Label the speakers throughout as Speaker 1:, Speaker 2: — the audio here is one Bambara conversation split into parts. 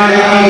Speaker 1: La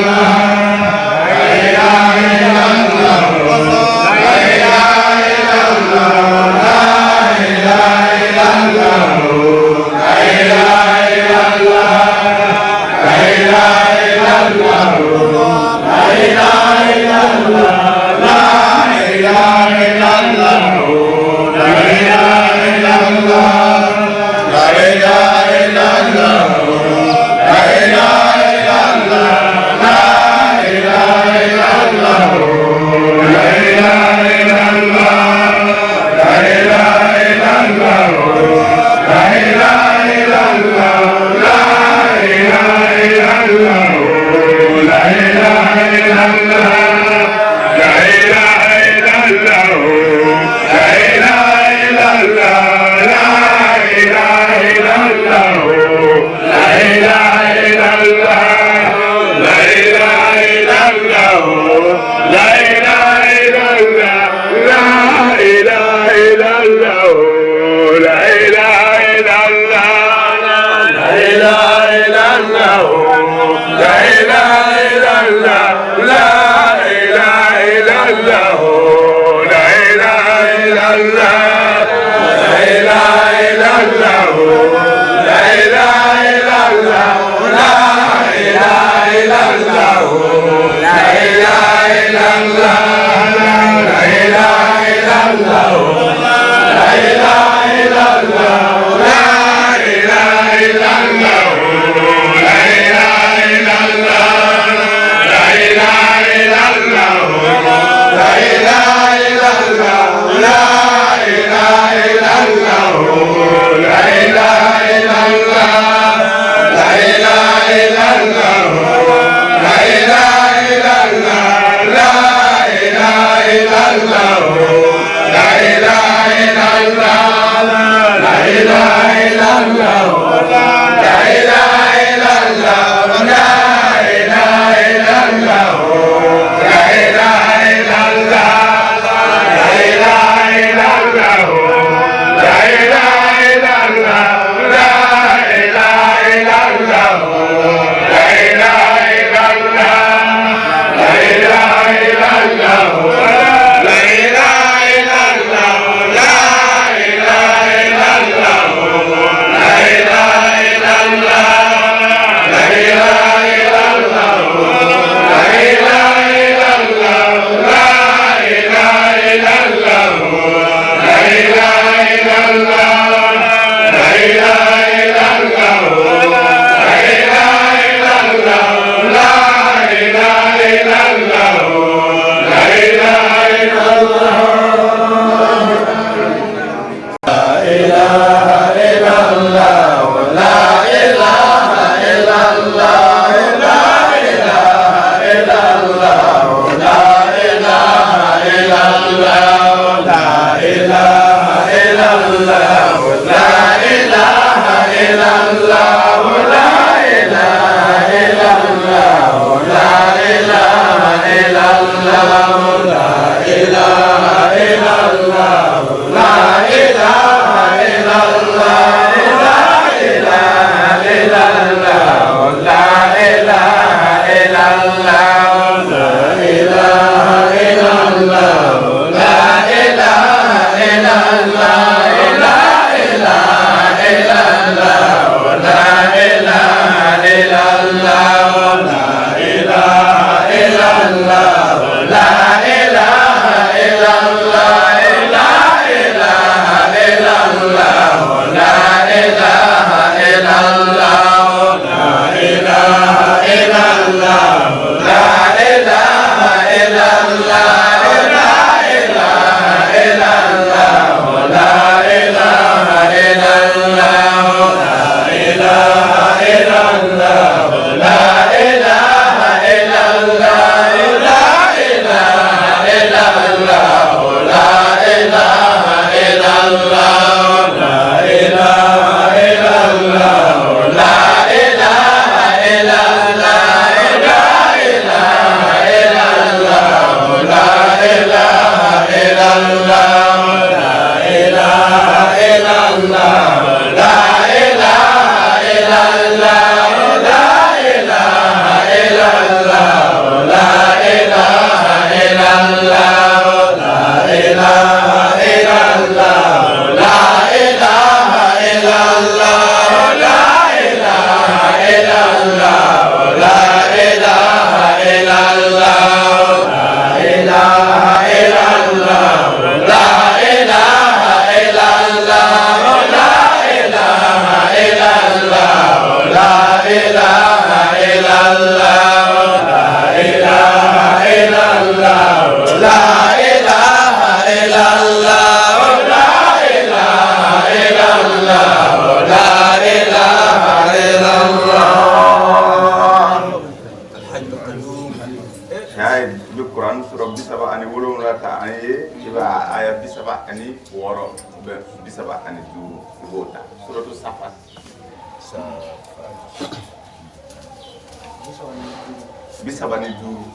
Speaker 1: bisabani duru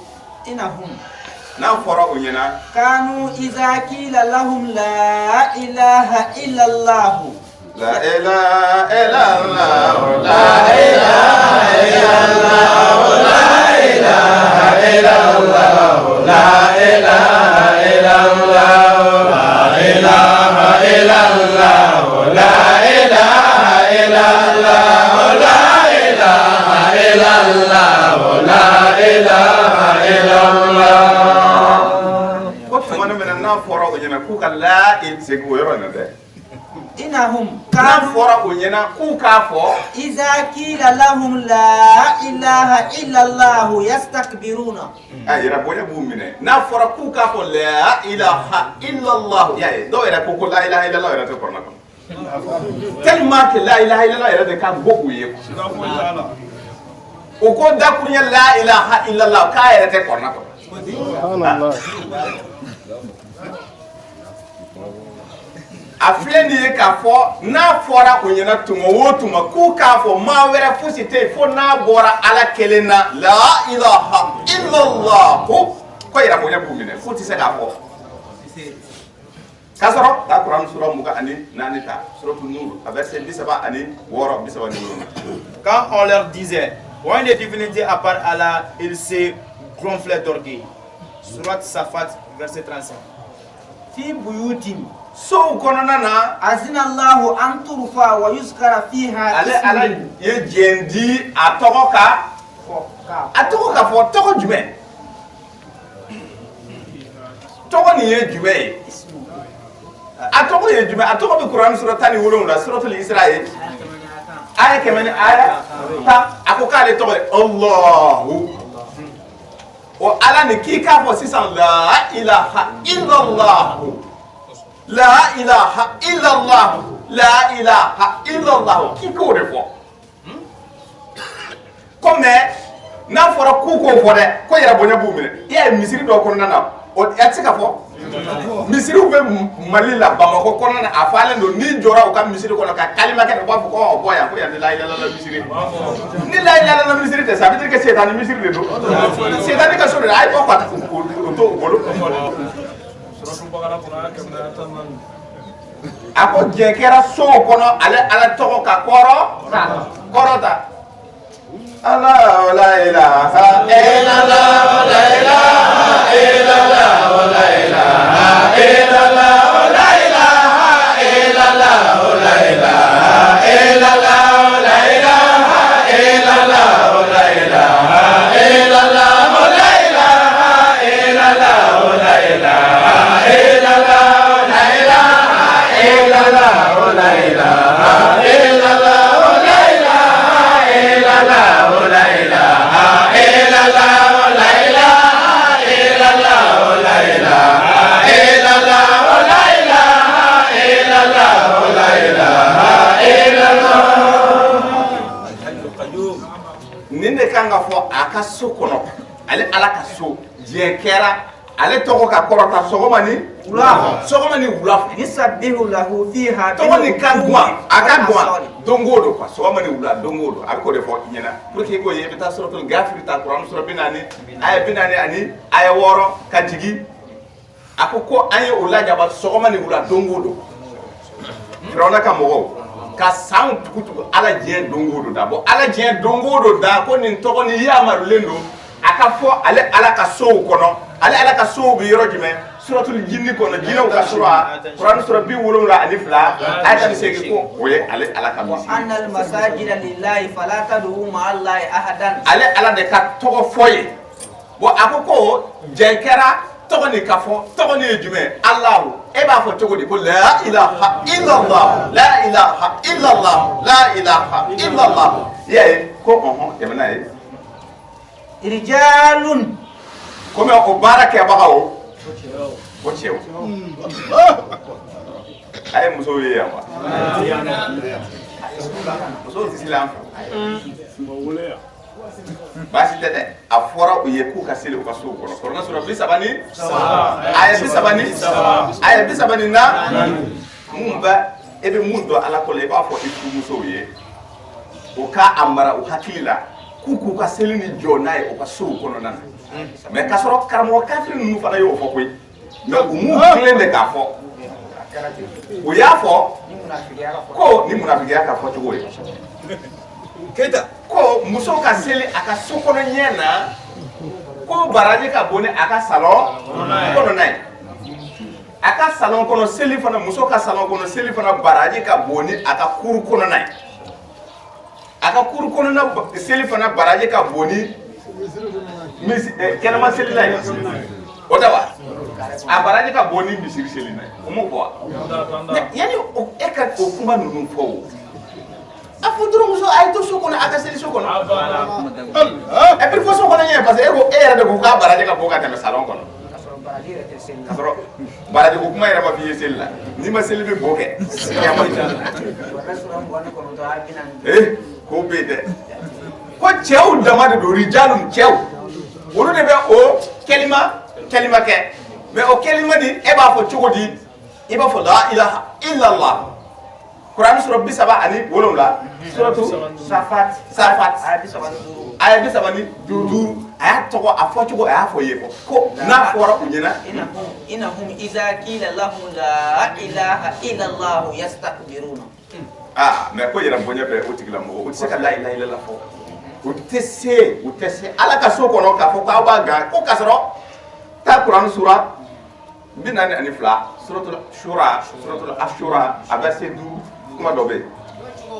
Speaker 2: إنهم
Speaker 1: n'a fɔra o ɲɛna
Speaker 2: كانوا إذا قيل لهم لا إله إلا الله
Speaker 1: la ilaha illallah
Speaker 3: La ilaha illallah, la ilaha illallah, la ilaha illallah, la ilaha illallah, la ilaha illallah, la ilaha illallah, la ilaha illallah.
Speaker 1: ko tuma min na n'a fɔra o ɲɛna k'u ka la segi o yɔrɔ in na dɛ
Speaker 2: إنهم
Speaker 1: n'a
Speaker 2: كانوا
Speaker 1: fɔra o ɲɛna k'u k'a fɔ
Speaker 2: إذا قيل لهم لا إله إلا الله يستكبرون
Speaker 1: a yɛrɛ bonya b'u minɛ n'a fɔra k'u k'a fɔ la ilaha illallah y'a ye dɔw yɛrɛ ko la ilaha illallah yɛrɛ tɛ kɔrɔna kɔnɔ tellement que la ilaha illallah yɛrɛ de ka bɔ u ye o ko dakuruɲɛ la ilaha illallah k'a yɛrɛ tɛ kɔrɔna kɔnɔ a filɛ nin ye k'a fɔ n'a fɔra o ɲɛna tuma o tuma k'u k'a fɔ maa wɛrɛ fosi tɛ yen fo n'a bɔra ala kelen na la ilaha illallah ko yɛrɛ bonya b'u minɛ fo tɛ se k'a fɔ k'a sɔrɔ taa kuran sura 24 ta suratul nur a verset 36 37.
Speaker 4: Quand on leur disait, ouais, une divinité à part Allah, ils se gonflaient d'orgueil. Surat Safat, verset 35.
Speaker 2: في بيوت
Speaker 1: sow kɔnɔna na
Speaker 2: أذن الله أن ترفع ويذكر فيها
Speaker 1: ala ye jɛn di a tɔgɔ ka fɔ tɔgɔ jumɛn tɔgɔ nin ye jumɛn ye a tɔgɔ ye jumɛn a tɔgɔ bɛ kuran sura 17 suratul Isra ye aya 100 ni aya 10 a ko k'ale tɔgɔ ye Allahu o ala ni k'i k'a fɔ sisan la ilaha illallah la ilaha illallah la ilaha illallah k'i k'o de fɔ ko mais n'a fɔra k'u k'o fɔ dɛ ko yɛrɛ bonya b'u minɛ i y'a ye misiri dɔ kɔnɔna na o tɛ se ka fɔ misiriw bɛ Mali la Bamakɔ kɔnɔna na a falen don n'i jɔra u ka misiri kɔnɔ ka kalima kɛ u b'a fɔ ko bɔ yan ko yan tɛ la ilaha illallah misiri ni la ilaha illallah misiri tɛ sa a bɛ dire que seetani misiri de don seetani ka so de a ye bɔ ka o to u bolo a ko jɛn kɛra sow kɔnɔ ale ala tɔgɔ ka kɔrɔta ala la ilaha illallah la ilaha illallah la ilaha illallah la ilaha illallah la ilaha illallah la ilaha illallah la ilaha illallah la ilaha illallah la ilaha illallah la ilaha illallah la ilaha illallah la ilaha illallah la ilaha illallah la ilaha illallah la ilaha illallah la ilaha illallah la ilaha illallah nin de kan ka fɔ a ka so kɔnɔ ale ala ka so diɲɛ kɛra ale tɔgɔ ka kɔrɔta sɔgɔma ni wula fɛ
Speaker 2: يسبح له فيها
Speaker 1: tɔgɔ nin ka guwan a ka guwan don o don quoi sɔgɔma ni wula don o don a bɛ k'o de fɔ i ɲɛna pour que i k'o ye i bɛ taa suratul Ghafir ta kuran sura 40 aya 40 ani aya 6 ka jigin a ko an ye o lajaba sɔgɔma ni wula don o don Firawuna ka mɔgɔw ka san tugu ala diɲɛ don o don da bon ala diɲɛ don o don da ko nin tɔgɔ nin yamarulen don a ka fɔ ale ala ka sow kɔnɔ ale ala ka sow bɛ yɔrɔ jumɛn suratul jinni kɔnɔ jinɛw ka sura kuran sura 72 aya 18 ko o ye ale ala ka misi
Speaker 2: وأن المساجد لله فلا تدعوا مع الله أحدا
Speaker 1: ale ala de ka tɔgɔ fɔ ye bon a ko jɛn kɛra tɔgɔ nin ka fɔ tɔgɔ nin ye jumɛn Allahu e b'a fɔ cogo di ko la ilaha illallah la ilaha illallah la ilaha illallah y'a ye ko tɛmɛna ye
Speaker 2: رجال
Speaker 1: komi o baara kɛbagaw o cɛw a ye musow ye yan wa musow tɛ seli an fɛ baasi tɛ dɛ a fɔra u ye k'u ka seli u ka sow kɔnɔ Kuranɛ sura 30 aya 34 mun bɛ e bɛ mun dɔn ala kɔnɔ i b'a fɔ i furumusow ye o k'a mara u hakili la k'u ka seli ni jɔ n'a ye o ka sow kɔnɔna na mais k'a sɔrɔ karamɔgɔ kafiri ninnu fana y'o fɔ koyi mais u m'u tilen de k'a fɔ u y'a fɔ ko ni munafikiya ka fɔ cogo ye
Speaker 4: Keita.
Speaker 1: ko muso ka seli a ka so kɔnɔ ɲɛ na ko baraji ka bon ni a ka salon kɔnɔna ye a ka salon kɔnɔ seli fana muso ka salon kɔnɔ seli fana baraji ka bon ni a ka kuru kɔnɔna ye a ka kuru kɔnɔna seli fana baraji ka bon ni kɛnɛma seli la ye o da wa a baraji ka bon ni misiri seli la ye o m'o fɔ wa yani e ka o kuma ninnu fɔ o a fɔ dɔrɔn muso a ye to so kɔnɔ a ka seli so kɔnɔ et puis fɔ so kɔnɔ ɲɛ parce que e yɛrɛ de ko k'a baraji ka bon ka tɛmɛ salon kɔnɔ k'a sɔrɔ baraji ko kuma yɛrɛ ma f'i ye seli la n'i ma seli bɛ bo kɛ ko bɛ yen dɛ ko cɛw dama de don rijalun cɛw olu de bɛ o kɛlima kɛ mais o kɛlima di e b'a fɔ cogo di i b'a fɔ la ilaha illallah Quran surah 37 suratu Safat aya 35 a y'a tɔgɔ a fɔ cogo a y'a fɔ ye ko n'a fɔra u ɲɛna
Speaker 2: innahum idha qila lahum la ilaha illallah yastakbiruna
Speaker 1: mais ko yɛrɛ bonya bɛ o tigilamɔgɔ o tɛ se ka la ilaha illallah fɔ u tɛ se ala ka so kɔnɔ k'a fɔ k'aw b'a gan ko k'a sɔrɔ ta Quran surah 42 suratul ashura a verset 12 kuma dɔ bɛ yen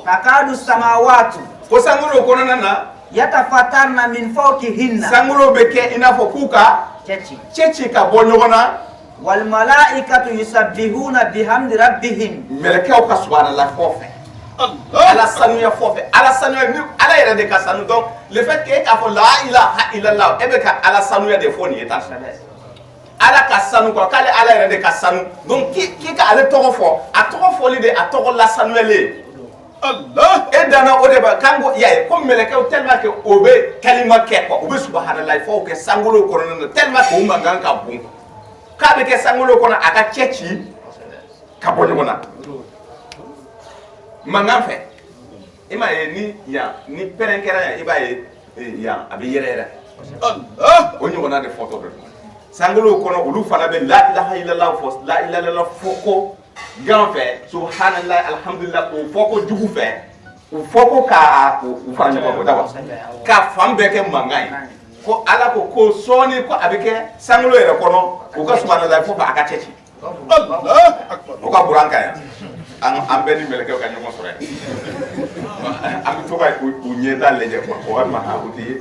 Speaker 2: takadu samawatu
Speaker 1: ko sankolo kɔnɔna na
Speaker 2: yatafattarna min fawqihinna
Speaker 1: sankolo bɛ kɛ i n'a fɔ k'u ka cɛci ka bɔ ɲɔgɔn na
Speaker 2: wal malaikatu yusabbihuna bihamdi rabbihim
Speaker 1: mɛlɛkɛw ka subhanallah fɔ fɛ ala sanuya fɔ fɛ ala sanuya ni ala yɛrɛ de ka sanu donc le fait que e k'a fɔ la ilaha illallah e bɛ ka ala sanuya de fɔ nin ye tan ala ka sanu quoi k'ale ala yɛrɛ de ka sanu donc k'i ka ale tɔgɔ fɔ a tɔgɔ fɔli de a tɔgɔ lasanuyalen Allah e dana o de ba kango yaye ko melekɛw tellement que o bɛ kalima kɛ quoi o bɛ subhanallah fɔ o kɛ sankolo kɔnɔna na tellement que o mankan ka bon k'a bɛ kɛ sankolo kɔnɔ a ka cɛ ci ka bɔ ɲɔgɔn na mankan fɛ i m'a ye ni pɛrɛn kɛra yan i b'a ye yan a bɛ yɛrɛ Allah o ɲɔgɔnna de fɔtɔ bɛ sankolo kɔnɔ olu fana bɛ la ilaha illallah fɔ la ilaha illallah fɔ ko gan fɛ subhanallah alhamdulillah o fɔ ko jugu fɛ u fɔ ko ka u fara ɲɔgɔn kɔ daba ka fan bɛɛ kɛ mankan ye ko ala ko sɔɔni ko a bɛ kɛ sankolo yɛrɛ kɔnɔ u ka subhanallah fɔ a ka cɛ ci o ka buran kan yan an bɛɛ ni mɛlɛkɛw ka ɲɔgɔn sɔrɔ yan an bɛ to ka u ɲɛda lajɛ quoi o walima o tɛ ye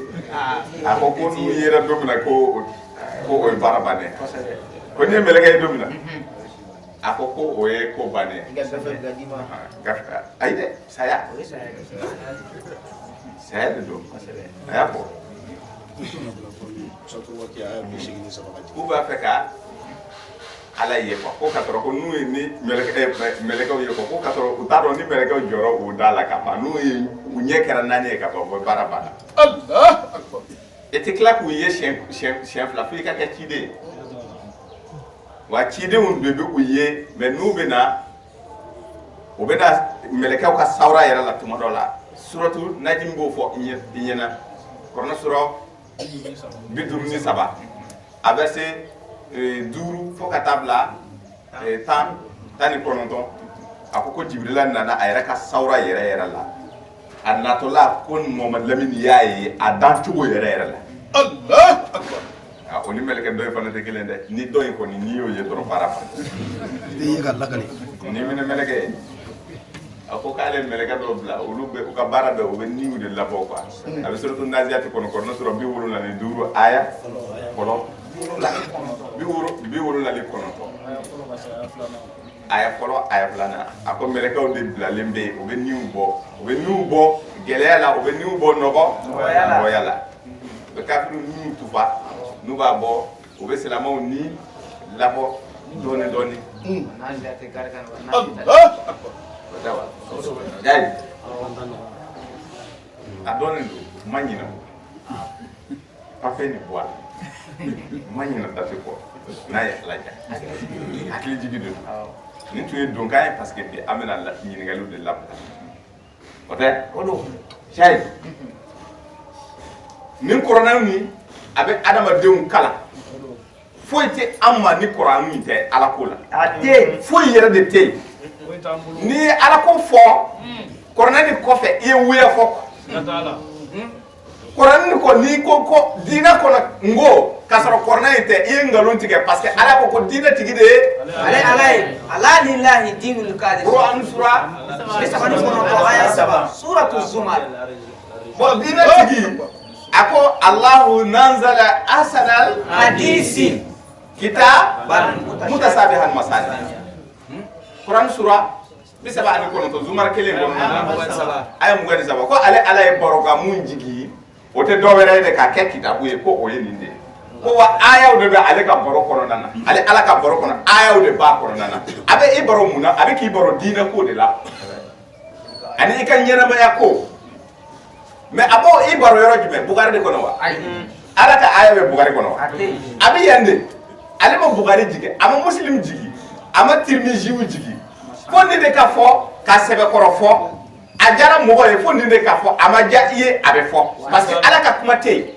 Speaker 1: a ko n'u yera don min na ko o ye baara bannen ko n'i ye mɛlɛkɛ ye don min na a ko o ye ko bannen ayi dɛ saya de don a y'a fɔ k'u b'a fɛ ka ala ye quoi ko ka sɔrɔ ko n'u ye ni mɛlɛkɛw ye quoi ko ka sɔrɔ u t'a dɔn ni mɛlɛkɛw jɔra o da la ka ban n'u ye u ɲɛ kɛra 4 ye ka ban o baara banna e tɛ tila k'u ye siɲɛ fila fo i ka kɛ ciden ye wa cidenw de bɛ u ye mais n'u bɛ na u bɛ na mɛlɛkɛw ka sawura yɛrɛ la tuma dɔ la suratu najim b'o fɔ i ɲɛna kɔrɔna sura 53 a verset 5 fo ka taa bila 19 a ko Jibrila nana a yɛrɛ ka sawura yɛrɛ la a natɔla ko Muhamadu Lamini y'a ye a dan cogo yɛrɛ la Allah akbar o ni mɛlɛkɛ dɔ in fana tɛ kelen dɛ ni dɔ in kɔni n'i y'o ye dɔrɔn baara ban i ye ka lakale ni minɛ mɛlɛkɛ ye a ko k'ale mɛlɛkɛ dɔw bila olu bɛ u ka baara bɛɛ u bɛ niw de labɔ quoi a bɛ suratu Naziyati kɔnɔ kɔnɔ sɔrɔ 75 aya fɔlɔ 79 aya fɔlɔ aya filanan a ko mɛlɛkɛw de bilalen bɛ yen u bɛ niw bɔ gɛlɛya la u bɛ niw bɔ nɔgɔya la u bɛ kafiriw niw tufa n'u b'a bɔ u bɛ silamɛw ni labɔ dɔɔni dɔɔni yayi a dɔɔni don ma ɲinɛ papiye ni bɔ a la ma ɲinɛ date kɔ n'a ye ala ja hakili jigi de don nin tun ye donkan ye parce que bi an bɛna ɲininkaliw de labila o tɛ yayi ni korona ni abe adama deun kala foyi te amma ni korana ni te ala ko la
Speaker 2: ate
Speaker 1: foyi yere de te ni ala ko fo korona ni ko fe e wuya fo korana ni ko ni ko dina ko ngo kasaro korona ni te e ngalon tige parce que ala ko dina tigi de
Speaker 2: ala lillahi dinul qadir
Speaker 1: Quran sura
Speaker 2: bisabani kono to aya saba suratu zumar
Speaker 1: bo dina tigi ako Allahu nanzala asanal
Speaker 2: hadisi
Speaker 1: kitab mutasabihan masani Quran sura bisaba ani kono to zumar kele ko ay mu gadi saba ko ala e boroga mun jigi o te do were de ka ke kitabu e ko o yelinde ko wa aya o de be ale ka boro kono nana ale ala ka boro kono aya o de ba kono nana abe e boro muna abe ki boro dina ko de la ani kan nyana ma yako mais abo i baro yoro jume bugari de kono wa ala ka aya be bugari kono wa abi yande ale mo bugari jige ama muslim jigi ama tirmizi wu jigi fondi de ka fo ka sebe koro fo ajara mo e fondi de ka fo ama ja iye abe fo parce que ala ka kuma te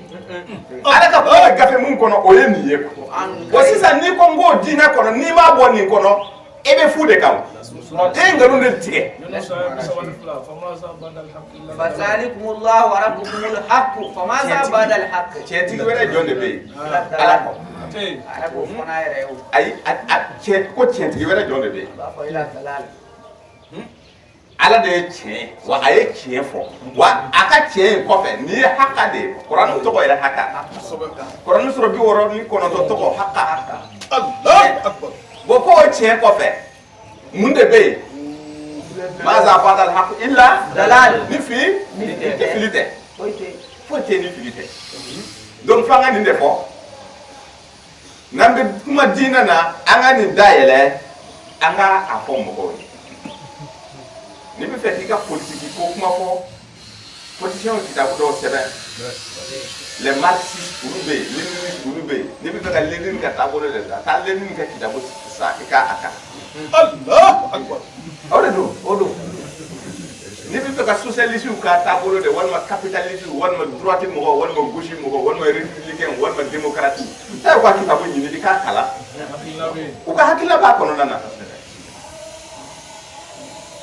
Speaker 1: ala ka ko gafe mun kono o ye ni ye ko o sisa ni ko ngo dina kono ni ma bo ni kono e be fu de kaw te ngaru de tige
Speaker 2: fazalikumullahu wa rabbukumul haqq famaza ba'da al haqq
Speaker 1: ceti wala jonde be ala ko
Speaker 2: ala ko fona yere o
Speaker 1: ay cet ko ceti wala jonde be
Speaker 2: ba fa ila dalal
Speaker 1: ala de cɛ wa a ye tiɲɛ fɔ wa a ka tiɲɛ kɔfɛ n'i ye haka de kuranɛ tɔgɔ yɛrɛ haka kuranɛ sɔrɔ 69 tɔgɔ haka bon ko o tiɲɛ kɔfɛ mun de bɛ yen maza badal haq illa
Speaker 2: dalal
Speaker 1: ni fili tɛ fili tɛ foyi tɛ ni fili tɛ donc f'an ka nin de fɔ n'an bɛ kuma diinɛ na an ka nin dayɛlɛ an ka a fɔ mɔgɔw ye ni bɛ fɛ k'i ka politique ko kuma fɔ politiciens kitabu dɔw sɛbɛn les marxistes olu bɛ yen léninistes olu bɛ yen ni bɛ fɛ ka Lénine ka taabolo de ta taa Lénine ka kitabu san i ka a kan
Speaker 3: Allahu akbar
Speaker 1: o de don o don ni bɛ fɛ ka socialistes ka taabolo de walima capitalistes walima droite mɔgɔ walima gauche mɔgɔ walima républicain walima démocrate taa u ka kitabu ɲini i k'a kalan u ka hakilila b'a kɔnɔna na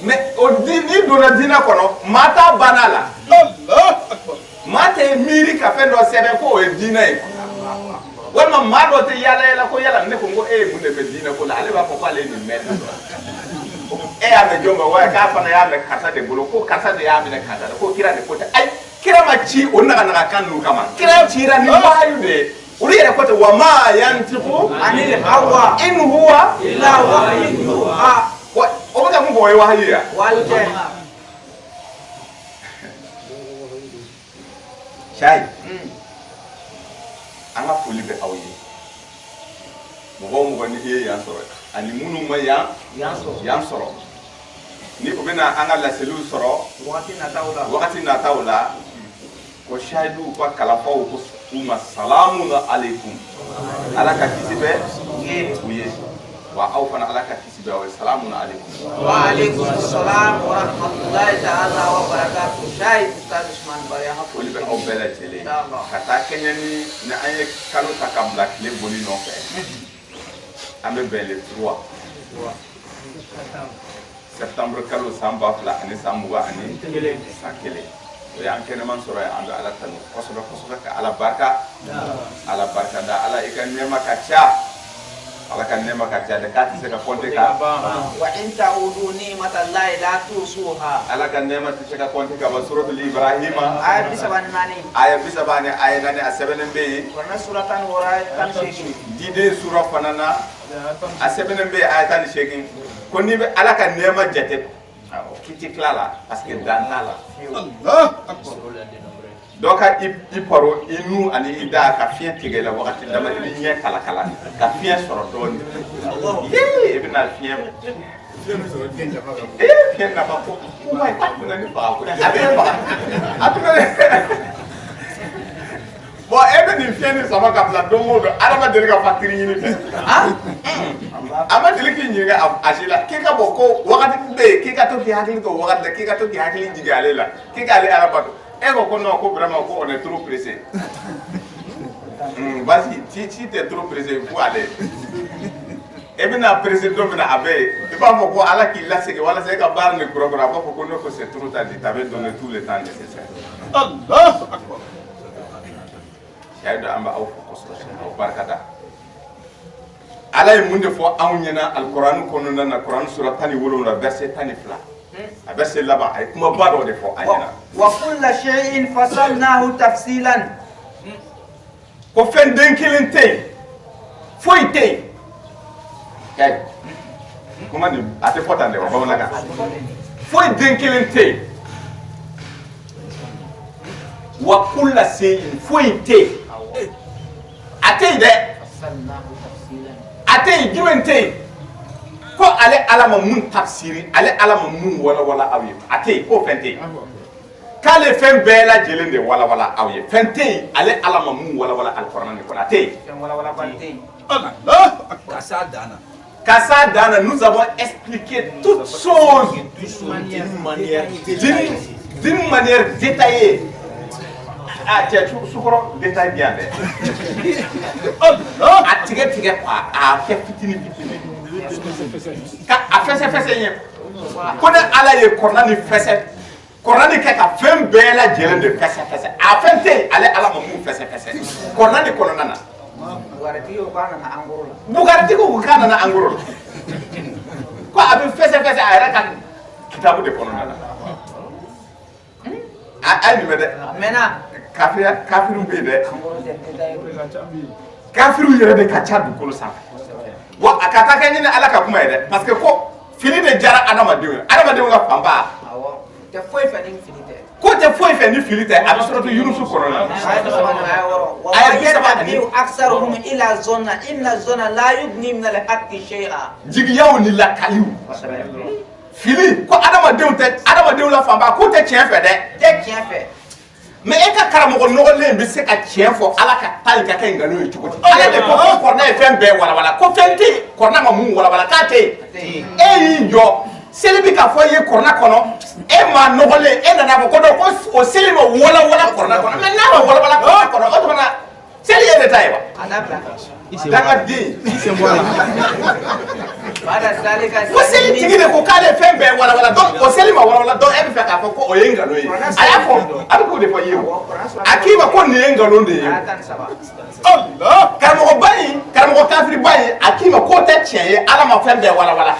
Speaker 1: mais o di ni donna diinɛ kɔnɔ maa t'a banna la
Speaker 3: Allahu akbar
Speaker 1: maa tɛ miiri ka fɛn dɔ sɛbɛn ko o ye diinɛ ye walima maa dɔ tɛ yaala yaala ko yala ne ko n ko e ye mun de bɛ diinɛ ko la ale b'a fɔ ko ale ye nin mɛn e y'a mɛn jɔn ma wa k'a fana y'a mɛn karisa de bolo ko karisa de y'a minɛ karisa de ko kira de ko tɛ ayi kira ma ci o naganaga kan ninnu kama kira cira ni wahyu de ye olu yɛrɛ ko tɛ wa ma yantiqu
Speaker 2: anil hawa
Speaker 1: in huwa
Speaker 2: illa wahyun yuha
Speaker 1: o bɛ ka mun fɔ o ye wahyu ye
Speaker 2: walke
Speaker 1: Cai an ka foli bɛ aw ye mɔgɔ o mɔgɔ ni i ye yan sɔrɔ ani minnu ma yan sɔrɔ ni o bɛna an ka laseliw sɔrɔ wagati nataw la ko sahiduw ka kalafaw ko u ma salamun alaikum ala ka kisi bɛ u ye wa aw fana ala ka kisi bɛ aw ye salamun alaikum
Speaker 2: wa alaikum assalam wa rahmatullahi ta'ala wa barakatuh Syekh Ustaz Usman Bariyama
Speaker 1: foli bɛ aw bɛɛ lajɛlen ka taa kɛɲɛ ni an ye kalo ta ka bila tile boli nɔfɛ an bɛ bɛn le 3 septembre kalo san 2000 ani san 20 ani san 1 o y'an kɛnɛman sɔrɔ yan an bɛ ala tanu kosɛbɛ kosɛbɛ ka ala barika da ala i ka nɛɛma ka ca ala ka nɛɛma ka ca de k'a tɛ se ka compter ka
Speaker 2: wa in ta'udu ni'matallahi la tusuha
Speaker 1: ala ka nɛɛma tɛ se ka compter ka bɔ suratul ibrahima
Speaker 2: aya 34
Speaker 1: aya 34 ni aya 4 a sɛbɛnnen bɛ yen
Speaker 2: karena suratan wara kan segi
Speaker 1: diden sura fana na a sɛbɛnnen bɛ yen aya 18 ko n'i bɛ ala ka nɛɛma jate k'i tɛ tila la parce que dan t'a la
Speaker 3: Allahu akbar
Speaker 1: dɔ ka i paro i nu ani i da ka fiɲɛ tigɛ la wagati dama i bɛ ɲɛ kala kala ka fiɲɛ sɔrɔ dɔɔnin yee i bɛna fiɲɛ fiɲɛ nafa ko wayi a tun bɛ ne faga ko a bɛ ne faga a tun bɛ ne bon e bɛ nin fiɲɛ nin sama ka bila don o don ala ma deli ka fatiri ɲini fɛ a ma deli k'i ɲininka a si la k'i ka bɔ ko wagati bɛ yen k'i ka to k'i hakili to wagati la k'i ka to k'i hakili jigin ale la k'i k'ale ala bato Eh, non, vraiment, on est trop pressé. Vas-y, si tu es trop pressé, il faut aller. Et maintenant, le président de l'Abbé, il va me voir Allah qui l'a séqué, voilà, c'est qu'à barre le programme, pour qu'on que c'est trop tard, tu avais donné tout le temps nécessaire.
Speaker 3: Allah Akbar.
Speaker 1: Il y a un peu de barkada. Allah est monde fois, on y a le Coran, qu'on a le Coran sur la tani wolo, la verset tani fla. La verset là-bas, et comment pas dans des fois,
Speaker 2: wa kulla shay'in fasalnahu tafsilan.
Speaker 1: Ko fen den kelen tey foy tey kay comment dire ate fotande wa bawlaga foy den kelen tey wa kullu shay'in foy tey ate de ate jimen tey ko ale alama mun tafsiri ale alama mun wala awi ate ko fen tey kale fen bela jelende wala awye fente ale alama mun wala alquran ni kona te
Speaker 2: wala bante.
Speaker 3: Allah Akbar.
Speaker 1: Kasa dana nous avons expliqué toutes choses d'une manière détaillée. Ah tiens, soukro détail bien de. Allah a tige a fait fitini ka a fesse yen kona ala ye korna ni fesse Korani keka fem bela jelen de fesse a fente ale ala mamu fesse korani konana
Speaker 2: Bugarati yo kana na angorola.
Speaker 1: bugarati ko kana na angorola ko abi fesse a kan kitabu de konana a ni mede
Speaker 2: Mena
Speaker 1: kafiru be de
Speaker 2: angoro de
Speaker 1: kafiru yere de kacha du kolo sa wa akata kan ni ala ka kuma de parce que ko fili de jara adama de ga pamba
Speaker 2: awo te foi fani finite.
Speaker 1: ko te foi fani filite abi suratu yunusu korona
Speaker 2: وَيَتَّبِعُ أَكْثَرُهُمْ إِلَى الظَّنِّ إِنَّ الظَّنَّ لَا يُغْنِي مِنَ الْحَقِّ شَيْئًا.
Speaker 1: jigiyaw ni lakaliw fili ko adamadenw la fanba ko tɛ tiɲɛ fɛ dɛ
Speaker 2: Tɛ tiɲɛ fɛ.
Speaker 1: mais e ka karamɔgɔ nɔgɔlen bɛ se ka tiɲɛ fɔ ala ka taa ka kɛ nkalon ye cogo di ala de ko kɔrɔna ye fɛn bɛɛ walawala ko fɛn tɛ yen kɔrɔna ma mun walawala k'a tɛ yen e y'i jɔ seli bɛ k'a fɔ i ye kɔrɔna kɔnɔ e ma nɔgɔlen e nana fɔ ko dɔn ko o seli ma walawala kɔrɔna kɔnɔ mais n'a ma walawala kɔrɔna kɔnɔ o tuma na seli ye de ta ye wa dangaden ko seli tigi de ko k'ale fɛn bɛɛ walawala donc o seli ma walawala donc e bɛ fɛ k'a fɔ ko o ye nkalon ye a y'a fɔ a bɛ k'o de fɔ i ye o a k'i ma ko nin ye nkalon de ye
Speaker 3: Allah.
Speaker 1: karamɔgɔba in karamɔgɔ kafiriba in a k'i ma k'o tɛ tiɲɛ ye ala ma fɛn bɛɛ walawala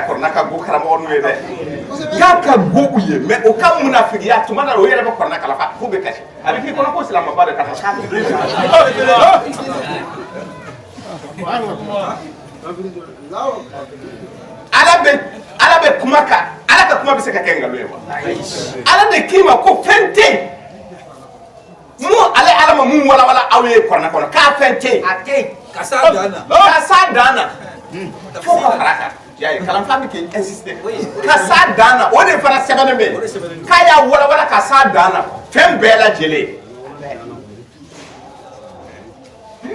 Speaker 1: kɔrɔna ka go karamɔgɔ n'u ye dɛ k'a ka go u ye mais o ka munafigiya tuma dɔ la o yɛrɛ bɛ kɔrɔna kalafa k'o bɛ kasi a bɛ k'i kɔnɔ ko silamɛba de ka fɔ ala bɛ kuma kan ala ka kuma bɛ se ka kɛ nkalon ye wa ala de k'i ma ko fɛn tɛ yen mun ale ala ma mun walawala aw ye kɔrɔna kɔnɔ k'a fɛn tɛ yen
Speaker 2: A tɛ yen.
Speaker 1: ka s'a dan na fo ka fara kan y'a ye kalanfa bɛ k'i insister ka s'a dan na o de fana sɛbɛnnen bɛ yen k'a y'a walawala ka s'a dan na fɛn bɛɛ lajɛlen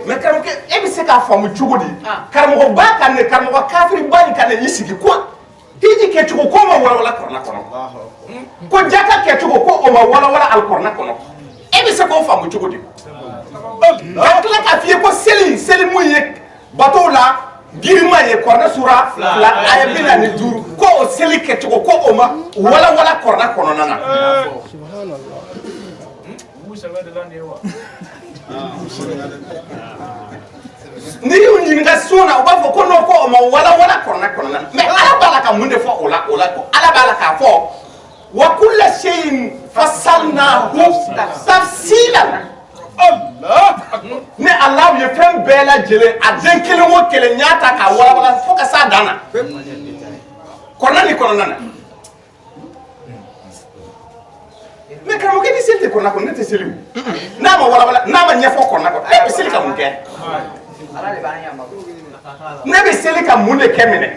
Speaker 1: mais karamɔgɔ e bɛ se k'a faamu cogo di karamɔgɔba kan ne karamɔgɔ kafiriba in kan ne y'i sigi ko hiji kɛcogo ko ma walawala kɔrɔna kɔnɔ ko jaka kɛcogo ko o ma walawala alikɔrɔna kɔnɔ e bɛ se k'o faamu cogo di ka tila k'a f'i ye ko seli mun ye bateau la girima ye kɔrɔna sura fila a ye 45 ko o seli kɛcogo ko o ma walawala kɔrɔna kɔnɔna na n'i y'u ɲininka sun na u b'a fɔ ko non ko o ma walawala kɔrɔna kɔnɔna na mais ala b'a la ka mun de fɔ o la ko ala b'a la k'a fɔ wa kulla shay'in fasalnahu tafsilan
Speaker 3: Allah.
Speaker 1: ne Allah ye fɛn bɛɛ lajɛlen a den kelen o kelen n y'a ta k'a walawala fo ka s'a dan na kɔrɔna ni kɔnɔna na mais karamɔgɔ ni seli tɛ kɔrɔna kɔnɔ ne tɛ seli o n'a ma walawala n'a ma ɲɛfɔ kɔrɔna kɔnɔ e bɛ seli ka mun kɛ ne bɛ seli ka mun de kɛ minɛ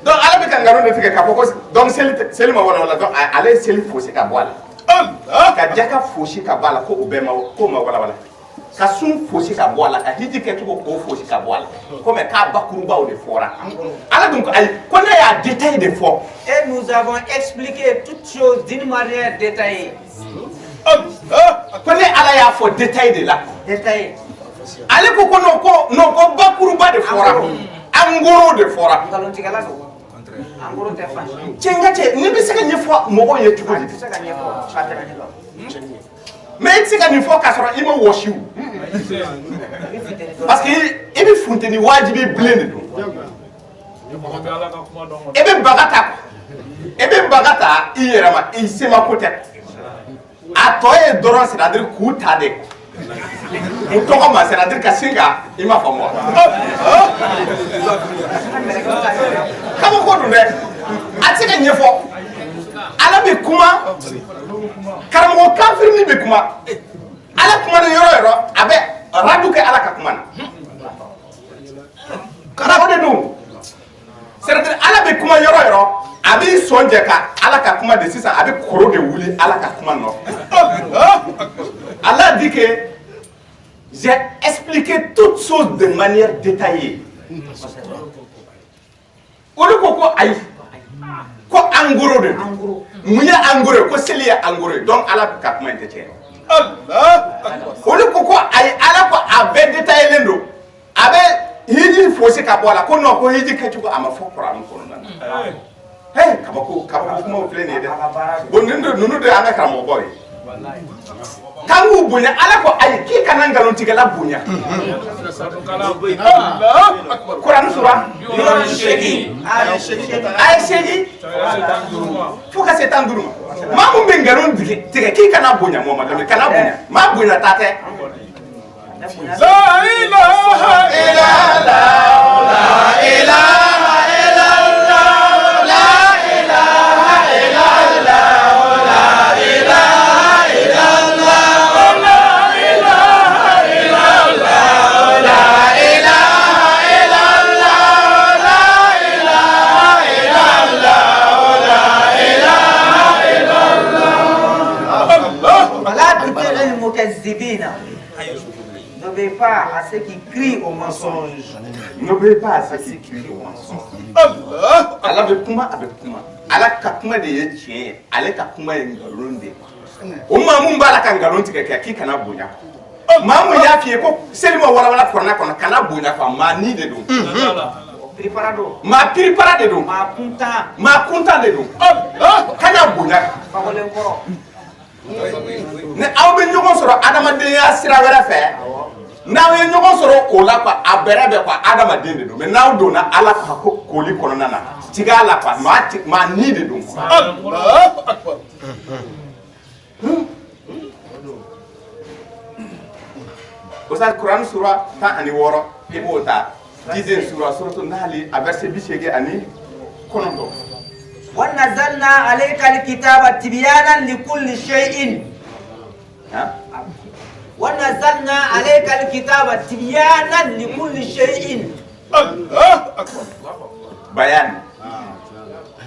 Speaker 1: donc ala bɛ ka nkalon de tigɛ k'a fɔ ko donc seli ma walawala donc ale ye seli fosi ka bɔ a la ka jaka fosi ka bɔ a la ko o bɛɛ ma ko ma walawala ka sun fosi ka bɔ a la ka hiji kɛcogo k'o fosi ka bɔ a la komi k'a bakurubaw de fɔra ala dun ko ayi ko ne y'a détail de fɔ.
Speaker 2: Et nous avons expliqué toutes choses d'une manière détaillée.
Speaker 1: Ko ne ala y'a fɔ détail de la.
Speaker 2: Détaillée.
Speaker 1: ale ko non ko bakuruba de fɔra an goro de fɔra.
Speaker 2: Nkalontigɛla don. An goro tɛ fan.
Speaker 1: cɛ n ka cɛ ne bɛ se ka ɲɛfɔ mɔgɔw ye cogo di.
Speaker 2: A tɛ se ka ɲɛfɔ ka tɛmɛ ne kan.
Speaker 1: mais i tɛ se ka nin fɔ k'a sɔrɔ i ma wɔsi o. parce que i bɛ funteni wajibi bilen de don. i bɛ baga ta i bɛ baga ta i yɛrɛ ma i semako tɛ a tɔ ye dɔrɔn c'est à dire k'u ta de u tɔgɔ ma c'est à dire ka sin ka i ma faamu wa. kabako don dɛ a tɛ se ka ɲɛfɔ ala bɛ kuma karamɔgɔ kafiri bɛ kuma ala kuma ni yɔrɔ yɔrɔ a bɛ radio kɛ ala ka kuma na karamɔgɔ de don c'est à dire ala bɛ kuma yɔrɔ yɔrɔ a bɛ sɔn jɛ ka ala ka kuma de sisan a bɛ koro de wuli ala ka kuma nɔfɛ. Allah dit que j'ai expliqué toutes choses de manière détaillée. Olu ko ayi ko angoro de mun ye angoro ko seli ye angoro donc ala ka kuma tɛ tiɲɛ. Olu ko ayi ala ko a bɛɛ détaillé don a bɛ hiji fosi ka bɔ a la ko non ko hiji kɛcogo a ma fɔ Kuran kɔnɔna na. Kabako kumaw filɛ nin ye dɛ bon ninnu de y'an ka karamɔgɔbaw ye. Kangu bonya ala ko ayi k'i kana nkalontigɛla bonya. Kuran sura aya 8 fo ka se 15 ma maa mun bɛ nkalon tigɛ k'i kana bonya Muhamadu kana bonya maa bonya ta tɛ.
Speaker 3: La ilaha illallah, la ilaha illallah, la ilaha illallah, la ilaha illallah, la ilaha illallah, la ilaha illallah, la ilaha illallah, la ilaha illallah.
Speaker 2: Fala tuti' al-mukazzibina. N'obéis pas à ceux qui crient au mensonge.
Speaker 1: N'obéis pas à ceux qui crient au mensonge. Allah bɛ kuma a bɛ kuma ala ka kuma de ye tiɲɛ ye ale ka kuma ye nkalon de ye o maa mun b'a la ka nkalon tigɛ kɛ k'i kana bonya maa mun y'a f'i ye ko seli ma walawala kuranna kɔnɔ kana bonya quoi maa ni de don
Speaker 2: Piripara don.
Speaker 1: maa piripara de don
Speaker 2: Maa kuntan.
Speaker 1: maa kuntan de don kana bonya
Speaker 2: Fagolen kɔrɔ.
Speaker 1: ni aw bɛ ɲɔgɔn sɔrɔ adamadenya sira wɛrɛ fɛ n'aw ye ɲɔgɔn sɔrɔ o la quoi a bɛrɛ bɛ quoi adamaden de don mais n'aw donna ala ka koli kɔnɔna na tigɛ a la quoi maa ni de don o sa Kuran sura 16 i b'o ta 10 sura suratu Nahl a verset 89
Speaker 2: ونزلنا عليك الكتاب تبيانا لكل شيء. ونزلنا عليك الكتاب تبيانا لكل شيء.
Speaker 1: bayan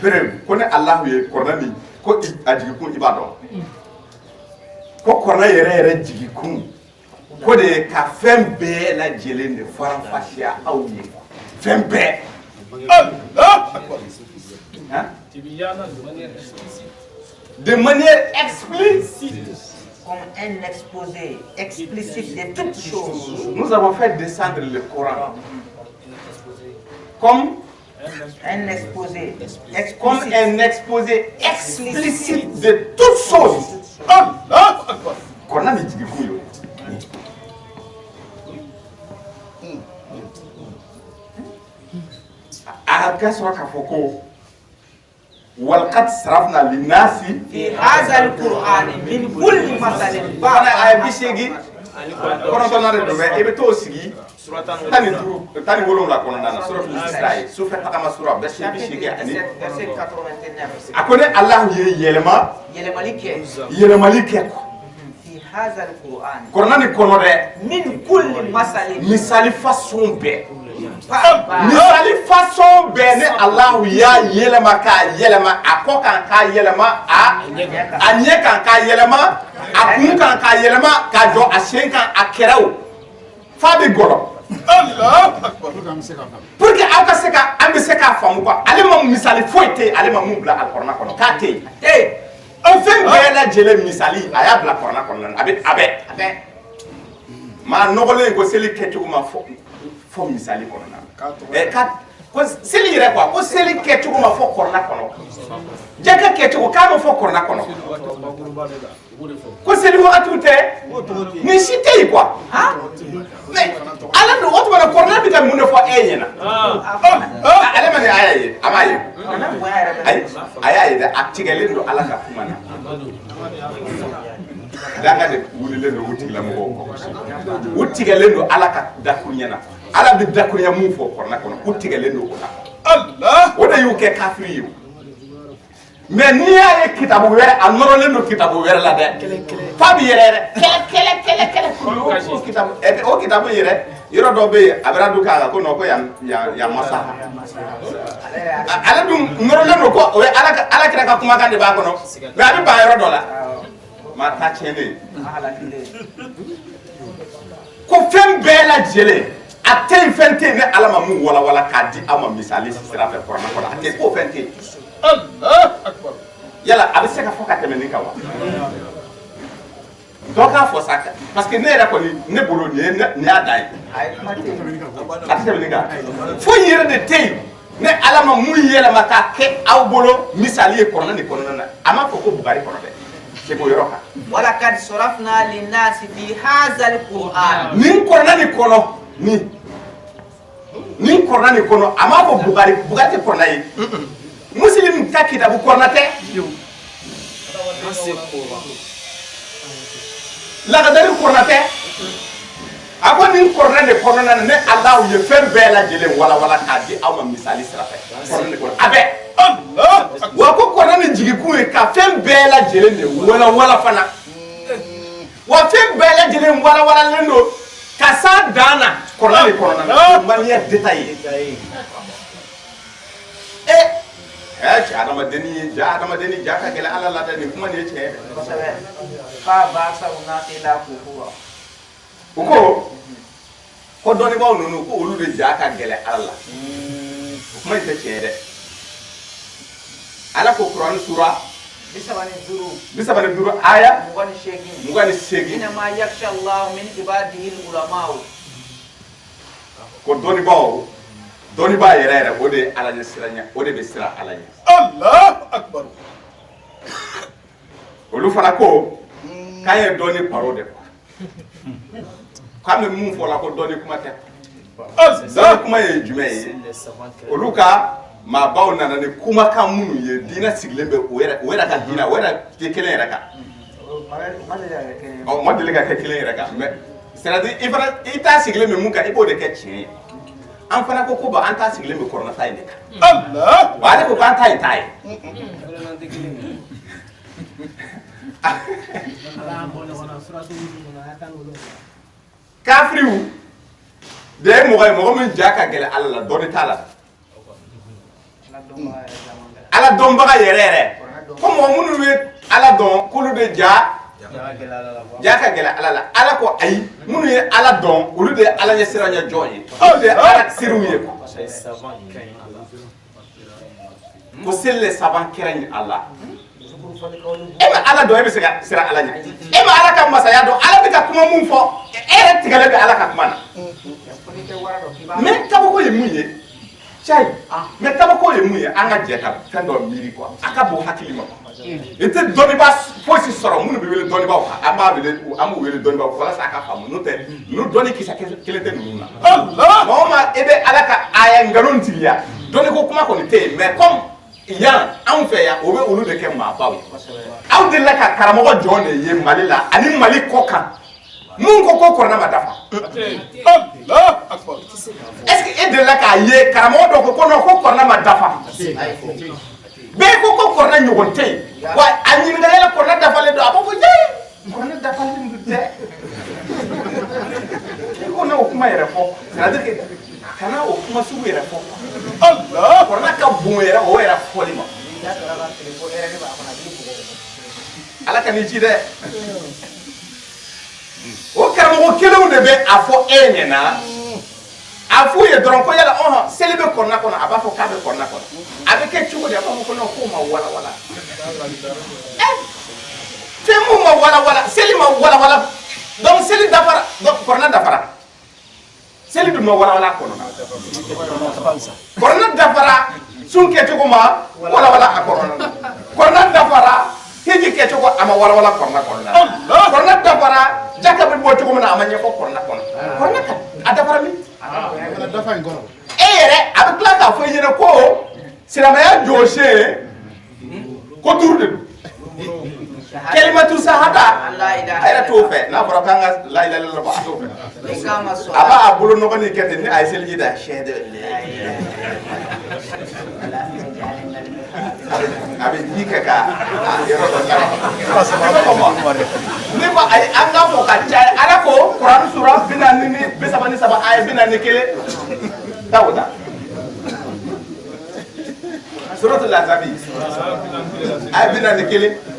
Speaker 1: preuve ko ne Allah ye Kuran ni ko a jigi kun i b'a dɔn ko Kuran yɛrɛ jigi kun ko de ka fɛn bɛɛ lajɛlen de faranfasiya aw ye fɛn bɛɛ de manière explicite
Speaker 2: Comme un exposé explicite de toutes choses.
Speaker 1: nous avons fait descendre le Coran comme
Speaker 2: Un exposé
Speaker 1: comme
Speaker 2: explicite.
Speaker 1: un exposé explicite de toutes choses. Qu'on a mis du coup. Aka sura kafoko. Walqad sarafna linnasi
Speaker 2: في هذا القرآن من كل مثل
Speaker 1: bana ay bisegi kono to nare do be e be to sigi tani wolonga kono nana sura Israil su fe takama sura be bisegi ani
Speaker 2: verset 89.
Speaker 1: akone Allah ye yelema
Speaker 2: يلملك
Speaker 1: ko
Speaker 2: في هذا القرآن
Speaker 1: korona ni kono de
Speaker 2: من كل مثل
Speaker 1: misali façon be misali façon bɛɛ ni Alahu y'a yɛlɛma k'a yɛlɛma a kɔ kan k'a yɛlɛma a ɲɛ kan k'a yɛlɛma a kun kan k'a yɛlɛma k'a jɔ a sen kan a kɛrɛw f'a bɛ gɔlɔ pour que aw ka se ka an bɛ se k'a faamu quoi ale ma misali foyi tɛ yen ale ma mun bila alikɔrɔna kɔnɔ k'a tɛ yen an fɛn bɛɛ lajɛlen misali a y'a bila kɔrɔna kɔnɔna na a bɛ maa nɔgɔlen ko seli kɛcogo ma fɔ misali kɔnɔna na ko seli yɛrɛ quoi ko seli kɛcogo ma fɔ kɔrɔna kɔnɔ jɛgɛ kɛcogo k'a ma fɔ kɔrɔna kɔnɔ ko seli wagatiw tɛ nin si tɛ yen quoi mais ala don o tuma na kɔrɔna bɛ ka mun de fɔ e ɲɛna ale ma nin a y'a ye a m'a ye ayi a y'a ye dɛ a tigɛlen don ala ka kuma na danga de wulilen don u tigilamɔgɔw kɔ u tigɛlen don ala ka dakuru ɲɛna ala bɛ dakurunya mun fɔ kɔrɔna kɔnɔ u tigɛlen don o la o de y'u kɛ kafiri ye mais n'i y'a ye kitabu wɛrɛ a nɔrɔlen don kitabu wɛrɛ la dɛ f'a bɛ yɛrɛ kɛlɛ o kitabu yɛrɛ yɔrɔ dɔ bɛ yen a bɛ radu k'a la ko non ko yan masa ale dun nɔrɔlen don ko o ye ala kira ka kumakan de b'a kɔnɔ mais a bɛ ban yɔrɔ dɔ la maa ta tiɲɛnen ko fɛn bɛɛ lajɛlen a tɛ yen fɛn tɛ yen ni ala ma mun walawala k'a di aw ma misali sira fɛ kɔrɔna kɔnɔ a tɛ yen k'o fɛn tɛ yen yala a bɛ se ka fɔ ka tɛmɛ nin kan wa dɔ k'a fɔ sa parce que ne yɛrɛ kɔni ne bolo nin y'a dan ye a tɛ tɛmɛ nin kan foyi yɛrɛ de tɛ yen ne ala ma mun yɛlɛma k'a kɛ aw bolo misali ye kɔrɔna nin kɔnɔna na a m'a fɔ ko bugari kɔnɔ dɛ c'est ko yɔrɔ kan
Speaker 2: walakad sarafna linnasi fi hazal qur'an
Speaker 1: nin kɔrɔna nin kɔnɔ nin kɔrɔna nin kɔnɔ a m'a fɔ bugari tɛ kɔrɔna ye muslim ka kitabu kɔrɔna tɛ lagadari kɔrɔna tɛ a ko nin kɔrɔna de kɔnɔna na ne Alahu ye fɛn bɛɛ lajɛlen walawala k'a di aw ma misali sira fɛ kɔrɔna de kɔnɔ a bɛ wa ko kɔrɔna nin jigikun ye ka fɛn bɛɛ lajɛlen de walawala fana wa fɛn bɛɛ lajɛlen walawalalen don ka s'a dan na kɔrɔna de kɔnɔna na manière détaillée cɛ adamadenni ja ka gɛlɛn ala la dɛ nin kuma nin ye tiɲɛ ye
Speaker 2: kosɛbɛ k'a basa unasi la kufura
Speaker 1: ko dɔnnibaaw ninnu ko olu de ja ka gɛlɛn ala la o kuma in tɛ tiɲɛ ye dɛ ala ko kuranɛ sura 35 aya 28
Speaker 2: inama yakhsha Allah min ibadihi al-ulama
Speaker 1: ko dɔnnibaa yɛrɛ yɛrɛ o de ye ala ɲɛ sira ɲɛ o de bɛ siran ala ɲɛ
Speaker 3: Allahu akbar
Speaker 1: olu fana ko k'an ye dɔnni paro de k'an bɛ mun fɔ la ko dɔnni kuma tɛ dɔnni kuma ye jumɛn ye olu ka maabaw nana ni kumakan minnu ye diinɛ sigilen bɛ o yɛrɛ ka diinɛ o yɛrɛ tɛ kelen yɛrɛ kan ɔ ma deli ka kɛ kelen yɛrɛ kan mais c'est à dire i t'a sigilen bɛ mun kan i b'o de kɛ tiɲɛ ye an fana ko bon an t'a sigilen bɛ kɔrɔna ta in de kan wa ale ko k'an ta ye ta ye kafiriw de ye mɔgɔ ye mɔgɔ min ja ka gɛlɛn ala la dɔnni t'a la ala dɔnbaga yɛrɛ yɛrɛ ko mɔgɔ minnu ye ala dɔn k'olu de ja ka gɛlɛn ala la ala ko ayi minnu ye ala dɔn olu de ye ala ɲɛ sira ɲɛ jɔn ye olu de ye ala serew ye ko c'est les savants craignent Allah e ma ala dɔn e bɛ se ka siran ala ɲɛ e ma ala ka masaya dɔn ala bɛ ka kuma mun fɔ e yɛrɛ tigɛlen bɛ ala ka kuma na mais kabako ye mun ye cɛ mais kabako ye mun ye an ka jɛ ka fɛn dɔ miiri quoi a ka bon hakili ma i tɛ dɔnnibaa fosi sɔrɔ minnu bɛ wele dɔnnibaaw kan an b'u wele dɔnnibaaw walasa a ka faamu n'o tɛ n'u dɔnni kisɛ kelen tɛ ninnu na maa o maa e bɛ ala ka aya nkalon tigiya dɔnni ko kuma kɔni tɛ yen mais comme yan anw fɛ yan o bɛ olu de kɛ maabaw ye aw delila ka karamɔgɔ jɔn de ye mali la ani mali kɔ kan mun ko kɔrɔna ma dafa est ce que e delila k'a ye karamɔgɔ dɔ ko non ko kɔrɔna ma dafa bɛɛ ko kɔrɔna ɲɔgɔn tɛ yen wa a ɲininkali la kɔrɔna dafalen don a b'a fɔ yee kɔrɔna dafalen don dɛ e ko ne o kuma yɛrɛ fɔ c'est à dire que a kana o kuma sugu yɛrɛ fɔ
Speaker 3: Allah
Speaker 1: kɔrɔna ka bon yɛrɛ o yɛrɛ fɔli ma ala ka ni ci dɛ o karamɔgɔ kelenw de bɛ a fɔ e ɲɛna a f'u ye dɔrɔn ko yala seli bɛ kɔrɔna kɔnɔ a b'a fɔ k'a bɛ kɔrɔna kɔnɔ a bɛ kɛ cogo di a b'a fɔ ko non k'o ma wala wala fɛn mun ma wala wala seli ma wala wala donc seli dafara donc kɔrɔna dafara seli dun ma wala wala kɔnɔna kɔrɔna dafara sun kɛcogo ma wala wala a kɔrɔna kɔrɔna dafara hiji kɛcogo a ma wala wala kɔrɔna kɔnɔna kɔrɔna dafara jaka bɛ bɔ cogo min na a ma ɲɛfɔ kɔrɔna kɔnɔ kɔrɔna ka a dafara min e yɛrɛ a bɛ tila k'a fɔ i ɲɛna ko silamɛya jɔsen ko duuru de don kelimatu sahada a yɛrɛ t'o fɛ n'a fɔra k'an ka la ilaha illallah a t'o fɛ a b'a bolo nɔgɔnin kɛ ten ni a ye seliji da siyɛ de a bɛ ji kɛ ka yɔrɔ dɔ la ne ko ayi an k'a fɔ ka caya ala ko kuran sura 43 aya 41 taw da suratul azabi aya 41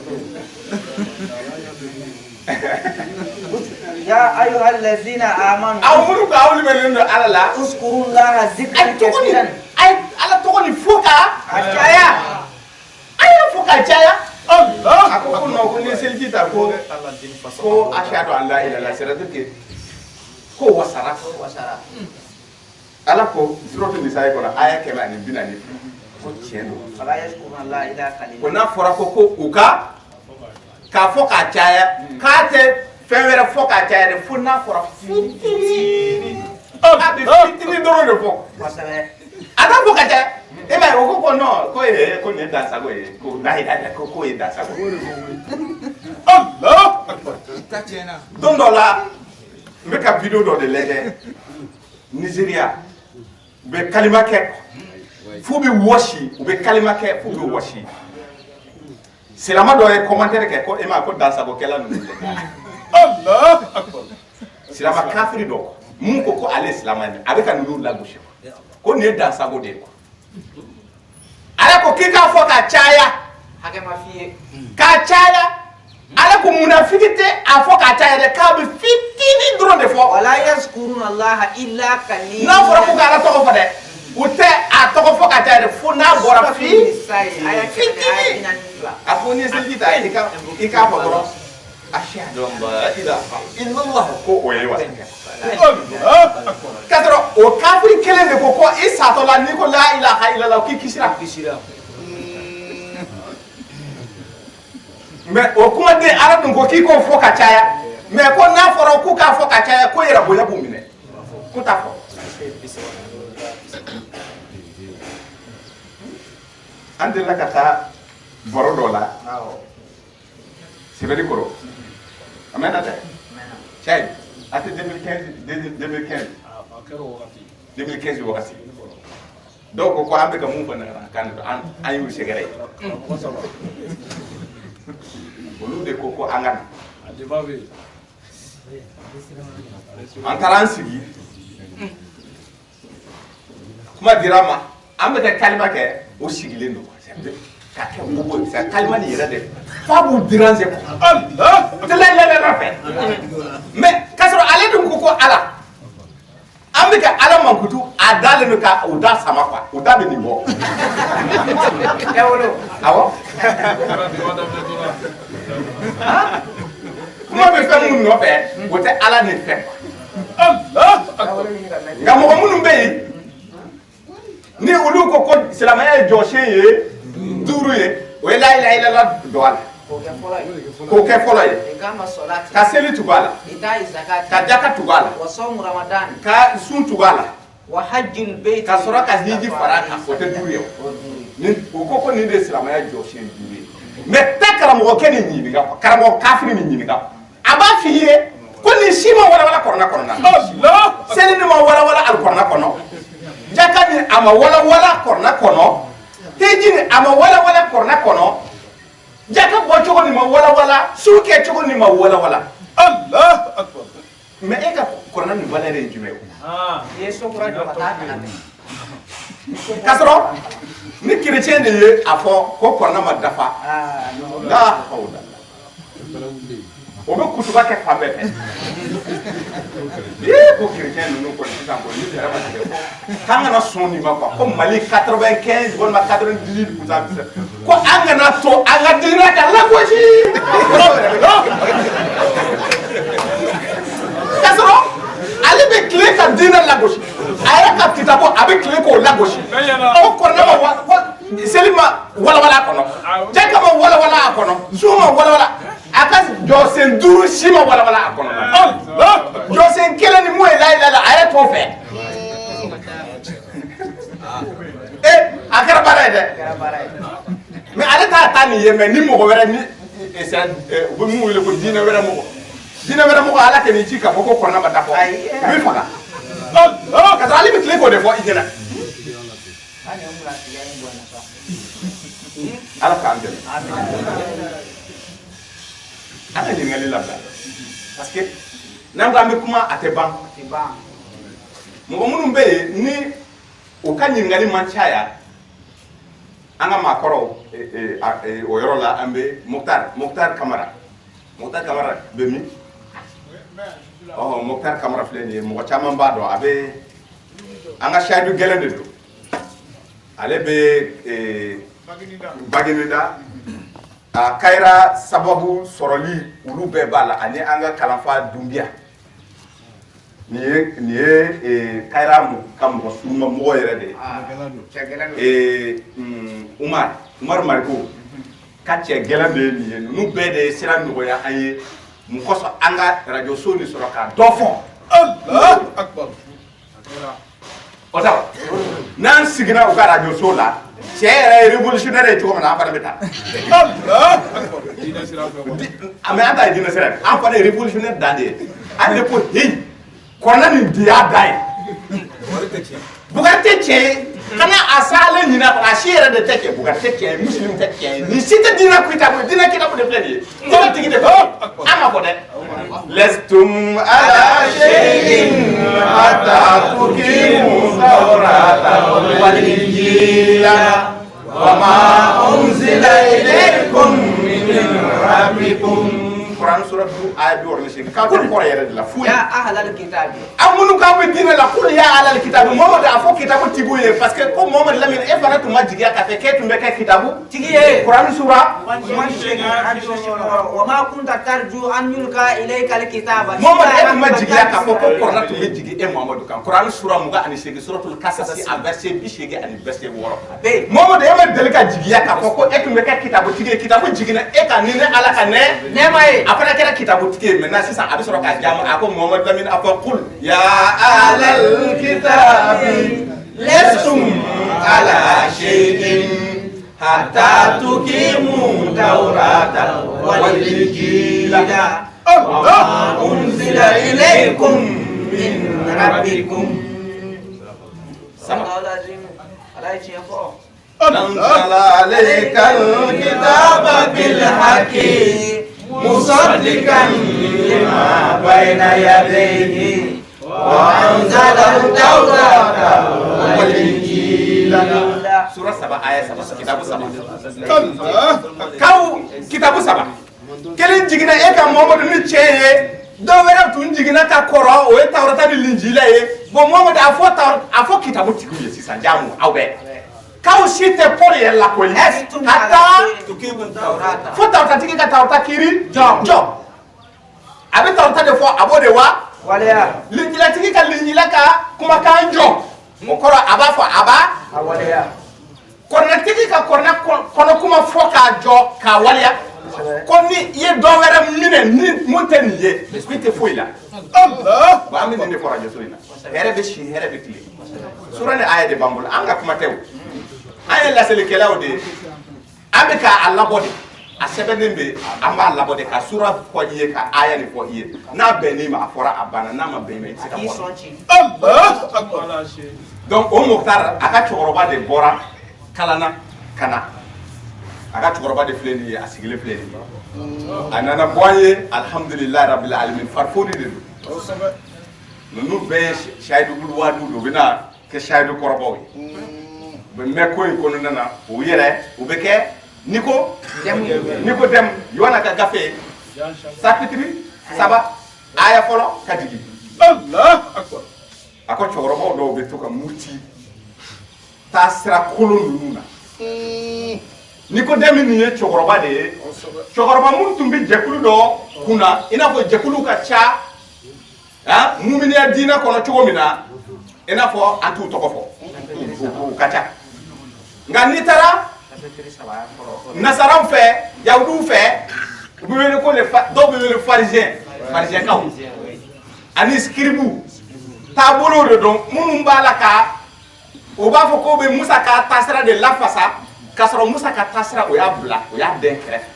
Speaker 2: يا أيها الذين آمنوا
Speaker 1: أمرك أولي من الله
Speaker 2: اذكروا الله ذكرا كثيرا
Speaker 1: أي على تقولي فوكا
Speaker 2: أشياء
Speaker 1: أي فوكا جايا الله أقول نقول نسيلتي تقول كو أشهد أن لا إله إلا الله سيرتك كو وسارة على كو سورة النساء كنا آية كمان بيناني كو تشينو
Speaker 2: فلا يذكرون الله إلا قليلا
Speaker 1: كنا فرقو كو أوكا كفوكا جايا كاتب fɛn wɛrɛ fɔ k'a caya de fo n'a fɔra fitini a bɛ fitini dɔrɔn de fɔ a t'a fɔ ka caya e b'a ye o ko non ko ko nin ye dansago ye ko n'a ye ko ye dansago Allah don dɔ la n bɛ ka video dɔ de lajɛ Nigeria u bɛ kalima kɛ f'u bɛ wɔsi u bɛ kalima kɛ f'u bɛ wɔsi silama dɔ ye commentaire kɛ ko e ma ko dansagokɛla ninnu Allah akbar silama kafiri dɔ mun ko ale silama ni a bɛ ka ninnu lagosi ko nin ye dansago de ye ala ko k'i k'a fɔ ka caya
Speaker 2: hakɛ ma f'i ye
Speaker 1: k'a caya ala ko munafiki tɛ a fɔ k'a caya dɛ k'a bɛ fitini dɔrɔn de fɔ
Speaker 2: wala yazkuruna allaha illa qalila
Speaker 1: n'a fɔra ko k'ala tɔgɔ fɔ dɛ u tɛ a tɔgɔ fɔ ka caya dɛ fo n'a bɔra fitini a ko n'i ye seliji ta i k'a fɔ dɔrɔn أشهد أن لا إله إلا الله كو ويوا كاترو أو كافر كلام كو كو إسحاق الله نيكو لا إله إلا الله كي كسرة mais o kuma de ala dun ko k'i ko fɔ ka caya mais ko n'a fɔra ko k'a fɔ ka caya ko yɛrɛ bonya b'u minɛ ko t'a fɔ an delila ka taa baro dɔ la sɛbɛnni kɔrɔ a mɛnna dɛ cɛ a tɛ 2015 wagati dɔw ko an bɛ ka mun fɔ nanzarakan na an y'u sɛgɛrɛ ye olu de ko an ka na an taara an sigi kuma dira ma an bɛ ka kalima kɛ o sigilen don ka kɛ mugu ye kalima nin yɛrɛ de fa b'u déranger Allah o tɛ la fɛ mais k'a sɔrɔ ale dun ko ala an bɛ ka ala mankutu a dalen don ka o da sama quoi o da bɛ nin bɔ awɔ kuma bɛ fɛn minnu nɔfɛ o tɛ ala ni fɛn nka mɔgɔ minnu bɛ yen ni olu ko silamɛya ye jɔsen ye duuru ye o ye la ilaha illallah don a la k'o kɛ fɔlɔ ye ka seli tugu a la ka jaka tugu a la ka sun tugu a la ka sɔrɔ ka hiji fara a kan o tɛ duuru ye o ko nin de ye silamɛya jɔsen duuru ye mais taa karamɔgɔkɛ nin ɲininka karamɔgɔ kafiri nin ɲininka a b'a f'i ye ko nin si ma walawala kɔrɔna kɔnɔ seli ni ma walawala alikɔrɔna kɔnɔ jaka ni a ma walawala kɔrɔna kɔnɔ hiji ni a ma walawala kɔrɔna kɔnɔ jaka bɔ cogo ni ma walawala su kɛ cogo ni ma walawala Allah akbar mais e ka kɔrɔna nin valeur ye jumɛn ye
Speaker 2: ye sokura jɔ ka taa kana
Speaker 1: k'a sɔrɔ ni chrétien de ye a fɔ ko kɔrɔna ma dafa la hawla o bɛ kutuba kɛ fan bɛɛ fɛ ko chrétien ninnu kɔni sisan kɔni ni yɛrɛ ma tigɛ fɔ k'an kana sɔn nin ma quoi ko Mali 95 walima 98% ko an kana to an ka diinɛ ka lagosi k'a sɔrɔ ale bɛ tile ka diinɛ lagosi a yɛrɛ ka kitabo a bɛ tile k'o lagosi o kɔrɔna ma seli ma walawala a kɔnɔ jɛka ma walawala a kɔnɔ su ma walawala a ka jɔsen 5 si ma walawala a kɔnɔ jɔsen 1 ni mun ye la ilaha a yɛrɛ t'o fɛ a kɛra baara ye dɛ mais ale t'a ta nin ye mais ni mɔgɔ wɛrɛ ni u bɛ mun wele ko diinɛ wɛrɛ mɔgɔ ala kɛ nin ci ka fɔ ko kɔrɔna ma dafa i bɛ faga ka sɔrɔ ale bɛ tile k'o de fɔ i ɲɛna ala k'an dɛmɛ an ka ɲininkali labila parce que n'an ko an bɛ kuma a tɛ ban mɔgɔ minnu bɛ yen ni u ka ɲininkali man caya an ka maakɔrɔw o yɔrɔ la an bɛ Moktar Kamara bɛ min Moktar Kamara filɛ nin ye mɔgɔ caman b'a dɔn a bɛ an ka sahadu gɛlɛn de don ale bɛ Bagineda a Kayira sababu sɔrɔli olu bɛɛ b'a la ani an ka kalanfa Dunbiya nin ye Kayira ka mɔgɔ suruma mɔgɔ yɛrɛ de ye Umar Mariko ka cɛ gɛlɛn de ye nin ye ninnu bɛɛ de ye sira nɔgɔya an ye mun kɔsɔn an ka radio so nin sɔrɔ ka dɔ fɔ
Speaker 3: Allahu akbar
Speaker 1: o t'a n'an sigira u ka radio so la cɛ yɛrɛ ye révolutionnaire ye cogo min na an fana bɛ taa mais an ta ye diinɛ sira ye an fana ye révolutionnaire dan de ye an de ko heyi kɔnɔna nin de y'a da ye Bugari tɛ cɛ ye kana a salen ɲina a si yɛrɛ de tɛ cɛ Bugari tɛ cɛ ye muslim tɛ cɛ ye nin si tɛ diinɛ kitabu de filɛ nin ye diinɛ tigi de fɔ an ma fɔ dɛ lestum ala shay'in hatta tuqimu tawrata wal injila wa ma unzila ilaykum min rabbikum Quran surah 2 ayat 2 ka ko kɔrɔ yɛrɛ de la fu
Speaker 2: ya ahlal kitabi
Speaker 1: amunu ka bɛ diinɛ la kul ya ahlal kitabi Muhammad a fɔ kitabu tigiw ye parce que ko Muhammad Lamine e fana tun ma jigiya k'a fɛ k'e tun bɛ kɛ kitabu
Speaker 2: tigi ye
Speaker 1: Quran surah
Speaker 2: wa ma kunta tarju an yulka ilayka alkitaba
Speaker 1: Muhammad e tun ma jigiya k'a fɔ ko Quran tun bɛ jigi e Muhammad kan Quran surah 28 suratul Qasas a verset 80 ani verset 6 Muhammad e ma deli ka jigiya k'a fɔ ko e tun bɛ kɛ kitabu tigi ye kitabu jiginna e ka ni ne ala ka ne
Speaker 2: nema ye
Speaker 1: a fana kɛra kitabu tigi ye maintenant sisan a bɛ sɔrɔ k'a jaamu a ko Muhammad Lamine a fɔ qul ya ahlal kitabi lestum ala shay'in hatta tuqimu tawrata wal injila wa ma unzila ilaykum min rabbikum
Speaker 2: sallallahu alaihi wasallam
Speaker 1: أنزل عليك الكتاب بالحق مصدقا لما بين يديه وأنزل التوراة والإنجيل سورة 7 آية 7 كتاب 7 كاو كتاب 7 كلين جينا إيكا محمد نتشيه دو ويرا تون جينا كاكورا وي تورata ni linjila ye bon Muhammad afo kitabu tikuye sisa jamu awbe kaw si tɛ pɔri yɛrɛ la koyi hatta fo tawrata tigi ka tawrata kiri jɔ a bɛ tawrata de fɔ a b'o de wa linjila tigi ka linjila ka kumakan jɔ o kɔrɔ a b'a fɔ a b'a kɔrɔnɛ tigi ka kɔnɔ kuma fɔ k'a jɔ k'a waleya ko ni i ye dɔ wɛrɛ minɛ ni mun tɛ nin ye esprit tɛ foyi la bon an bɛ nin de fɔ radio so in na hɛrɛ bɛ si hɛrɛ bɛ tile sura ni aya de b'an bolo an ka kuma tɛ o an ye laselikɛlaw de ye an bɛ k'a labɔ de a sɛbɛnnen bɛ an b'a labɔ de ka sura fɔ i ye ka aya nin fɔ i ye n'a bɛnn'i ma a fɔra a banna n'a ma bɛn i ma i tɛ se ka fɔ donc o Moktar a ka cɛkɔrɔba de bɔra kalanna ka na a ka cɛkɔrɔba de filɛ nin ye a sigilen filɛ nin ye a nana bɔ an ye alhamdulilayi rabbil alamin farifoni de don ninnu bɛɛ ye sayidu buluwaadu de u bɛna kɛ sayidu kɔrɔbaw ye u bɛ mɛn ko in kɔnɔna na u yɛrɛ u bɛ kɛ Nikodɛmu Yohana ka gafe chapitre 3 aya fɔlɔ ka jigin
Speaker 3: Allah akbar.
Speaker 1: a ko cɛkɔrɔbaw dɔw bɛ to ka muruti taa sira kolon ninnu na Nikodɛmu nin ye cɛkɔrɔba de ye cɛkɔrɔba minnu tun bɛ jɛkulu dɔ kunna i n'a fɔ jɛkulu ka ca muminiya diinɛ kɔnɔ cogo min na i n'a fɔ an t'u tɔgɔ fɔ u ka ca nka n'i taara nasaraw fɛ yahudiw fɛ u bɛ wele ko dɔw bɛ wele farizɛnkaw ani sikiribu taabolow de don minnu b'a la ka o b'a fɔ k'o bɛ Musa ka taasira de lafasa k'a sɔrɔ Musa ka taasira o y'a bila o y'a den kɛrɛfɛ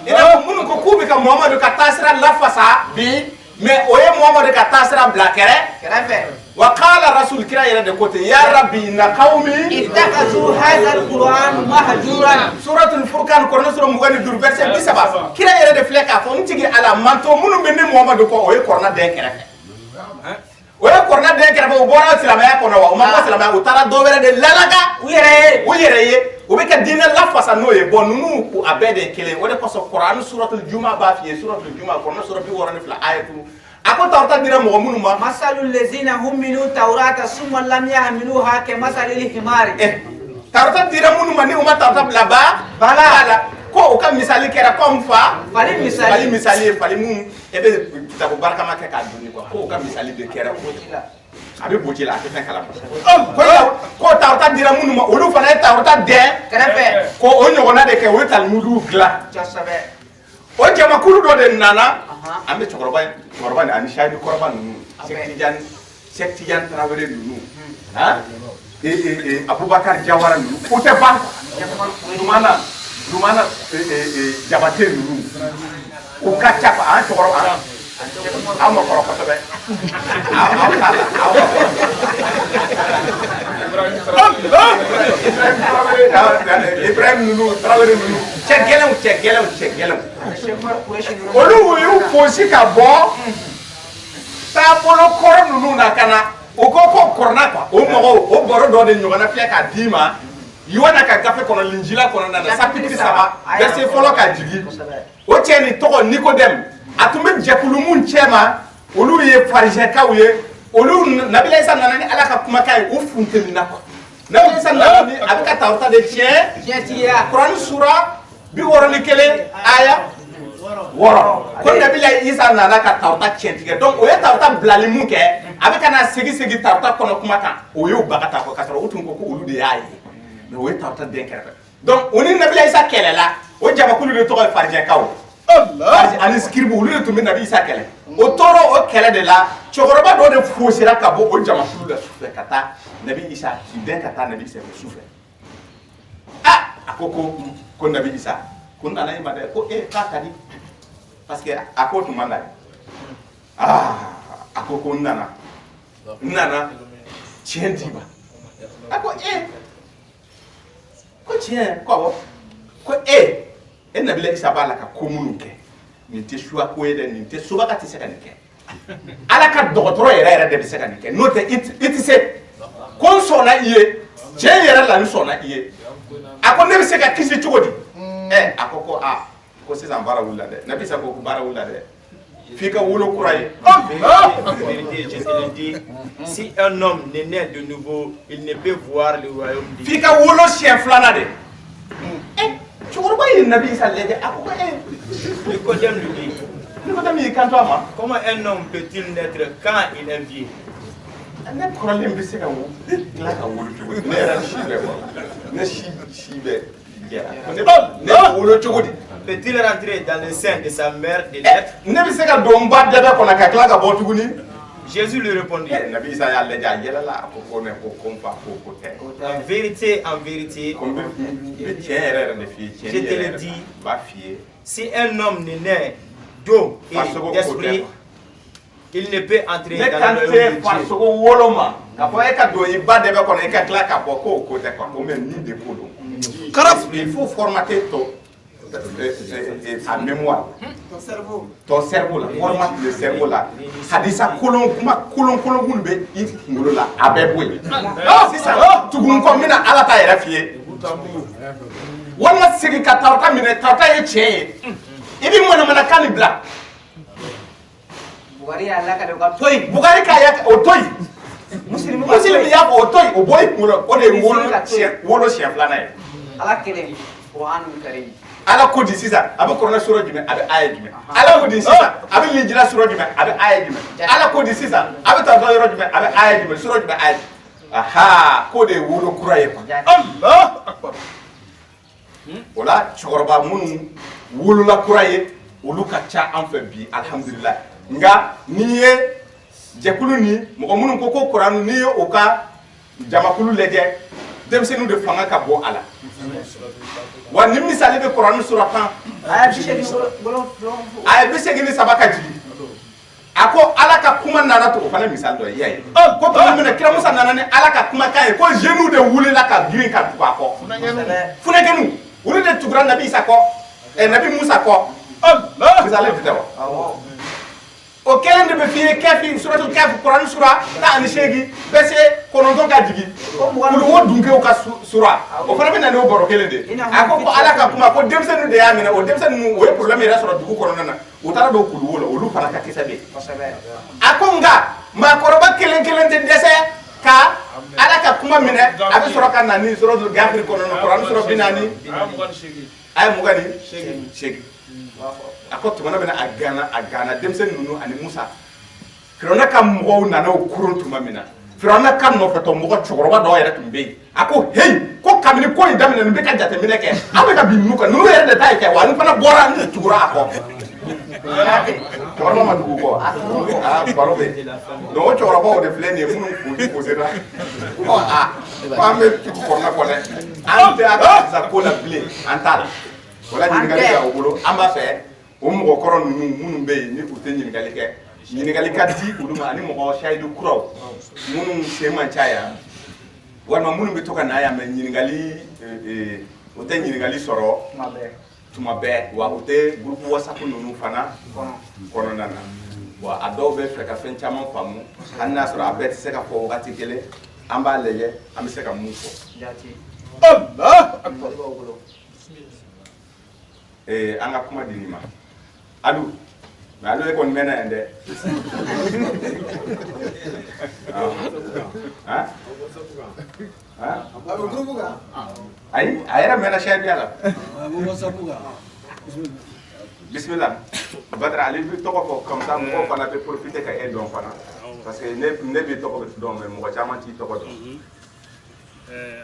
Speaker 1: i n'a fɔ minnu ko k'u bɛ ka Muhamadu ka taasira lafasa bi mais o ye Muhamadu ka taasira bila kɛrɛfɛ wa qala rasul kira yɛrɛ de ko ten ya rabbi inna qawmi
Speaker 2: ittakazu hadha alquran mahjuran
Speaker 1: suratul furqan kɔrɔlen sura 25 verset 30 kira yɛrɛ de filɛ k'a fɔ n tigi ala manto minnu bɛ ne Muhamadu kɔ o ye kɔrɔna den kɛrɛfɛ o ye kɔrɔna den kɛrɛfɛ o bɔra silamɛya kɔnɔ wa o ma bɔ silamɛya u taara dɔ wɛrɛ de lalaga u yɛrɛ ye u bɛ ka diinɛ lafasa n'o ye bon ninnu a bɛɛ de ye kelen o de kosɔn Kuran suratul juma b'a f'i ye suratul juma kɔrɔlen sura 62 ayatu a ko tawrata dira mɔgɔ minnu ma
Speaker 2: masalul ladzina humilu tawrata summa lam yahmiluha kamasalil himari
Speaker 1: tawrata dira minnu ma ni u ma tawrata bila bala ko u ka misali kɛra comme fa fali misali ye fali mun e bɛ kitabu barikama kɛ k'a dun quoi ko u ka misali de kɛra a bɛ boji la a tɛ fɛn kalama ko tawrata dira minnu ma olu fana ye tawrata dɛn kɛrɛfɛ ko o ɲɔgɔnna de kɛ o ye talimudu dilan o jamakulu dɔ de nana an bɛ cɛkɔrɔba ni ani sayidu kɔrɔba ninnu Cheikh Tidiane Traoré ninnu Abubakar Jawara ninnu o tɛ ban Lumana Jabate ninnu o ka ca quoi an cɛkɔrɔba aw ma kɔrɔ kosɛbɛ aw t'a la Ibrahim ninnu Traoré ninnu cɛ gɛlɛnw olu y'u fosi ka bɔ taabolo kɔrɔ ninnu na ka na o ko kɔrɔna quoi o mɔgɔw o bɔrɔ dɔ de ɲɔgɔnna filɛ k'a d'i ma Yohana ka gafe kɔnɔ Linjila kɔnɔna na chapitre 3 verset fɔlɔ ka jigin o cɛ nin tɔgɔ Nikodɛmu a tun bɛ jɛkulu mun cɛ ma olu ye farizɛnkaw ye olu Nabila Isa nana ni Ala ka kumakan ye u funtenina quoi Nabila Isa nana ni a bɛ ka tawrata de tiɲɛ Kuran sura 61 aya 6 ko Nabila Isa nana ka tawrata tiɲɛ tigɛ donc o ye tawrata bilali mun kɛ a bɛ ka na segin tawrata kɔnɔ kumakan o y'o bagata quoi k'a sɔrɔ u tun ko olu de y'a ye mais o ye tawrata den kɛrɛfɛ donc o ni Nabila Isa kɛlɛla o jamakulu de tɔgɔ ye farizɛnkaw ani sikiribu olu de tun bɛ Nabi Isa kɛlɛ o tora o kɛlɛ de la cɛkɔrɔba dɔ de fosira ka bɔ o jamakulu la sufɛ ka taa Nabi Isa k'i den ka taa Nabi Isa fɛ sufɛ a ko Nabi Isa ko nana i ma dɛ ko k'a ka di parce que a ko tun man d'a ye a ko n nana tiɲɛ d'i ma a ko ko tiɲɛ ko awɔ ko e Nabila Isa b'a la ka ko minnu kɛ nin tɛ suya ko ye dɛ nin tɛ sobaga tɛ se ka nin kɛ Ala ka dɔgɔtɔrɔ yɛrɛ de bɛ se ka nin kɛ n'o tɛ i tɛ se ko n sɔnna i ye tiɲɛ yɛrɛ la n sɔnna i ye a ko ne bɛ se ka kisi cogo di a ko ko sisan baara wulila dɛ Nabi Isa ko baara wulila dɛ f'i ka wolo kura ye
Speaker 4: je te le dis, si un homme n'est né de nouveau, il ne peut voir le royaume de Dieu.
Speaker 1: f'i ka wolo siɲɛ filanan de cɛkɔrɔba ye Nabi Isa lajɛ a ko
Speaker 4: Nikodème lui dit,
Speaker 1: Nikodɛmu y'i kanto a ma
Speaker 4: comment un homme peut-il naître quand il est vieux?
Speaker 1: ne kɔrɔlen bɛ se ka tila ka wolo cogo di ne yɛrɛ si bɛ ne si bɛ jɛra ne bɛ wolo cogo di
Speaker 4: Peut-il rentrer dans le sein de sa mère de naître?
Speaker 1: ne bɛ se ka don n ba dɛbɛ kɔnɔ ka tila ka bɔ tuguni
Speaker 4: Jésus lui répondit,
Speaker 1: Nabi Isa y'a lajɛ a yɛlɛla a ko ne ko n fa ko tɛ
Speaker 4: en vérité,
Speaker 1: ko n bɛ tiɲɛ yɛrɛ de f'i ye
Speaker 4: je te le dis,
Speaker 1: n b'a f'i ye
Speaker 4: si un homme n'est né d'eau et d'esprit, il ne peut entrer
Speaker 1: ne
Speaker 4: dans
Speaker 1: kan
Speaker 4: le
Speaker 1: tɛ
Speaker 4: royaume de Dieu.
Speaker 1: farisogo wolo ma k'a fɔ e ka don i ba dɛbɛ kɔnɔ i ka tila ka bɔ k'o ko tɛ quoi ko mais ni de ko don il faut formater sa mémoire ton cerveau la format le cerveau la hadisa kolon kuma kolon mun be i ngolo la abe boy sisan tugun ko mina ala ta yɛrɛ fiye walima sigi ka tawta minɛ tawta ye tiɲɛ ye i bi mana kan ni bila
Speaker 2: Bugari Allah ka ka toy.
Speaker 1: Bugari ka ya o toy muslim ya o toy o boy ngolo o de wolo siya filana ye
Speaker 2: ala kelen Qur'anul Karim
Speaker 1: ala ko di sisan a bɛ kɔrɔna sura jumɛn a bɛ aya jumɛn ala ko di sisan a bɛ linjira sura jumɛn a bɛ aya jumɛn ala ko di sisan a bɛ taa yɔrɔ jumɛn a bɛ aya jumɛn sura jumɛn aya aha ko de ye wolo kura ye quoi
Speaker 3: Allah akbar.
Speaker 1: o la cɛkɔrɔba minnu wolola kura ye olu ka ca an fɛ bi alhamdulillah nka n'i ye jɛkulu ni mɔgɔ minnu ko ko kuranu n'i ye o ka jamakulu lajɛ denmisɛnninw de fanga ka bɔ a la wa ni misali bɛ kuranu sura 10
Speaker 2: aya
Speaker 1: 83 ka jigin a ko ala ka kuma nana to o fana misali dɔ ye y'a ye ko tuma min na kira musa nana ni ala ka kumakan ye ko jeunes de wulila ka girin ka tugu a kɔ funakɛniw olu de tugura nabi isa kɔ nabi musa kɔ misali tɛ wa o kelen de bɛ f'i ye kɛfi suratul kɛfi kuranu sura 18 bɛ se 9 ka jigin olu o dunkew ka sura o fana bɛ na n'o baro kelen de a ko ala ka kuma ko denmisɛnninw de y'a minɛ o denmisɛnninw o ye problème yɛrɛ sɔrɔ dugu kɔnɔna na u taara don kuluwo la olu fana ka kisɛ bɛ yen a ko nka maakɔrɔba kelen kelen tɛ dɛsɛ ka ala ka kuma minɛ a bɛ sɔrɔ ka na ni suratul gafiri kɔnɔna kuranu sura 40 a ye 28 a ko tuma min na a gana denmisɛnnin ninnu ani musa firawuna ka mɔgɔw nana o kurun tuma min na firawuna ka nɔfɛtɔ mɔgɔ cɛkɔrɔba dɔw yɛrɛ tun bɛ yen a ko heyi ko kabini ko in daminɛ nin bɛ ka jateminɛ kɛ an bɛ ka bin ninnu kan ninnu yɛrɛ de ta ye kɛ wa nin fana bɔra ne tugura a kɔ cɛkɔrɔba ma tugu kɔ baro bɛ donc o cɛkɔrɔbaw de filɛ nin ye minnu posera ko ko an bɛ tugu kɔnɔna kɔ dɛ an tɛ a ka sisan ko la bilen an t'a la wala ɲininkali bɛ o bolo an b'a fɛ o mɔgɔ kɔrɔ ninnu minnu bɛ yen ni u tɛ ɲininkali kɛ ɲininkali ka di olu ma ani mɔgɔ sayidu kuraw minnu sen man ca yan walima minnu bɛ to ka na yan mɛ ɲininkali o tɛ ɲininkali sɔrɔ tuma bɛɛ wa u tɛ groupe whatsapp ninnu fana kɔnɔna na wa a dɔw bɛ fɛ ka fɛn caman faamu hali n'a sɔrɔ a bɛɛ tɛ se ka fɔ wagati kelen an b'a lajɛ an bɛ se ka mun fɔ
Speaker 3: Allah akbar.
Speaker 1: an ka kuma di nin ma Alu mais Alu e kɔni mɛnna yan dɛ ayi a yɛrɛ mɛnna sariya la bisimila Badara ale bɛ tɔgɔ fɔ comme ça mɔgɔw fana bɛ profiter ka e dɔn fana parce que ne bɛ tɔgɔ dɔn mais mɔgɔ caman t'i tɔgɔ dɔn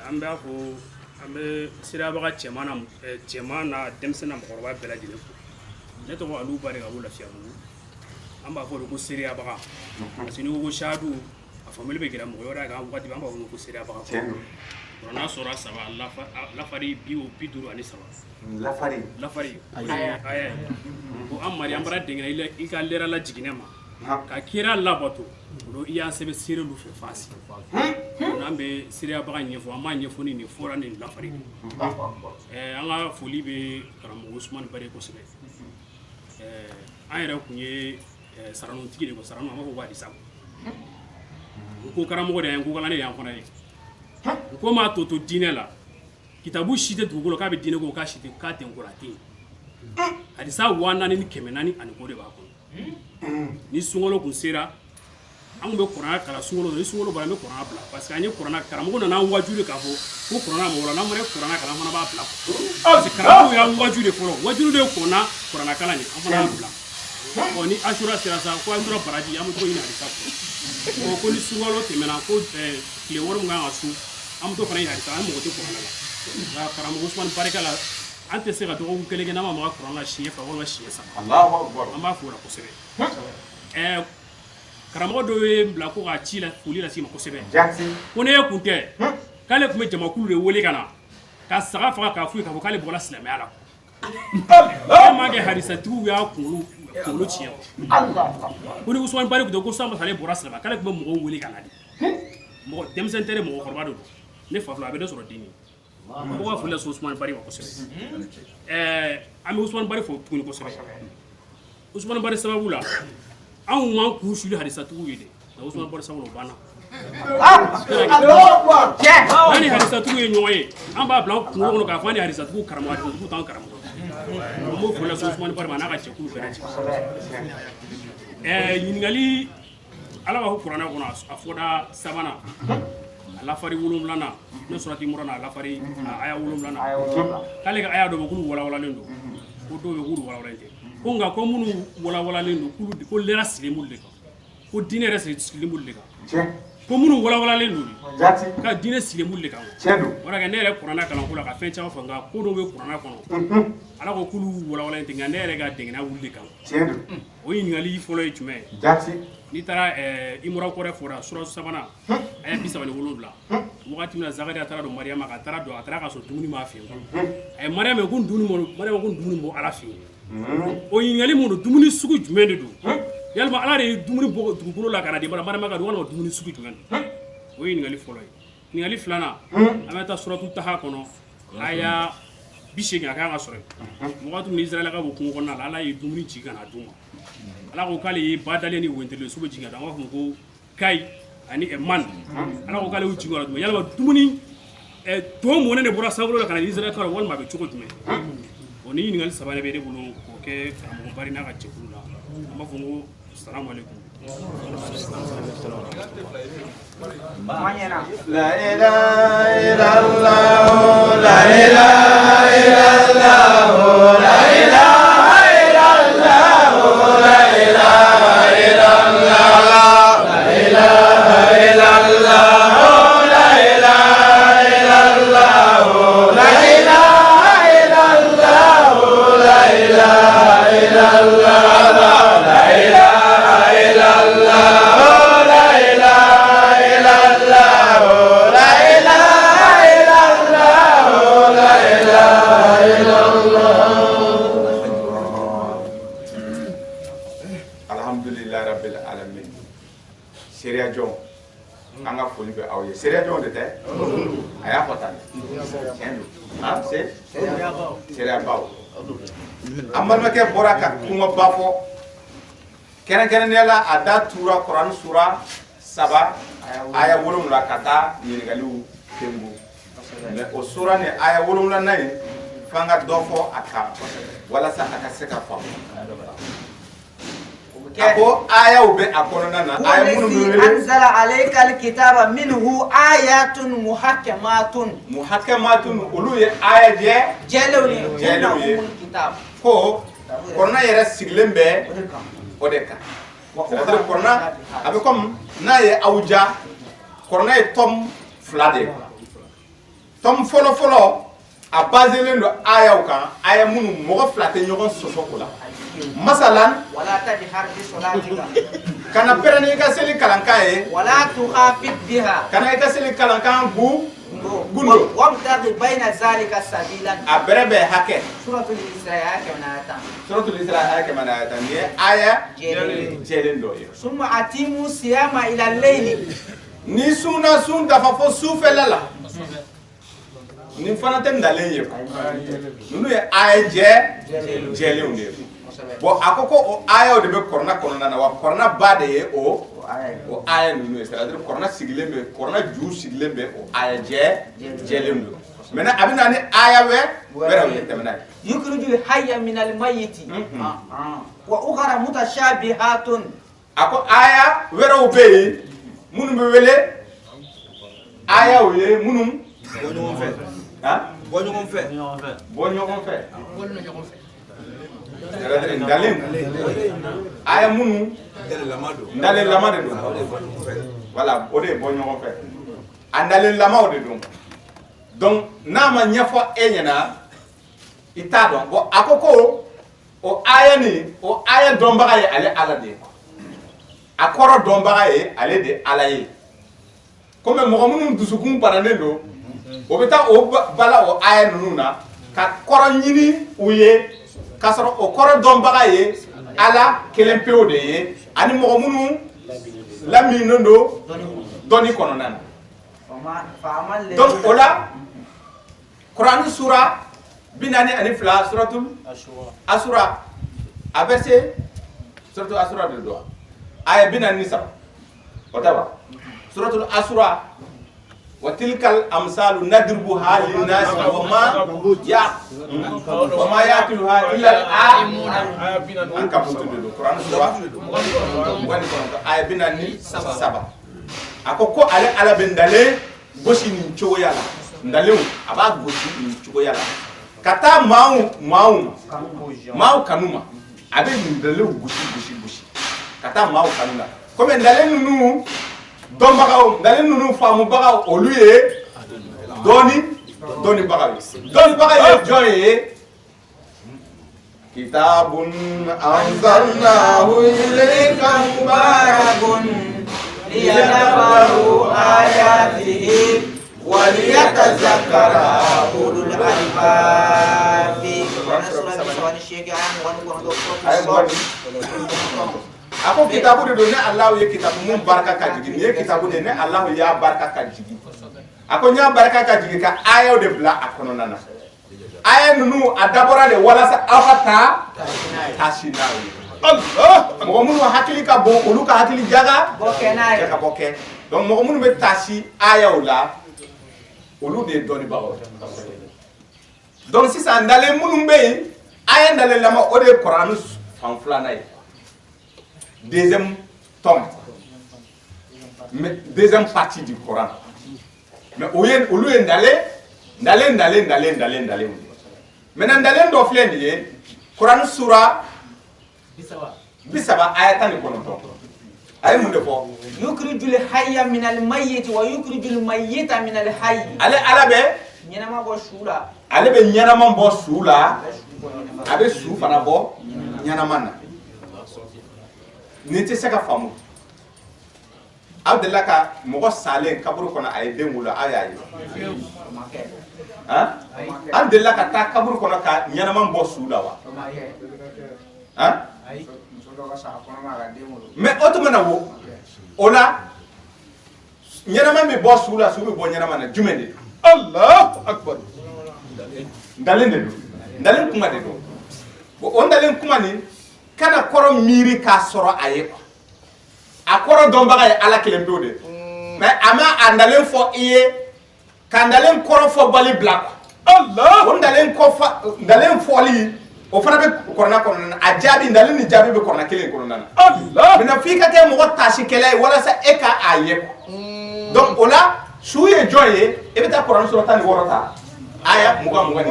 Speaker 5: an b'a fɔ an bɛ sirabaga cɛman na denmisɛnnin na mɔgɔkɔrɔba bɛɛ lajɛlen fo ne tɔgɔ Alu Bari ka bɔ Lafiyabugu an b'a fɔ de ko seriyabaga parce que n'i ko ko sahadu a faamuya bɛ gɛlɛya mɔgɔ wɛrɛ kan waati an b'a fɔ ko seriyabaga n'a sɔrɔ 3 lafari 53 lafari aya ko an mari an bara dengɛ i ka lera la jiginɛ ma ka kira labato o i y'a sɛbɛn seere lu fɛ fasi n'an bɛ seriyabaga ɲɛfɔ an b'a ɲɛfɔ ni fɔra ni lafari an ka foli bɛ karamɔgɔ Usumani Bari kosɛbɛ an yɛrɛ kun ye saranotigi de ko saranu an b'a fɔ Wadi Sago u ko karamɔgɔ de yan ko kala ne yan fana ye u ko m'a to diinɛ la kitabu si tɛ dugukolo k'a bɛ diinɛ ko k'a si tɛ k'a tɛ nkɔla tɛ yen hadisa 4000 ni 400 ani kɔ de b'a kɔnɔ ni sunkalo kun sera an kun bɛ kuranɛ kalan sunkalo ni sunkalo bɔra an bɛ kuranɛ bila parce que an ye kuranɛ karamɔgɔ nana an wajulu k'a fɔ ko kuranɛ mɔgɔ la n'an fana ye kuranɛ kalan an fana b'a bila parce que karamɔgɔ y'an wajulu de fɔlɔ wajulu de kɔnna kuranɛ kalan ye an fana y'a bila ni asura sera sa ko an tora baraji an bɛ to ɲini hadisa fɔ ko ni sunkalo tɛmɛna ko tile wɔɔrɔ min kan ka su an bɛ to fana ɲini hadisa an mɔgɔ tɛ kuranɛ la nka karamɔgɔ Usumani barika la an tɛ se ka dɔgɔkun kelen kɛ n'an ma maga kuranɛ la siɲɛ 2 walima siɲɛ 3 an b'a fɔ o la kosɛbɛ karamɔgɔ dɔ ye bila ko k'a ci la foli lase ma kosɛbɛ ko ne kun tɛ k'ale tun bɛ jamakulu de wele ka na ka saga faga k'a f'u ye k'a fɔ k'ale bɔra silamɛya la e ma kɛ hadisatigiw y'a kunkolo tiɲɛ ko ni Usumani Bari kun tɛ ko sanba ale bɔra silamɛya k'ale tun bɛ mɔgɔw wele ka na de mɔgɔ denmisɛnnin tɛ dɛ mɔgɔkɔrɔba de don ne fa fila a bɛ dɔ sɔrɔ den ye mɔgɔw ka foli lase Usumani Bari ma kosɛbɛ an bɛ Usumani Bari fo tuguni kosɛbɛ Usman Bari sababu la anw man k'u suli hadisatigiw ye de nka Usman Bari sababu la o banna n'a ni hadisatigiw ye ɲɔgɔn ye an b'a bila an kunkolo kɔnɔ k'a fɔ an ni hadisatigiw karamɔgɔ hadisatigiw t'an karamɔgɔ an b'o foli lase Usman Bari ma n'a ka cɛkulu bɛɛ lajɛlen ɲininkali Ala b'a fɔ kuranɛ kɔnɔ a fɔda sabanan a lafari 7nan ne surati Imran a lafari aya 7nan k'ale ka aya dɔ bɛ k'olu walawalalen don ko dɔw bɛ k'olu walawalalen tɛ ko nka ko minnu walawalalen don k'olu ko lera sigilen b'olu de kan ko diinɛ yɛrɛ sigilen b'olu de kan ko minnu walawalalen don ka diinɛ sigilen b'olu de kan o de la ne yɛrɛ kuranɛ kalanko la ka fɛn caman fɔ nka ko dɔw bɛ kuranɛ kɔnɔ Ala ko k'olu walawalalen tɛ nka ne yɛrɛ ka dɛngɛniya wuli de kan o ɲininkali fɔlɔ ye jumɛn ye n'i taara Imran kɔrɛ fɔra suratu sabanan aya 37 wagati min na Zakariya taara don Mariyama a taara ka sɔrɔ dumuni m'a fɛ yen a ye Mariyama ye ko dumuni bɔ Ala fɛ yen o ɲininkali mun don dumuni sugu jumɛn de don yalima Ala de ye dumuni bɔ dugukolo la ka na di Mariyama ka don walima dumuni sugu jumɛn don o ye ɲininkali fɔlɔ ye ɲininkali filanan an bɛ taa suratu Taha kɔnɔ aya 80 a kan ka sɔrɔ yen wagati min Israɛl ka bɔ kungo kɔnɔna la Ala ye dumuni ci ka na d'u ma Ala ko k'ale ye badalen ni wentele sugu jigin ka an b'a fɔ ko kayi ani man Ala ko k'ale y'u jigin ka na yalima dumuni to mɔnen de bɔra sankolo la ka na Israɛl ka walima a bɛ cogo jumɛn o ni ɲininkali saba de bɛ ne bolo k'o kɛ karamɔgɔ Bari n'a ka cɛkulu la an b'a fɔ ko salamu alaikum.
Speaker 1: La ilaha illallah la ilaha illallah la ilaha illallah la ilaha illallah la ilaha illallah la ilaha illallah la ilaha illallah la ilaha illallah Seria jɔn de tɛ a y'a fɔ tan tiɲɛ don seria baw an balimakɛ bɔra ka kumaba fɔ kɛrɛnkɛrɛnnenya la a da tuura Kuran sura 7 aya 7 ka taa ɲininkaliw tɛngu mais o sura ni aya 7nan in f'an ka dɔ fɔ a kan walasa a ka se ka faamu ako ayaw bɛ a kɔnɔna na aya minnu bɛ
Speaker 2: anzala alayka alkitaba minhu ayatun muhakkamatun
Speaker 1: olu ye aya
Speaker 2: jɛlenw ye
Speaker 1: ko kɔrɔna yɛrɛ sigilen bɛ o de kan c'est-à-dire kɔrɔna a bɛ comme n'a ye aw ja kɔrɔna ye tome 2 de ye tome fɔlɔ a baselen don ayaw kan aya minnu mɔgɔ 2 tɛ ɲɔgɔn sɔsɔ o la masalan
Speaker 2: wala tajhar bi salatika
Speaker 1: kana pɛrɛni i ka seli kalankan ye
Speaker 2: wala tukhafit biha
Speaker 1: kana i ka seli kalankan gundo
Speaker 2: wabtaghi bayna zalika sabilan
Speaker 1: a bɛrɛ bɛ hakɛ
Speaker 2: suratul Isra
Speaker 1: aya kɛmɛ na tan ni aya jɛlen dɔ ye
Speaker 2: summa atimu siyama ila al-layli
Speaker 1: ni sunna sun dafa fo sufɛla la ni fana tɛ nalen ye ninnu ye aya jɛlenw de ye bon a ko o aya de bɛ kɔrɔna kɔnɔna na wa kɔrɔna ba de ye o aya ninnu ye c'est-à-dire kɔrɔna sigilen bɛ kɔrɔna ju sigilen bɛ o aya jɛlen don maintenant a bɛ na ni aya wɛrɛw ye tɛmɛna ye
Speaker 2: yukhriju hayya min al-mayyiti wa ukhra mutashabihatun
Speaker 1: a ko aya wɛrɛw bɛ yen minnu bɛ wele ayaw ye minnu bɔ ɲɔgɔn fɛ ndalen aya minnu ndalen lama de don voilà o de ye bɔ ɲɔgɔn fɛ a ndalen lamaw de don donc n'a ma ɲɛfɔ e ɲɛna i t'a dɔn bon a ko o aya dɔnbaga ye ale Ala de ye a kɔrɔ dɔnbaga ye ale de Ala ye comme mɔgɔ minnu dusukun bananen don o bɛ taa o bala o aya ninnu na ka kɔrɔ ɲini u ye k'a sɔrɔ o kɔrɔ dɔnbaga ye Ala kelen pewu de ye ani mɔgɔ minnu laminilen don dɔnni kɔnɔna na donc o la Kuran sura 42 suratul Ashura a verset suratul asura de do aya bina nisa otaba suratul asura wa tilkal amsalu nadribuha linnas wa ma yaqiluha illa al-alimun an kabutu de Quran sura wani ko aya bina ni saba akoko ale ala bendale goshi ni chogo yala ndalew aba goshi ni chogo yala kata mau kanuma abe ndalew goshi kata mau kanuna comme ndale nunu dombagaw ndale nunu famu bagaw oluye doni bagaw joye kitabun anzalnahu ilayka mubarakun liyadabbaru ayatihi waliyatazakkara ulul albab. Ako kitabu de ne Allah ye kitabu mun baraka ka jigi ye kitabu de ne Allah ya baraka ka jigi ako nya baraka ka jigi ka ayo de bla akono nana aya nunu adabora de wala sa afata tashina Allah mo mun hakili ka bon olu ka hakili jaga bokena ya ka boke donc mo mun be tashi aya ola olu de doni bawo donc si ça ndale mun be aya ndale lama o de Qur'an fan flana yi deuxième tome, deuxième partie du Coran. Mais au lieu d'aller. Maintenant, d'aller dans le Coran Surah Bisaba ayatan ni konoto. Aye mun defo.
Speaker 2: Yukrijul hayya min al-mayyit wa yukrijul mayyita min al-hayy.
Speaker 1: Ale alabe
Speaker 2: ñanama bo suula.
Speaker 1: Ale be ñanama bo suula. Abe su fana bo ñanama na. Niti seka famu Abdullah ka mogo salen kaburu kono ay dengula ayayi ha Abdullah ka ta kaburu kono ka nyanama bo suda wa ha mais otomana wo ola nyanama mi bo suda subi bo nyanama na jumende
Speaker 3: Allahu akbar
Speaker 1: ndalen kuma de do bo on ndalen kuma ni kana koro miri ka soro aye ko akoro dombaga e ala kelembe de mais ama andalen fo iye kandalen koro fo bali black Allah on dalen ko fa ndalen foli o fana be korona kono ajabi ndalen ni jabi be korona kelen kono nana Allah mina fika ke mo tashi kele wala sa eka aye ko donc ola suye joye e be ta korona sura tani worota aya muga ni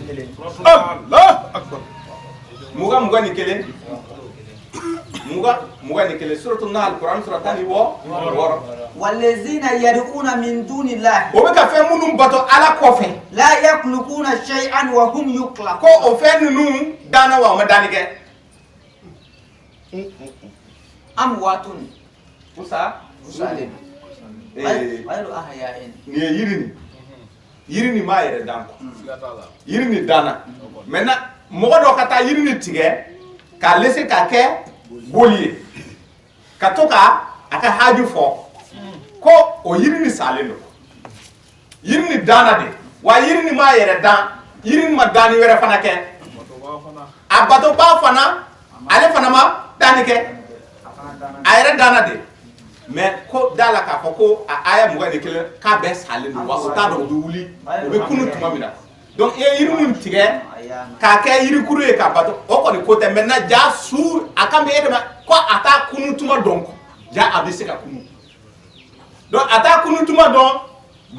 Speaker 1: kele Allah akbar muga ni kele muga ni kele suratul nahl Quran suratani wo
Speaker 2: wallazina yad'una min dunillahi
Speaker 1: o be ka fe munum bato ala kofe
Speaker 2: la yakhluquna shay'an wa hum yukhluqun
Speaker 1: ko o fe nunu dana wa ma danike
Speaker 2: amwatun
Speaker 1: usalim
Speaker 2: ayru ahya'in
Speaker 1: ni yirini ma yere danko yirini dana maintenant mogo do kata yirini tige ka laisser ka ke bolier ka to ka aka haju fo ko o yirini salendo yirini dana de wa yirini ma yere dan yirini ma dani were fana ke abato ba fana ale fana ma dani ke ayere dana de mais ko dala ka fo ko aya muga de kele ka be salendo wa o ta do wuli o be kunu tuma mina donc e yirini tige ka ke yiri kuru e ka bato o ko ni ko te maintenant ja sur akambe e ma ko ata kunu tuma donc ja abise ka kunu donc ata kunu tuma donc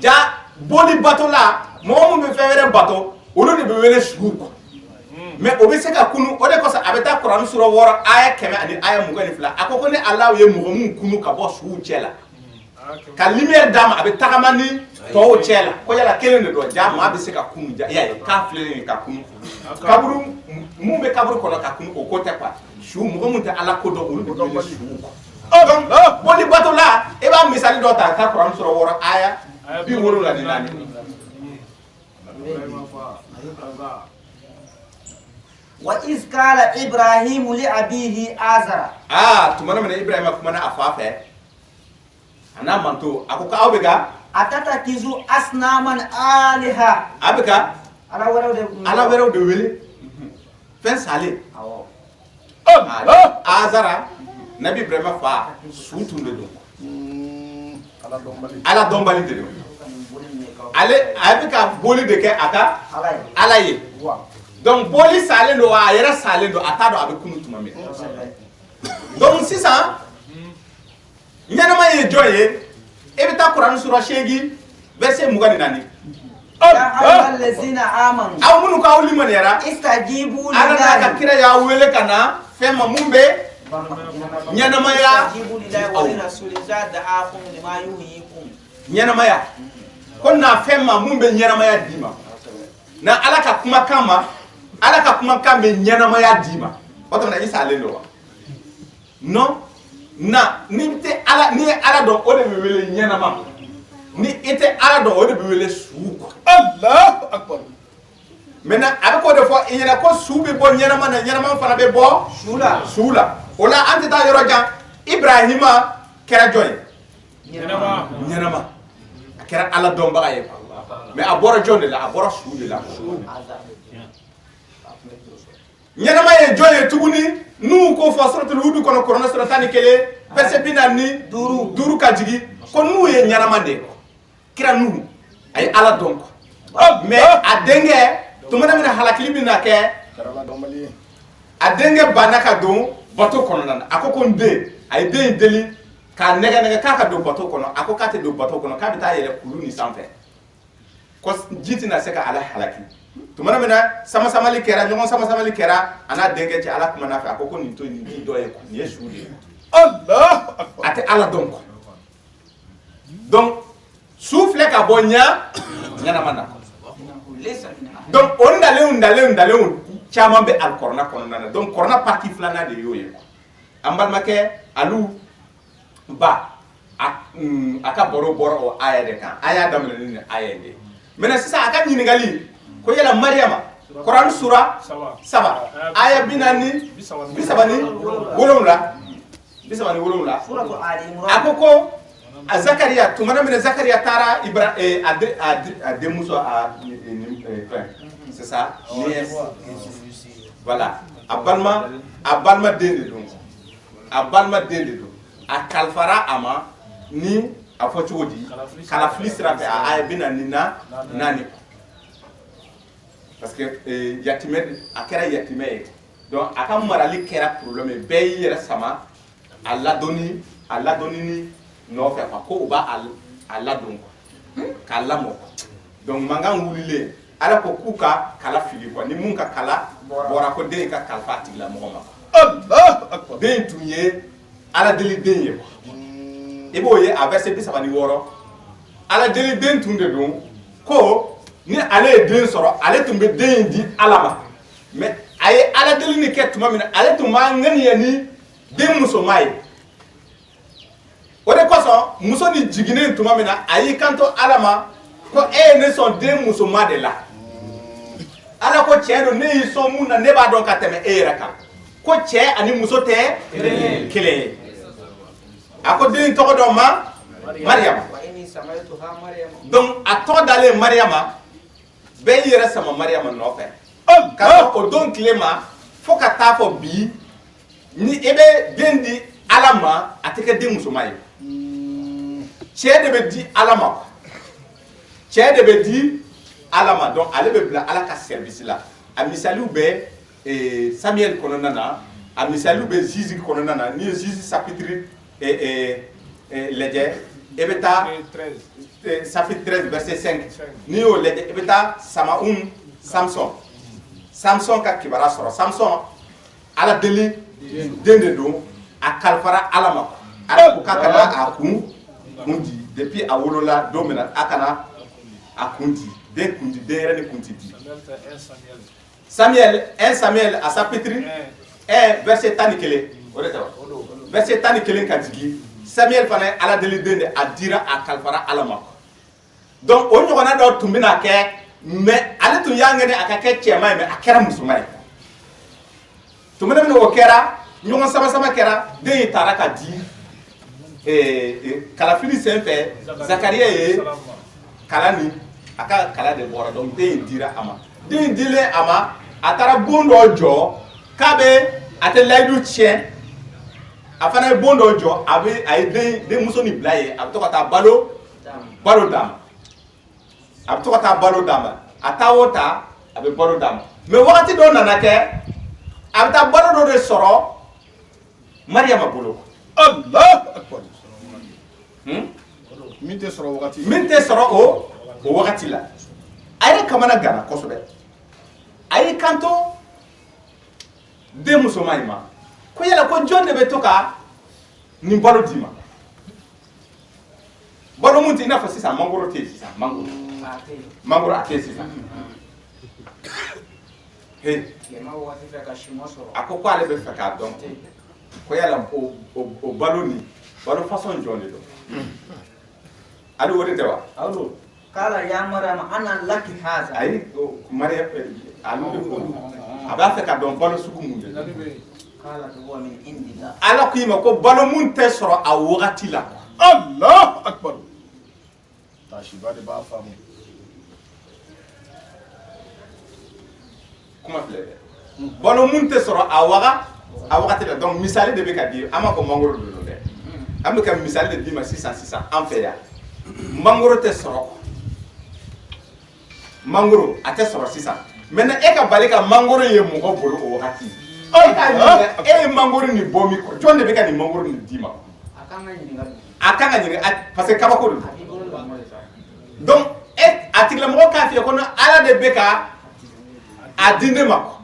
Speaker 1: ja boli bato la mo be fere bato o lo de be wele suko mais o be se ka kunu o de ko sa abeta Quran sura wora aya keme ani aya muga ni fla akoko ne Allah ye mo mun kunu ka bo su chela ka lumière dama abe tagamani to chela ko yala kelen de do ja ma be se ka kunu ja ya ka fle ka kunu kaburu mu be kaburu kono ka kunu o ko te kwa shu mu mun ta ala ko do ulu do ko shu ko donc boli bato la e ba misali do ta ka Quran sura wora aya bi woro la ni nani
Speaker 2: wa iz qala ibrahim li abihi azara
Speaker 1: tumana mena ibrahima kuma na afafe ana manto akoka awbega
Speaker 2: atatakizu asnaman aliha
Speaker 1: abega
Speaker 2: ala wero de
Speaker 1: wele fen sale azara nabi ibrahima fa su tun de don ala dɔnbali de don ale a bɛ ka boli de kɛ a ka ala ye donc boli salen don a yɛrɛ salen don a t'a dɔn a bɛ kunu tuma min donc sisan ɲɛnama ye jɔn ye e bɛ taa kuranɛ sura 8 verset 24 aw minnu k'aw limaniyara ala n'a ka kira y'a wele ka na fɛn ma mun bɛ ɲɛnamaya ɲɛnamaya ko na fɛn ma mun bɛ ɲɛnamaya d'i ma na ala ka kumakan ma ala ka kumakan bɛ ɲɛnamaya d'i ma o tuma i salen don wa non na ni tɛ ala ni ye ala dɔn o de bɛ wele ɲɛnama ni i tɛ ala dɔn o de bɛ wele su quoi.
Speaker 3: Allahu akbar.
Speaker 1: maintenant a bɛ k'o de fɔ i ɲɛna ko su bɛ bɔ ɲɛnama na ɲɛnama fana bɛ bɔ su la o la an tɛ taa yɔrɔ jan Ibrahima kɛra jɔn ye ɲɛnama a kɛra ala dɔnbaga ye mais a bɔra jɔn de la a bɔra su de la ɲɛnama ye jɔn ye tuguni n'u ko fɔ suratul Hud kɔnɔ kuranɛ sura 11 verset 45 ka jigin ko n'u ye ɲɛnama de kira Nuhu a ye ala dɔn mais a denkɛ tuma min na halakili bɛ na kɛ a denkɛ banna ka don bato kɔnɔna na a ko n den a ye den in deli k'a nɛgɛ nɛgɛ k'a ka don bato kɔnɔ a ko k'a tɛ don bato kɔnɔ k'a bɛ taa yɛlɛ kulu nin sanfɛ ko ji tɛna se ka ala halaki tuma min na sama-samali kɛra ɲɔgɔn sama-samali kɛra a n'a denkɛ cɛ ala kumana fɛ a ko nin to nin ji dɔ ye nin ye su de ye a tɛ ala dɔn quoi donc su filɛ ka bɔ ɲɛnama na donc o dalenw caman bɛ alikɔrɔna kɔnɔna na donc kɔrɔna partie filanan de y'o ye an balimakɛ alu ba a ka baro bɔra o aya de kan a y'a daminɛ ni aya de maintenant sisan a ka ɲininkali ko yala Mariama Quran sura 7 aya 37 a ko Zakaria tumana min Zakaria taara a denmuso a c'est ça voilà a balima den de don a kalifara a ma ni a fɔ cogo di kalafili sira fɛ a aya 44 parce que yatimɛ a kɛra yatimɛ ye donc a ka marali kɛra problème ye bɛɛ y'i yɛrɛ sama a ladonni ni nɔfɛ quoi ko u b'a a ladon quoi k'a lamɔ donc mankan wulilen ala ko k'u ka kala fili quoi ni mun ka kala bɔra ko den ka kalifa a tigilamɔgɔ ma
Speaker 3: Allahu akbar.
Speaker 1: den tun ye ala deli den ye quoi i b'o ye a verset 36 ala deli den tun de don ko ni ale ye den sɔrɔ ale tun bɛ den in di ala ma mais a ye ala deli ni kɛ tuma min na ale tun b'a ŋaniya ni den musoman ye o de kosɔn muso ni jiginnen tuma min na a y'i kanto ala ma ko e ye ne sɔn den musoman de la ala ko tiɲɛ don ne y'i sɔn mun na ne b'a dɔn ka tɛmɛ e yɛrɛ kan ko cɛ ani muso tɛ kelen ye a ko den tɔgɔ dɔ ma Mariama donc a tɔgɔ dalen Mariama bɛɛ y'i yɛrɛ sama Mariama nɔfɛ ka sɔrɔ o don tile ma fo ka taa fɔ bi ni e bɛ den di ala ma a tɛ kɛ den musoman ye cɛ de bɛ di ala ma donc ale bɛ bila ala ka service la a misaliw bɛ Samuel kɔnɔna na a misaliw bɛ Zizi kɔnɔna na ni ye Zizi chapitre lajɛ e bɛ taa chapitre 13 verset 5 n'i y'o lajɛ e bɛ taa Samson ka kibaruya sɔrɔ Samson ala deli den de don a kalifara ala ma ala ko k'a kana a kun di depuis a wolola don min na a kana a kun di den yɛrɛ ni kun ti di Samuel 1 Samuel a chapitre 1 verset 11 o de tɛ wa verset 11 ka jigin Samuel fana ye ala deli den de a dira a kalifara ala ma donc o ɲɔgɔnna dɔ tun bɛna kɛ mais ale tun y'a ŋɛni a ka kɛ cɛman ye mais a kɛra musoman ye tuma min o kɛra ɲɔgɔn sama kɛra den in taara ka di kalafili senfɛ Zakaria ye kala ni a ka kala de bɔra donc den in dira a ma den in dilen a ma a taara bon dɔ jɔ k'a bɛ a tɛ layidu tiɲɛ a fana ye bon dɔ jɔ a ye denmuso ni bila ye a bɛ to ka taa balo d'a ma a bɛ to ka taa balo d'a ma a taa o ta a bɛ balo d'a ma mais wagati dɔ nana kɛ a bɛ taa balo dɔ de sɔrɔ Mariama bolo.
Speaker 3: Allah akbar. Min tɛ sɔrɔ
Speaker 1: o wagati la a yɛrɛ kamana gana kosɛbɛ a y'i kanto den musoman in ma ko yala ko jɔn de bɛ to ka nin balo d'i ma balo mun tɛ i n'a fɔ sisan mangoro tɛ yen sisan mangoro a tɛ yen sisan a ko ale bɛ fɛ k'a dɔn ko yala o balo nin balo façon jɔn de don ali o de tɛ wa
Speaker 2: Kala ya Mariam ana laki haza.
Speaker 1: Ayi Mariam a b'a fɛ ka dɔn balo sugu mun de
Speaker 2: Kala huwa min indillah.
Speaker 1: Ala ko i ma ko balo mun tɛ sɔrɔ a wagati la
Speaker 3: Allah akbar. Tashiba de b'a faamu.
Speaker 1: Kuma filɛ dɛ balo mun tɛ sɔrɔ a wagati la donc misali de bɛ ka di an b'a fɔ mangoro de don dɛ an bɛ ka misali de d'i ma sisan an fɛ yan mangoro tɛ sɔrɔ mangoro a tɛ sɔrɔ sisan maintenant e ka bali ka mangoro ye mɔgɔ bolo o wagati e ye mangoro ni bɔ min kɔ jɔn de bɛ ka nin mangoro nin d'i ma a kan ka ɲininka parce que kabako don donc a tigilamɔgɔ k'a f'i ye ko Ala de bɛ ka a di ne ma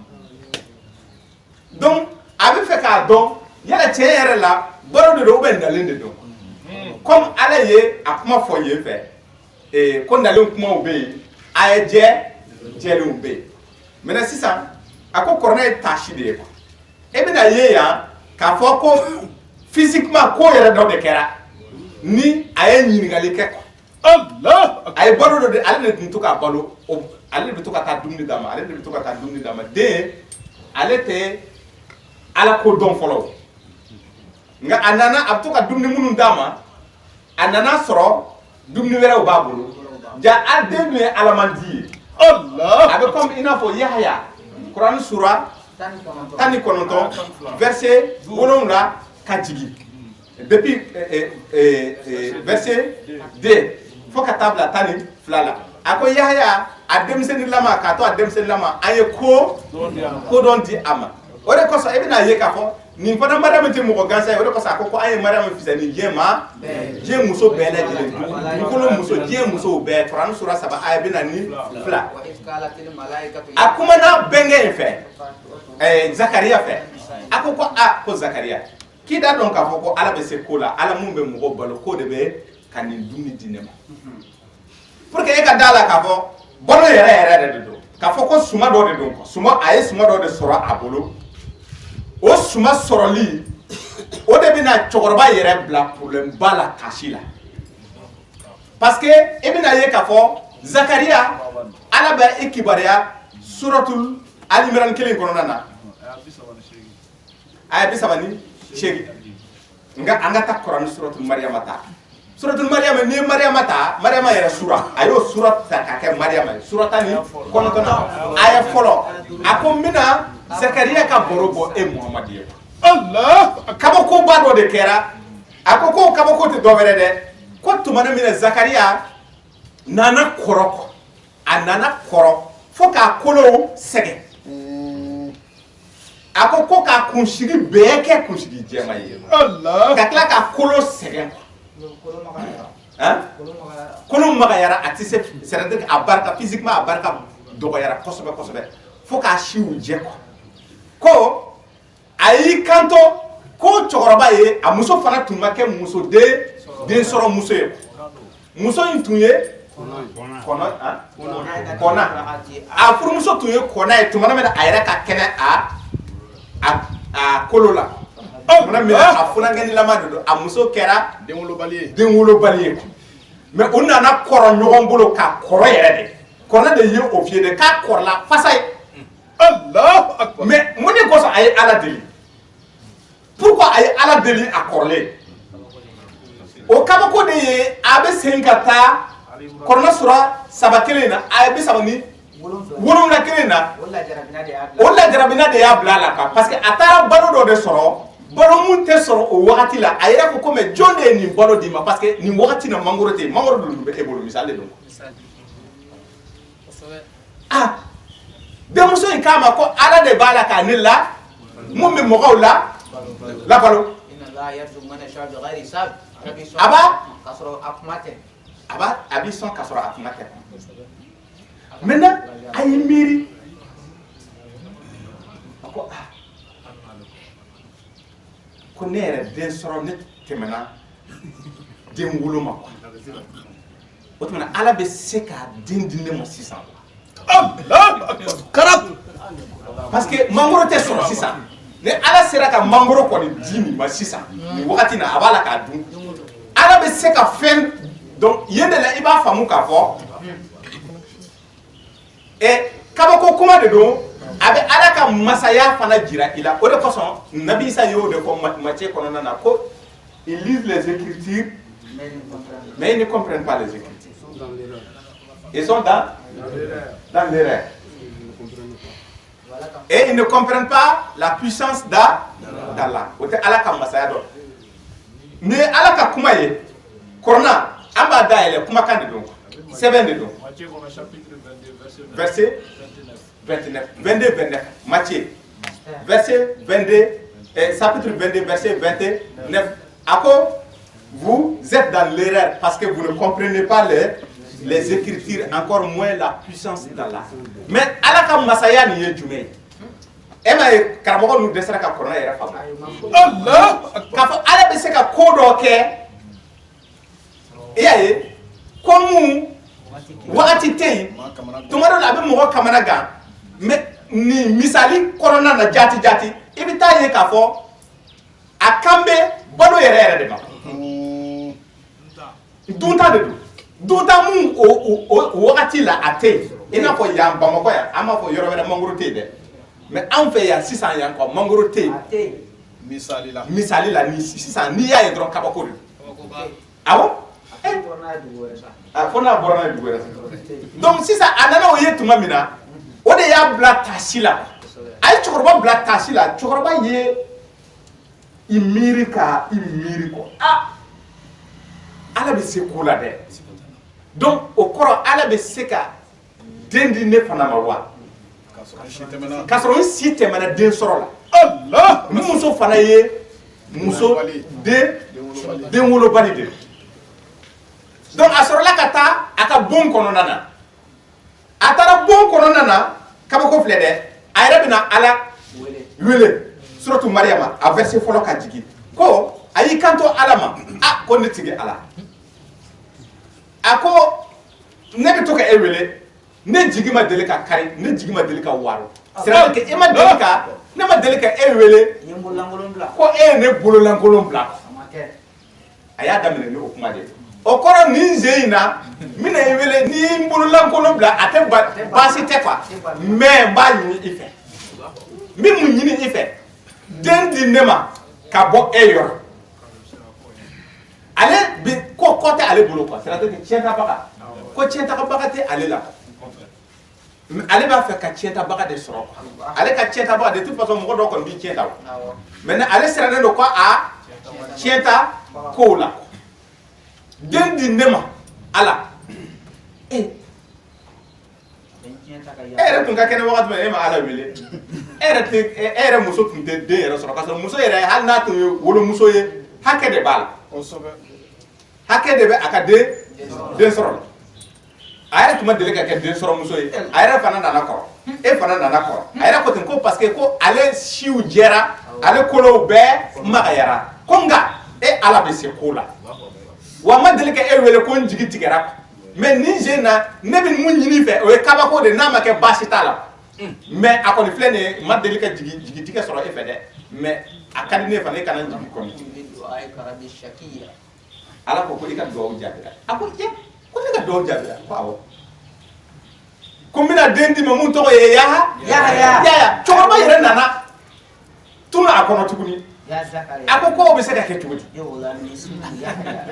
Speaker 1: donc a bɛ fɛ k'a dɔn yala tiɲɛ yɛrɛ la balo de don ou bien nalen de don comme Ala ye a kuma fɔ yen fɛ ko nalen kumaw bɛ yen a ye jɛlenw bɛ yen maintenant sisan a ko kɔrɔnɛ ye tâche de ye quoi e bɛna ye yan k'a fɔ ko physiquement ko yɛrɛ dɔ de kɛra ni a ye ɲininkali kɛ quoi a ye balo dɔ de ale de tun to k'a balo ale de bɛ to ka taa dumuni d'a ma den ale tɛ Ala ko dɔn fɔlɔ nka a nana a bɛ to ka dumuni minnu d'a ma a nana sɔrɔ dumuni wɛrɛw b'a bolo ja a den dun ye alamandi ye a bɛ comme i n'a fɔ Yahaya Kurani sura 19 verset 7 ka jigin depuis verset 2 fo ka taa bila 12 la a ko Yahaya a denmisɛnnilama k'a to a denmisɛnnilama an ye ko dɔn di a ma o de kosɔn e bɛna ye k'a fɔ nin fana Mariam tɛ mɔgɔ gansan ye o de kosɔn a ko an ye Mariam fisɛ ni diɲɛ muso bɛɛ lajɛlen dugukolo muso diɲɛ musow bɛɛ Kurani sura 3 aya 42 a kumana bɛnkɛ in fɛ Zakariya fɛ a ko ko Zakariya k'i da dɔn k'a fɔ ko Ala bɛ se ko la Ala mun bɛ mɔgɔ balo ko de bɛ ka nin dumuni di ne ma pour que e ka da la k'a fɔ balo yɛrɛ de don k'a fɔ ko suma dɔ de don a ye suma dɔ de sɔrɔ a bolo o suma sɔrɔli o de bɛna cɛkɔrɔba yɛrɛ bila problème ba la kasi la parce que e bɛna ye k'a fɔ Zakariya Ala bɛ e kibaruya suratul Ali Imran 1 kɔnɔna na aya 38 nka an ka taa Kurani suratul Mariama ta suratul Mariama ni Mariama ta Mariama yɛrɛ sura a y'o sura ta k'a kɛ Mariama ye sura 19 aya fɔlɔ a ko n bɛna Zakariya ka baro bɔ e Muhamadi ye Allah kabakoba dɔ de kɛra a ko ko kabako tɛ dɔ wɛrɛ dɛ ko tumana min na Zakariya nana kɔrɔ fo k'a kolow sɛgɛn a ko k'a kunsigi bɛɛ kɛ kunsigi jɛman ye ka tila k'a kolo sɛgɛn kolo magayara a tɛ se c'est-à-dire a barika physiquement a barika dɔgɔyara kosɛbɛ fo k'a siw jɛ ko a y'i kanto ko cɛkɔrɔba ye a muso fana tun ma kɛ den sɔrɔ muso ye muso in tun ye kɔnɔ a furumuso tun ye kɔnɔ ye tuma min na a yɛrɛ ka kɛnɛ a kolo la tuma min na a funankɛnilama de don a muso kɛra denwolobali ye mais o nana kɔrɔ ɲɔgɔn bolo ka kɔrɔ yɛrɛ de kɔnɔ de ye o fiyɛ de k'a kɔrɔla fasa ye mais mun de kosɔn a ye Ala deli pourquoi a ye Ala deli a kɔrɔlen o kabako de ye a bɛ segin ka taa Kurani sura 3 na aya 37 wolonwula kelen na
Speaker 2: wala jarabina de y'a
Speaker 1: o la jarabina de y'a bila a la quoi parce que a taara balo dɔ de sɔrɔ balo mun tɛ sɔrɔ o wagati la a yɛrɛ ko ko mais jɔn de ye nin balo d'i ma parce que nin wagati na mangoro tɛ yen mangoro dun bɛ e bolo misali de don ah denmuso in k'a ma ko ala de b'a la k'a ne la mun bɛ mɔgɔw la labalo a b'a a b'i sɔn k'a sɔrɔ a kuma tɛ maintenant a ye miiri a ko ah ko ne yɛrɛ den sɔrɔ ne tɛmɛna den wolo ma quoi o tuma ala bɛ se k'a den di ne ma sisan
Speaker 3: karab
Speaker 1: parce que mangoro tɛ sɔrɔ sisan ni ala sera ka mangoro kɔni di nin ma sisan nin wagati na a b'a la k'a dun ala bɛ se ka fɛn donc yen de la i b'a faamu k'a fɔ kabako kuma de don a bɛ ala ka masaya fana jira i la o de kosɔn nabi isa y'o de fɔ Matthieu kɔnɔna na ko ils lisent les écritures mais ils ne comprennent pas les écritures ils sont dans l'erreur et ils ne comprennent pas la puissance d'Allah o tɛ ala ka masaya dɔn ni ala ka kuma ye kɔrɔna an b'a dayɛlɛ kumakan de don sɛbɛn de don verset 29 22 29 Matthieu verset 22 chapitre 22 verset 29 ako vous êtes dans l'erreur parce que vous ne comprenez pas les écritures, encore moins la puissance d'Allah. Mais ala ka masaya ni ye jumɛn e ma ye karamɔgɔ nu dɛsɛra ka kɔrɔna yɛrɛ faamu Allah k'a fɔ ala bɛ se ka ko dɔ kɛ i y'a ye ko mun wagati tɛ yen tuma dɔ la a bɛ mɔgɔ kamana gan mais ni misali kɔnɔna na jati jati i bɛ taa ye k'a fɔ a kan bɛ balo yɛrɛ yɛrɛ de ma dunta de don dunta mun o wagati la a tɛ yen i n'a fɔ yan Bamakɔ yan an b'a fɔ yɔrɔ wɛrɛ mangoro tɛ yen dɛ mais an fɛ yan sisan yan kɔ mangoro tɛ yen misali la ni sisan n'i y'a ye dɔrɔn kabako de don awɔ fo n'a bɔra n'a ye dugu wɛrɛ donc sisan a nana o ye tuma min na o de y'a bila taasi la a ye cɛkɔrɔba bila taasi la cɛkɔrɔba ye i miiri ka i miiri kɔ ah ala bɛ se ko la dɛ donc o kɔrɔ ala bɛ se ka den di ne fana ma wa k'a sɔrɔ n si tɛmɛna den sɔrɔ la ni muso fana ye muso den wolobali de donc a sɔrɔla ka taa a ka bon kɔnɔna na a taara bon kɔnɔna na kabako filɛ dɛ a yɛrɛ bɛna ala wele suratu Mariyama a verset fɔlɔ ka jigin ko a y'i kanto ala ma a ko ne tigi ala a ko ne bɛ to ka e wele ne jigi ma deli ka kari ne jigi ma deli ka waro c'est-à-dire que e ma deli ka ne ma deli ka e wele ko e ye ne bololankolon bila a y'a daminɛ ni o kuma de ye o kɔrɔ nin sen in na n bɛna e wele n'i ye n bololankolon bila a tɛ baasi tɛ quoi mais n b'a ɲini i fɛ n bɛ mun ɲini i fɛ den di ne ma ka bɔ e yɔrɔ ale bi ko kɔ tɛ ale bolo quoi c'est-à-dire que tiɲɛtabaga ko tiɲɛtabaga tɛ ale la ale b'a fɛ ka tiɲɛtabaga de sɔrɔ ale ka tiɲɛtabaga de toute façon mɔgɔ dɔw kɔni b'i tiɲɛ ta maintenant ale sirannen don ko a tiɲɛta kow la den di ne ma ala e yɛrɛ tun ka kɛnɛ wagati min e ma ala wele e yɛrɛ muso tun tɛ den yɛrɛ sɔrɔ k'a sɔrɔ muso yɛrɛ hali n'a tun ye wolomuso ye hakɛ de b'a la hakɛ de bɛ a ka den sɔrɔ la a yɛrɛ tun ma deli ka kɛ den sɔrɔ muso ye a yɛrɛ fana nana kɔrɔ e fana nana kɔrɔ a yɛrɛ ko ten ko parce que ko ale siw jɛra ale kolow bɛɛ magayara ko nka e ala bɛ se ko la wa ma deli ka e wele ko n jigi tigɛra mais nin sen na ne bɛ mun ɲini fɛ o ye kabako de n'a ma kɛ baasi t'a la mais a kɔni filɛ nin ye ma deli ka jigi tigɛ sɔrɔ e fɛ dɛ mais a ka di ne fana e kana jigi kɔni ala ko i ka dugawu jaabira a ko ye ko ne ka dugawu jaabira ko awɔ ko n bɛna den di ma mun tɔgɔ ye Yahaya cɛkɔrɔba yɛrɛ nana tunu a kɔnɔ tuguni
Speaker 2: يا زكريا
Speaker 1: ako ko o bɛ se ka kɛ cogo di
Speaker 2: يغلى من اسمه يحيى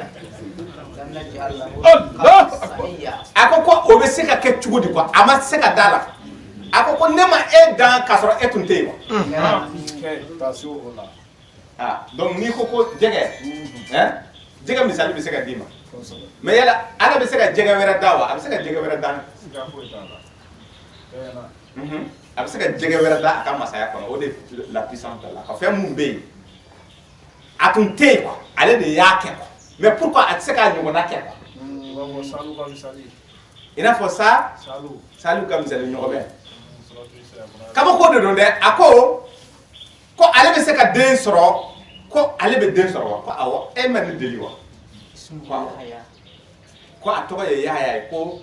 Speaker 2: لم نجعل له
Speaker 3: الله
Speaker 2: سميا
Speaker 1: ako ko o bɛ se ka kɛ cogo di quoi a ma se ka da la ako ko ne ma e dan k'a sɔrɔ e tun tɛ yen wa
Speaker 3: Attention au là.
Speaker 1: ah donc n'i ko ko jɛgɛ jɛgɛ misali bɛ se ka d'i ma mais yala ala bɛ se ka jɛgɛ wɛrɛ da wa a bɛ se ka jɛgɛ wɛrɛ da a bɛ se ka jɛgɛ wɛrɛ da a ka masaya kɔnɔ o de la puissance de la ka fɛn mun bɛ yen a tun tɛ yen quoi ale de y'a kɛ quoi mais pourquoi a tɛ se k'a ɲɔgɔnna kɛ quoi i n'a fɔ sa Saliou ka misali ɲɔgɔn bɛ kabako de don dɛ a ko ale bɛ se ka den sɔrɔ ko ale bɛ den sɔrɔ wa ko awɔ e ma ne deli wa ko a tɔgɔ ye Yahaya ye ko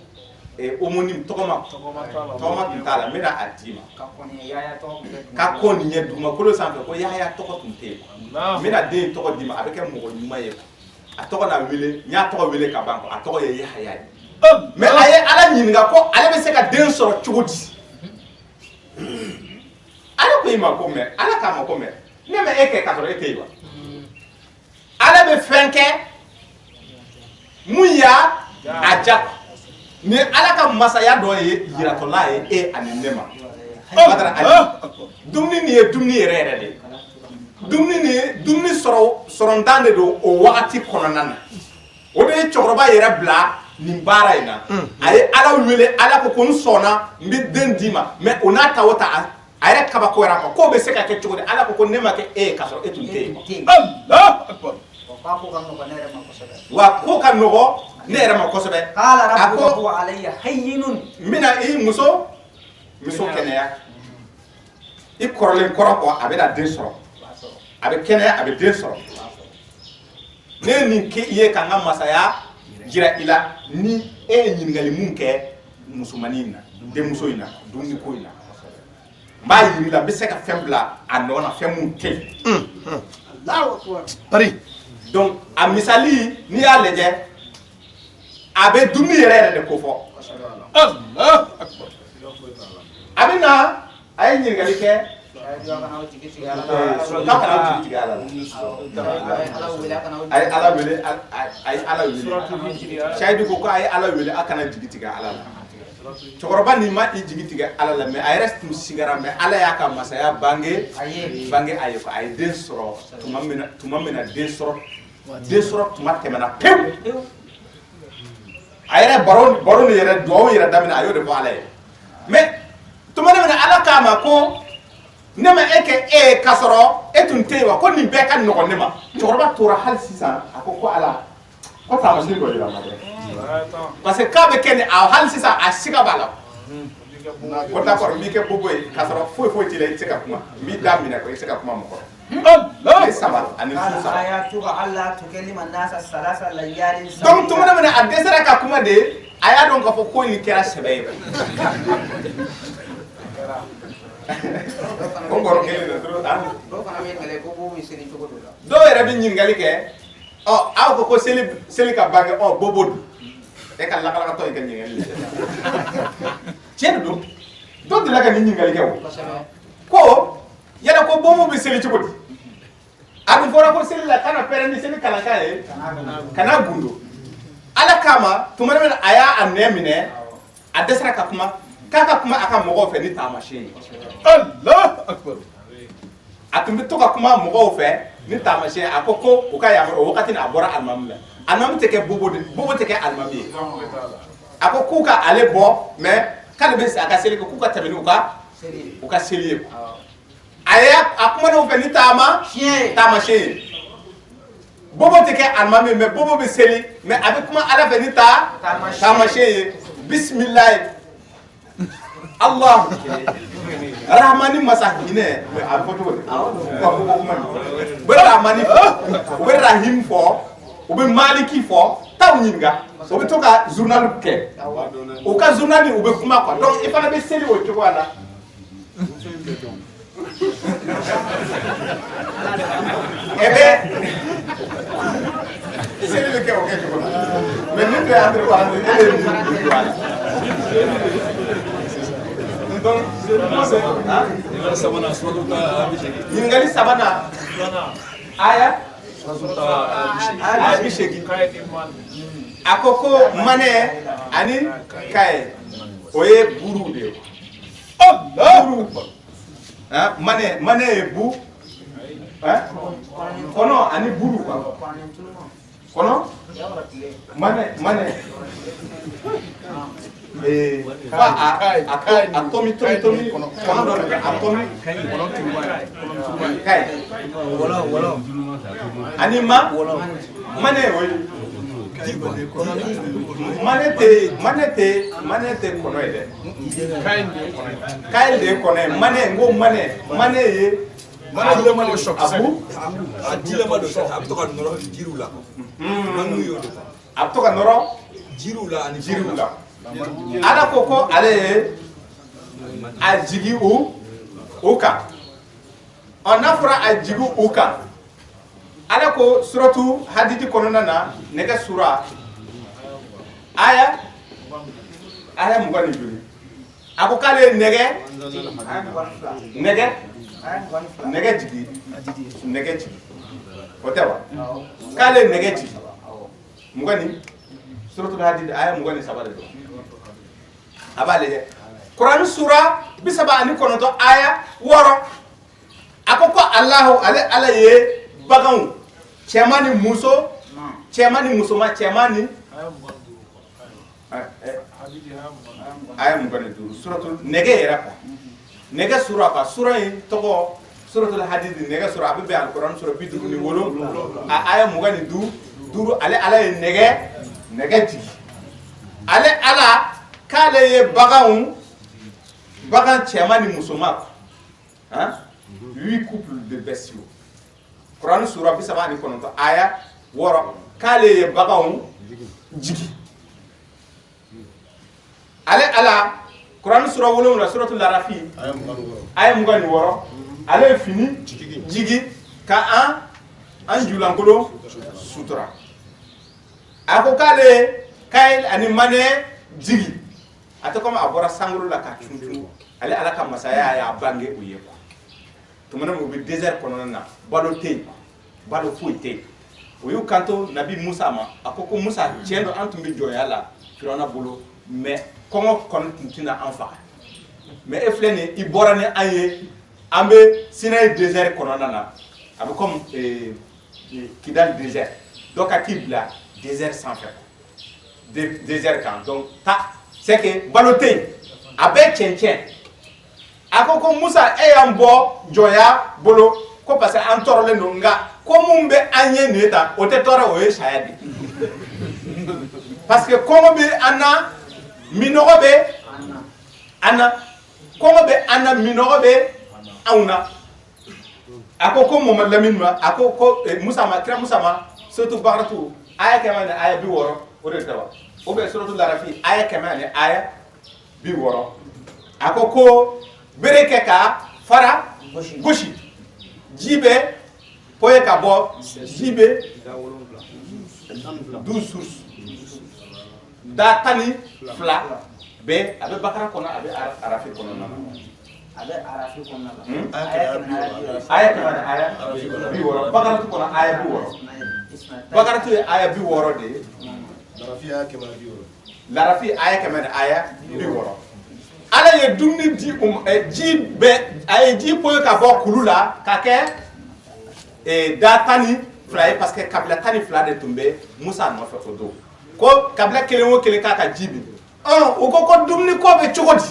Speaker 1: homonyme tɔgɔma tun t'a la n bɛna a d'i ma ka kɔ nin ye dugumakolo sanfɛ ko Yahaya tɔgɔ tun tɛ yen n bɛna den tɔgɔ d'i ma a bɛ kɛ mɔgɔ ɲuman ye a tɔgɔ na wele n y'a tɔgɔ wele ka ban a tɔgɔ ye Yahaya ye mais a ye ala ɲininka ko ale bɛ se ka den sɔrɔ cogo di ala ko i ma ko mɛ ala k'a ma ko mɛ ne ma e kɛ k'a sɔrɔ e tɛ yen wa ala bɛ fɛn kɛ mun y'a a diya ni ala ka masaya dɔ ye yiratɔla ye e ani ne ma badara ali dumuni nin ye dumuni yɛrɛ yɛrɛ de ye dumuni nin ye dumuni sɔrɔntan de don o wagati kɔnɔna na o de ye cɛkɔrɔba yɛrɛ bila nin baara in na a ye ala wele ala ko n sɔnna n bɛ den d'i ma mais o n'a ta o ta a yɛrɛ kabakoyara a ma k'o bɛ se ka kɛ cogo di ala ko ne ma kɛ e ye k'a sɔrɔ e tun tɛ yen wa ko ka nɔgɔ ne yɛrɛ ma kosɛbɛ a ko n bɛna i muso kɛnɛya i kɔrɔlen kɔrɔ kɔ a bɛna den sɔrɔ a bɛ kɛnɛya a bɛ den sɔrɔ ne ye nin kɛ i ye ka n ka masaya jira i la ni e ye ɲininkali mun kɛ musomanin in na denmuso in na dumuni ko in na n b'a yiri la n bɛ se ka fɛn bila a nɔ na fɛn mun tɛ yen donc a misali n'i y'a lajɛ a bɛ dumuni yɛrɛ yɛrɛ de ko fɔ a bɛ na a ye ɲininkali kɛ k'a kana jigi tigɛ ala la a ye ala wele a ye ala wele Sayidu ko a ye ala wele a kana jigi tigɛ ala la cɛkɔrɔba nin ma i jigi tigɛ ala la mais a yɛrɛ tun sigara mais ala y'a ka masaya bange a ye a ye den sɔrɔ tuma min na den sɔrɔ tuma tɛmɛna pewu a yɛrɛ baro ni yɛrɛ duwawu yɛrɛ daminɛ a y'o de fɔ ala ye mais tuma min na ala k'a ma ko ne ma e kɛ e ye k'a sɔrɔ e tun tɛ yen wa ko nin bɛɛ ka nɔgɔn ne ma cɛkɔrɔba tora hali sisan a ko ala ko taamasiyɛn dɔ yira n na dɛ parce que k'a bɛ kɛ ni hali sisan a siga b'a la ko d'accord n b'i kɛ bobo ye k'a sɔrɔ foyi t'i la i tɛ se ka kuma n b'i da minɛ ko i tɛ se ka kuma mɔgɔ kɔrɔ ne saba ani fu saba donc tuma min na a dɛsɛra ka kuma de a y'a dɔn k'a fɔ ko nin kɛra sɛbɛ ye o bɔrɔ kelen de dɔw yɛrɛ bɛ ɲininkali kɛ aw ko seli ka bange bobo don e ka lakalakatɔ ye ka ɲininkali le tiɲɛ de don dɔw delila ka nin ɲininkali kɛ o ko yala ko bobo bɛ seli cogo di a dun fɔra ko seli la kana pɛrɛn ni seli kalankan ye kana gundo ala kama tuma min a y'a nɛ minɛ a dɛsɛra ka kuma k'a ka kuma a ka mɔgɔw fɛ ni taamasiyɛn ye Allahu akbar a tun bɛ to ka kuma mɔgɔw fɛ ni taamasiyɛn a ko u ka yamaruya o wagati a bɔra alimami la alimami tɛ kɛ bobo tɛ kɛ alimami ye a ko k'u ka ale bɔ mais k'ale bɛ a ka seli kɛ k'u ka tɛmɛ ni u ka seli ye a kumana u fɛ ni taamasiyɛn ye bobo tɛ kɛ alimami mais bobo bɛ seli mais a bɛ kuma ala fɛ ni taamasiyɛn ye bisimilayi Allah Rahmani masa hinɛ a bɛ fɔ cogo di u bɛ Rahmani fɔ u bɛ Rahim fɔ u bɛ Maliki fɔ t'aw ɲininka u bɛ to ka journal kɛ u ka journal u bɛ kuma quoi donc i fana bɛ seli o cogoya la seli bɛ kɛ o kɛ cogo la mais ni tɛ entre parenthèses e de ye donc ɲininkali sabanan aya aya bi segi akoko mane ani kai oye buru de buru mane bu kono ani buru kono mane atomi kono do atomi kai wala ani mane oye manete kono ede kainde kono mane ye
Speaker 3: dilema de choc
Speaker 1: abu
Speaker 3: dilema de choc ab to kan noro jiru la manu yo de
Speaker 1: ab to kan noro
Speaker 3: jiru la ani
Speaker 1: jiru la ala koko ale ajigi uka ona fura ajigi uka ala ko suratu hadidi konona na nega sura aya mugani juri ako kale nege jigi otewa kale nege jigi mugani suratu hadidi aya mugani sabale do abale Quran sura bisaba ani konoto aya woro akoko Allahu ala ye bagan cɛmani muso ma cɛmani aya mugani duru suratul nege yɛrɛ quoi nege sura quoi sura in tɔgɔ suratul hadid nege sura a bɛ bɛn alquran sura 57 aya mugani duru ale ala ye nege jigi ale ala k'ale ye bagan cɛmani musoman hein 8 couples de bestiaux Quran sura bisaba ni kono aya woro kale ye bagaw jigi ale ala Quran sura wolon suratul larafi aya mugani woro ale fini jigi ka an julankolo sutura ako kale kayl ani mane jigi ata comme abora sanguru la ka tuntu ale ala ka masaya ya bange uye ko tumana mo be désert kono na balo foite oyu kanto nabi Musa ma akoko Musa tiendo antumbi joya la firona bolo mais kongo kon tintina anfa mais eflene iborane aye ambe Sinai désert kono na abe comme kidal désert donc akibla désert sans faire désert kan donc c'est que baloté abe tchenchen akoko Musa eyambo joya bolo ko parce que an torole no nga ko mumbe anye neta o te tore o ye shayadi parce que ko be ana minogo be ana ko be ana minogo be auna akoko mo malamin ma akoko Musa ma kira Musa ma surtout baratu aya kamane aya bi woro o de tawa o be suratul larafi aya kamane aya bi woro akoko bereke ka fara goshi jibe poye ka bo jibe 12 sources da tani fla be abe bakara kono abe arafi kono na aya kamane aya bi woro bakara tu kono aya bi woro bakara tu aya bi woro de larafi aya kamane aya bi woro ala ye dumni di jibe ay ji poye ka bo kulula ka ke da tani fly parce que kabla tani fla de tombe Musa no fa fodo ko kabla kelen wo kelen ka jibi o ko dumni ko be chogodi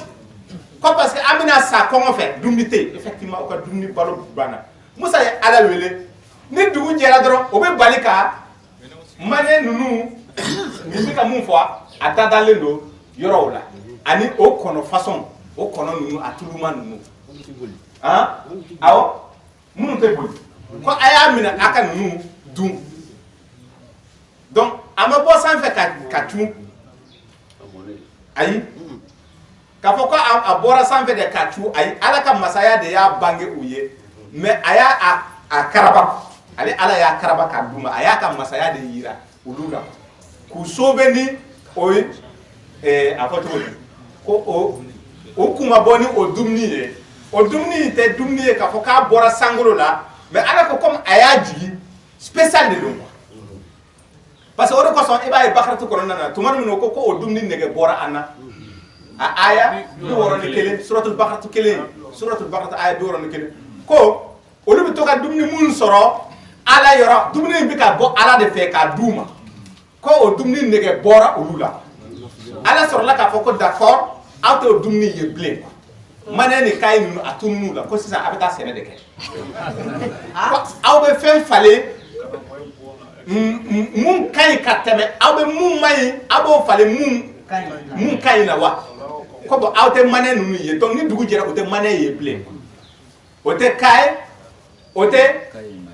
Speaker 1: ko parce que amina sa ko ngo fe dumni te effectivement ko dumni balo bana Musa ye ala wele ni dugu jera doro o be balika mane nunu ni ka mun fo atadale do yoro la ani o kono façon o kono nunu atuluma nunu hein awo munu te boli ko aya mina aka nunu dum donc ama bo san fe ka tu ayi ka foko abora san fe de ka tu ayi ala ka masaya de ya bange uye mais aya a karaba ale ala ya karaba ka duma aya ka masaya de yira ulula ku sobeni oyi afoto ko o kuma boni o dumni te dumni ka foka bora sangolo la mais ala ko comme aya jigi spécial de don parce que o de ko son e ba e bakratu ko nana to man no ko o dumni nege bora anna aya bi woro ni kele suratul baqarah kele suratul baqarah aya bi woro ni kele ko olu bi to ka dumni mun soro ala yoro dumni bi ka bo ala de fe ka duma ko o dumni nege bora olula ala soro la ka foko d'accord auto dumni ye blé mané ni kay nu atunu la ko sisa abeta sene de ke aw be fen fale mun kay ka teme aw be mun may abo fale mun kay na wa ko bo aw te mané nu ye donc ni dugu jera o te mané ye blé o te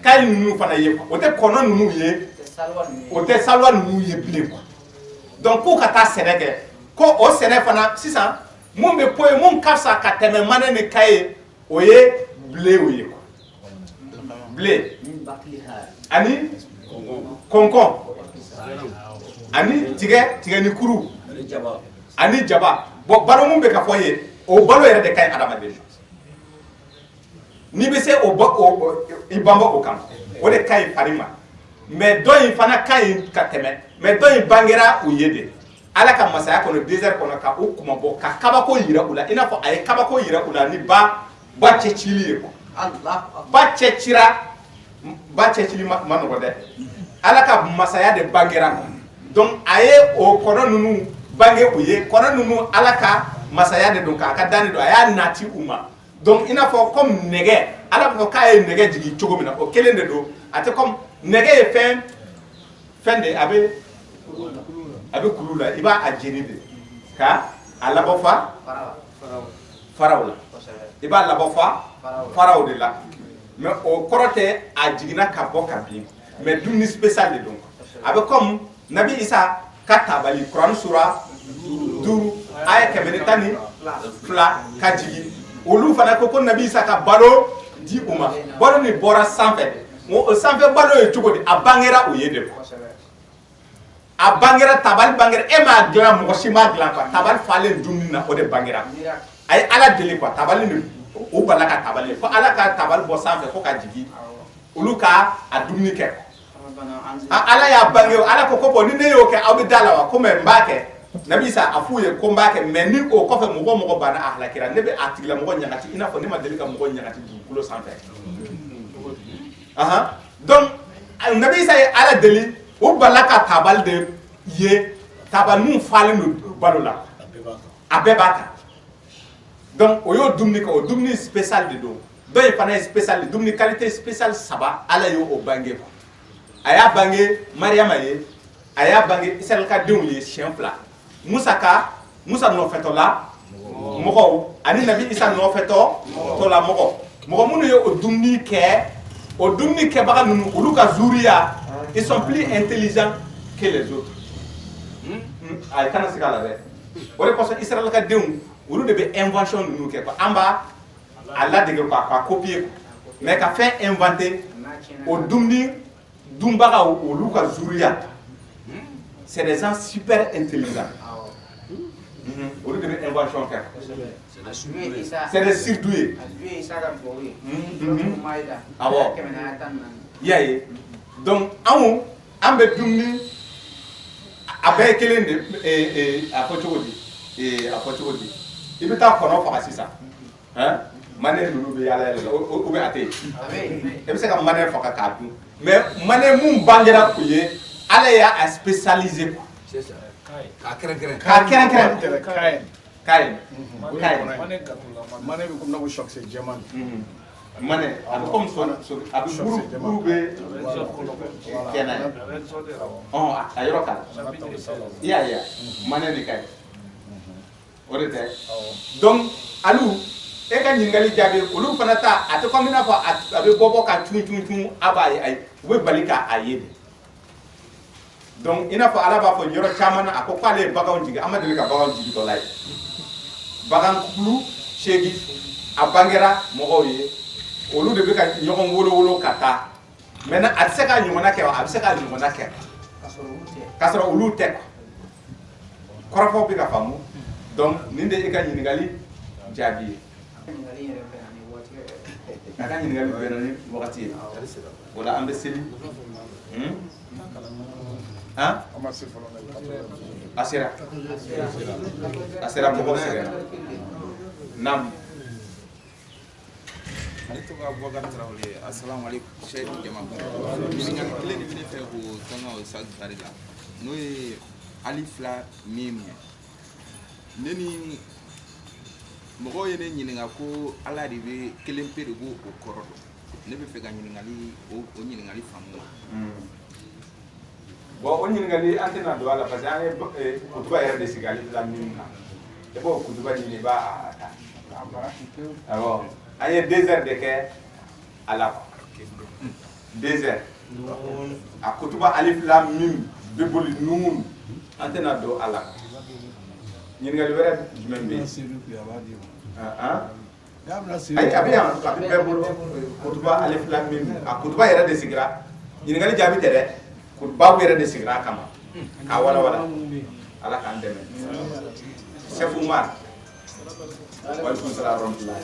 Speaker 1: kay nu fana ye o te kono nu ye o te salwa nu ye blé quoi donc ko ka ta sene ke ko o sene fana sisa mun be poye mun kasa ka teme mané ni kay o ye blé o ye quoi blé ani konkon ani tige ni kuru ani jaba bo balo mun be ka foye o balo yere de kay adama de ni be se o ibamba o kam o de kay farima mais do yi fana kay ka teme mais do yi bangera o yede ala ka masaya kono désert kono ka o kuma bo ka kabako yira ula ina fo ay kabako yira ula ni ba chechili ko Allah ba chechili mano ko de ala ka masaya de bangera donc aye o kono nunu bange uye kono nunu ala ka masaya de donc ka dani do aya nati uma donc ina fo comme nege ala ko kay nege jigi chogo mina o kelende do ate comme nege e fin de abe kulula iba ajeni de ka ala bofa farawla iba la bofa faraw de la mais o korote ajigina ka boka bi mais dumni spécial de donc abe comme nabi isa katabali Quran sura duru aya kemenetani fla kajigi olu fana ko nabi isa ka balo di uma balo ni bora sanfé mo sanfé balo e chugodi abangera o yede ko abangera tabal bangera e ma glan mo sima glan ko tabal falen dumni na o de bangera ay ala deli ko tabal ni o bala ka tabal ko ala ka tabal bo sanfé ko ka jigi olu ka adumni ke ala ya bange ala ko ko ni ne yo ke awu dalawa ko me mbake nabi sa afuye ko mbake mais ni o ko fe mo bana ahla kira ne be atigla mo nyangati ina fo ni ma delika mo nyangati kulo sanfé aha donc nabi sa ala deli o balaka tabal de ye tabal mun falenu balola abebaka donc o yo dumni ko dumni spécial de do doy fana spécial dumni qualité spéciale saba ala yo o bange ko aya bange mariama ye aya bange isel ka dew ye chien plat musa no feto la moko ani nabi isa no feto to la moko munu yo o dumni ke baga nunu uluka zuriya ils sont plus intelligents que les autres ay kana sikala de wala ko so israel ka dew ulu de be invention nunu ke ko amba Allah de ko copier mais ka fait inventer o dumni dumbaga o luka zuriya c'est des gens super intelligents au lieu de invention faire c'est des surdoués ah bon yaye donc ambe dumni abe kelende apochodi ibita kono fa sisa hein mané lulu be yala o be ate e be se ka mané fa ka du mais mané mum bangera kuye ala ya a spécialisé quoi
Speaker 3: c'est ça ka keren
Speaker 6: mané bi comme na ko choc c'est diamant
Speaker 1: mané comme so abi groupe be kenan oh ayro kala ya mané ni kay orete donc alou e ka nyingali jabe olu fana ta ate comme na fa abe bobo ka tun abaye ay we balika ayede donc ina fa ala ba fo yoro chamana akoko ale bagaw jigi amadeli ka bagaw jigi to lay bagan kulu shegi abangera mogo ye olu de be ka nyogon wolo kata mena atse ka nyomona ke abse ka nyomona ke kasoro ulu tek korofo bi ka famu donc ninde e ka nyingali jabi a ka ɲininkali bɛnna ni wagati ye wala an bɛ seli a sera mɔgɔw sɛgɛnna naam
Speaker 6: ale tɔgɔ Bubakar Tarawele assalamu alaikum Cheikh Jama ɲininkali kelen de bɛ ne fɛ k'o tɔngɔ Ustaz Bari la n'o ye alif la mim ne ni mɔgɔw ye ne ɲininka ko Ala de bɛ kelen pe de b'o kɔrɔ dɔn ne bɛ fɛ ka ɲininkali o ɲininkali faamu
Speaker 1: bon o ɲininkali an tɛna don a la parce que an ye kutuba yɛrɛ de sigi alif lam mim na i b'o kutuba ɲini i b'a ta awɔ an ye 2 heures de kɛ a la 2 heures a kutuba alif lam mim bɛ boli nuun an tɛna don a la ɲininkali wɛrɛ jumɛn bɛ yen ayi a bɛ yan a bɛ bɛɛ bolo kutuba alif lam mim a kutuba yɛrɛ de sigira ɲininkali jaabi tɛ dɛ babu yɛrɛ de sigira a kama k'a wala wala ala k'an dɛmɛ Chef Umar walaikum salam warahmatullahi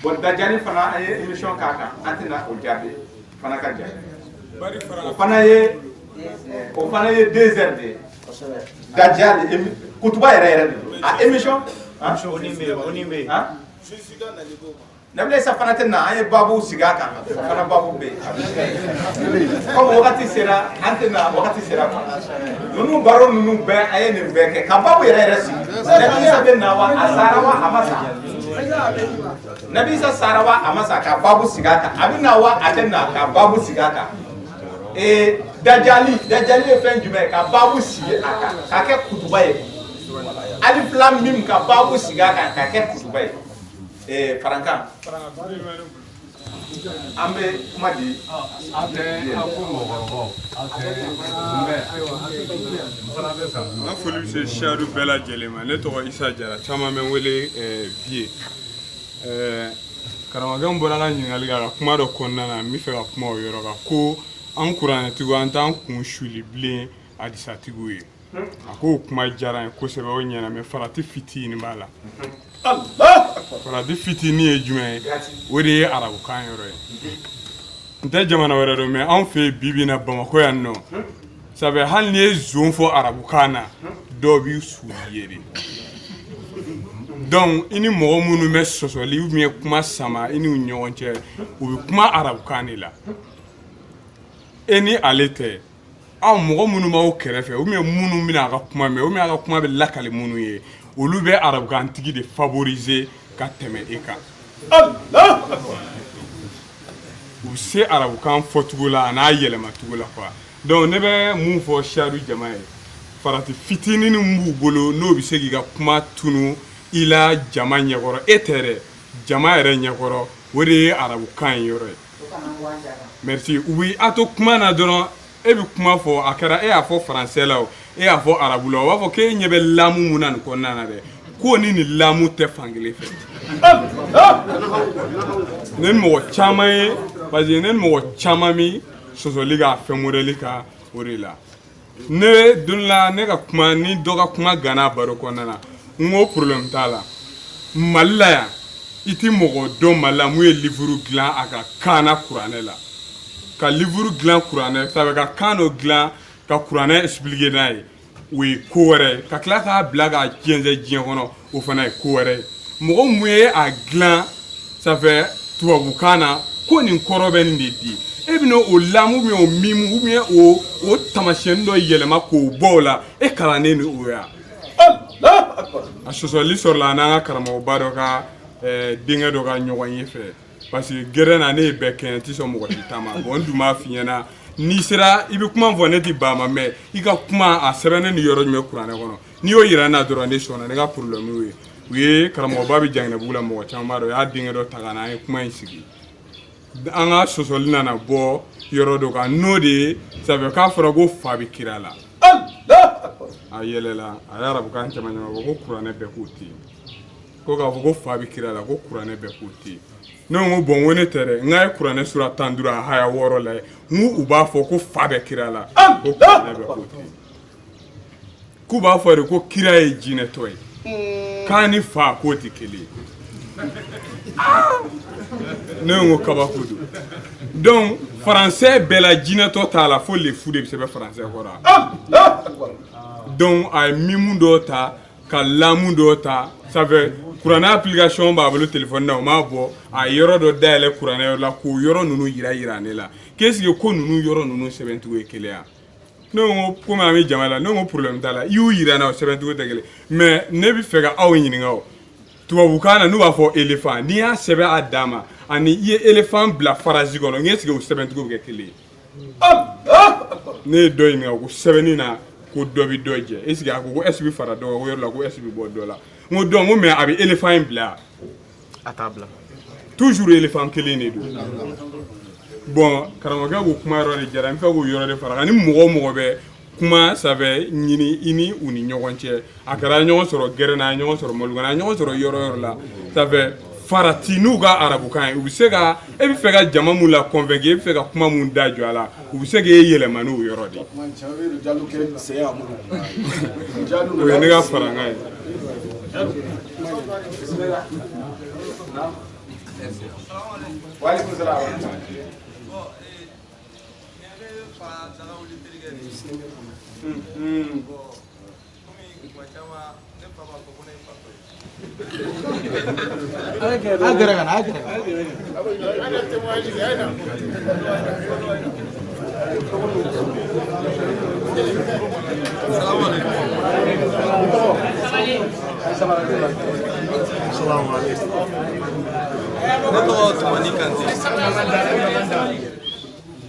Speaker 1: bon dajali fana an ye émission k'a kan an tɛna o jaabi fana ka jaabi o fana ye 2 heures de ye dajali kutuba yɛrɛ de don a émission Nabila Isa fana tɛ na an ye babu sigi a kan fana babu bɛ yen comme wagati sera an tɛ na wagati sera ninnu baro ninnu bɛɛ an ye nin bɛɛ kɛ ka babu yɛrɛ sigi Nabi Isa bɛ na wa a sara wa a ma sa Nabi Isa sara wa a ma sa ka babu sigi a kan a bɛ na wa a tɛ na ka babu sigi a kan dajali ye fɛn jumɛn ye ka babu sigi a kan ka kɛ kutuba ye alif lam mim ka babu sigi a kan ka kɛ kutuba ye Farankan an bɛ kuma di
Speaker 7: n ka foli bɛ se siyadu bɛɛ lajɛlen ma ne tɔgɔ Isa Jara caman bɛ n wele Vie karamɔgɔ bɔra ka ɲininkali kɛ a ka kuma dɔ kɔnɔna na n bɛ fɛ ka kuma o yɔrɔ kan ko an kuranɛtigiw an t'an kun suli bilen hadisatigiw ye a ko o kuma diyara n ye kosɛbɛ o ɲɛna mɛ farati fitinin b'a la farati fitinin ye jumɛn ye o de ye arabukan yɔrɔ ye n tɛ jamana wɛrɛ dɔn mɛ anw fɛ yen bi na Bamakɔ yan nɔ sabu hali n'i ye zon fɔ arabukan na dɔw b'i suli ye de donc i ni mɔgɔ minnu bɛ sɔsɔli ou bien kuma sama i n'u ɲɔgɔn cɛ u bɛ kuma arabukan de la e ni ale tɛ aw mɔgɔ minnu b'aw kɛrɛfɛ ou bien minnu bɛna a ka kuma mɛn ou bien a ka kuma bɛ lakali minnu ye olu bɛ arabukantigi de favoriser ka tɛmɛ e kan u se arabukan fɔcogo la a n'a yɛlɛmacogo la quoi donc ne bɛ mun fɔ siyadu jama ye farati fitinin min b'u bolo n'o bɛ se k'i ka kuma tunu i la jama ɲɛkɔrɔ e tɛ dɛ jama yɛrɛ ɲɛkɔrɔ o de ye arabukan ye yɔrɔ ye merci u bɛ a to kuma na dɔrɔn e bɛ kuma fɔ a kɛra e y'a fɔ faransɛ la o e y'a fɔ arabu la o b'a fɔ k'e ɲɛ bɛ lamu mun na nin kɔnɔna na dɛ ko ni nin lamu tɛ fankelen fɛ ne ni mɔgɔ caman ye parce que ne ni mɔgɔ caman mi sɔsɔli ka fɛn modèle ka o de la ne don la ne ka kuma ni dɔ ka kuma gana baro kɔnɔna na n ko problème t'a la Mali la yan i ti mɔgɔ dɔn Mali la mun ye livre dilan a ka kan na kuranɛ la ka livre dilan kuranɛ ça veut ka kan dɔ dilan ka kuranɛ expliquer n'a ye o ye ko wɛrɛ ye ka tila k'a bila k'a jɛnsɛn diɲɛ kɔnɔ o fana ye ko wɛrɛ ye mɔgɔ mun ye a dilan ça fait tubabukan na ko nin kɔrɔ bɛ nin de di e bɛna o lamu ou bien o mimu ou bien o tamasiyɛn dɔ yɛlɛma k'o bɔ o la e kalannen ni o ye a sɔsɔli sɔrɔla n'an ka karamɔgɔba dɔ ka denkɛ dɔ ka ɲɔgɔn ye fɛ parce que gɛrɛ na ne ye bɛɛ kɛ n tɛ sɔn mɔgɔ si ta ma bon n dun b'a f'i ɲɛna n'i sera i bɛ kuma fɔ ne tɛ ban ma mɛ i ka kuma a sɛbɛnnen ni yɔrɔ jumɛn kuranɛ kɔnɔ n'i y'o yira n na dɔrɔn ne sɔnna ne ka problème y'o ye u ye karamɔgɔba bɛ Janginɛbugu la mɔgɔ caman b'a dɔn o y'a denkɛ dɔ ta ka na an ye kuma in sigi an ka sɔsɔli nana bɔ yɔrɔ dɔ kan n'o de ye ça fait k'a fɔra ko fa bɛ kira la a yɛlɛla a ye arabukan caman caman fɔ ko kuranɛ bɛɛ k'o tɛ yen ko k'a fɔ ko fa bɛ kira la ko kuranɛ bɛɛ k'o tɛ yen ne ko bon ko ne tɛ dɛ n k'a ye kuranɛ sura 15 a haya 6 lajɛ n ko u b'a fɔ ko fa bɛ kira la ko kuranɛ bɛɛ k'o tɛ yen k'u b'a fɔ de ko kira ye jinɛtɔ ye k'a ni fa k'o tɛ kelen ye ne ko kabako don donc français bɛɛ la jinɛtɔ t'a la fo le fou de bɛ sɛbɛn français kɔrɔ donc a ye mimu dɔw ta ka lamu dɔw ta ça fait kuranɛ application b'a bolo téléphone na o m'a bɔ a ye yɔrɔ dɔ dayɛlɛ kuranɛ yɔrɔ la k'o yɔrɔ ninnu yira ne la qu'est-ce que ko ninnu yɔrɔ ninnu sɛbɛncogo ye kelen ya ne ko komi an bɛ jama la ne ko problème t'a la i y'u yira n na o sɛbɛncogo tɛ kelen mais ne bɛ fɛ ka aw ɲininka o tubabukan na n'u b'a fɔ éléphant n'i y'a sɛbɛn a dan ma ani i ye éléphant bila phrase kɔnɔ est-ce que o sɛbɛncogo bɛ kɛ kelen ye ne ye dɔ ɲininka ko sɛbɛnni na ko dɔ bɛ dɔ jɛ est-ce que a ko ko S bɛ fara dɔ kan ko yɔrɔ la ko S bɛ bɔ dɔ la n ko donc n ko mais a bɛ éléphant in bila a t'a bila toujours éléphant kelen de don bon karamɔgɔkɛ ko kuma yɔrɔ de diyara n fɛ k'o yɔrɔ de fara ni mɔgɔ o mɔgɔ bɛ kuma sɛbɛ ɲini i ni u ni ɲɔgɔn cɛ a kɛra ɲɔgɔn sɔrɔ gɛrɛ na ɲɔgɔn sɔrɔ mɔlukan na ɲɔgɔn sɔrɔ yɔrɔ yɔrɔ la sɛbɛ farati n'u ka arabukan ye u bɛ se ka e bɛ fɛ ka jama mun la convaincre e bɛ fɛ ka kuma mun da jɔ a la u bɛ se k'e yɛlɛma n'o yɔrɔ de o ye ne ka farankan ye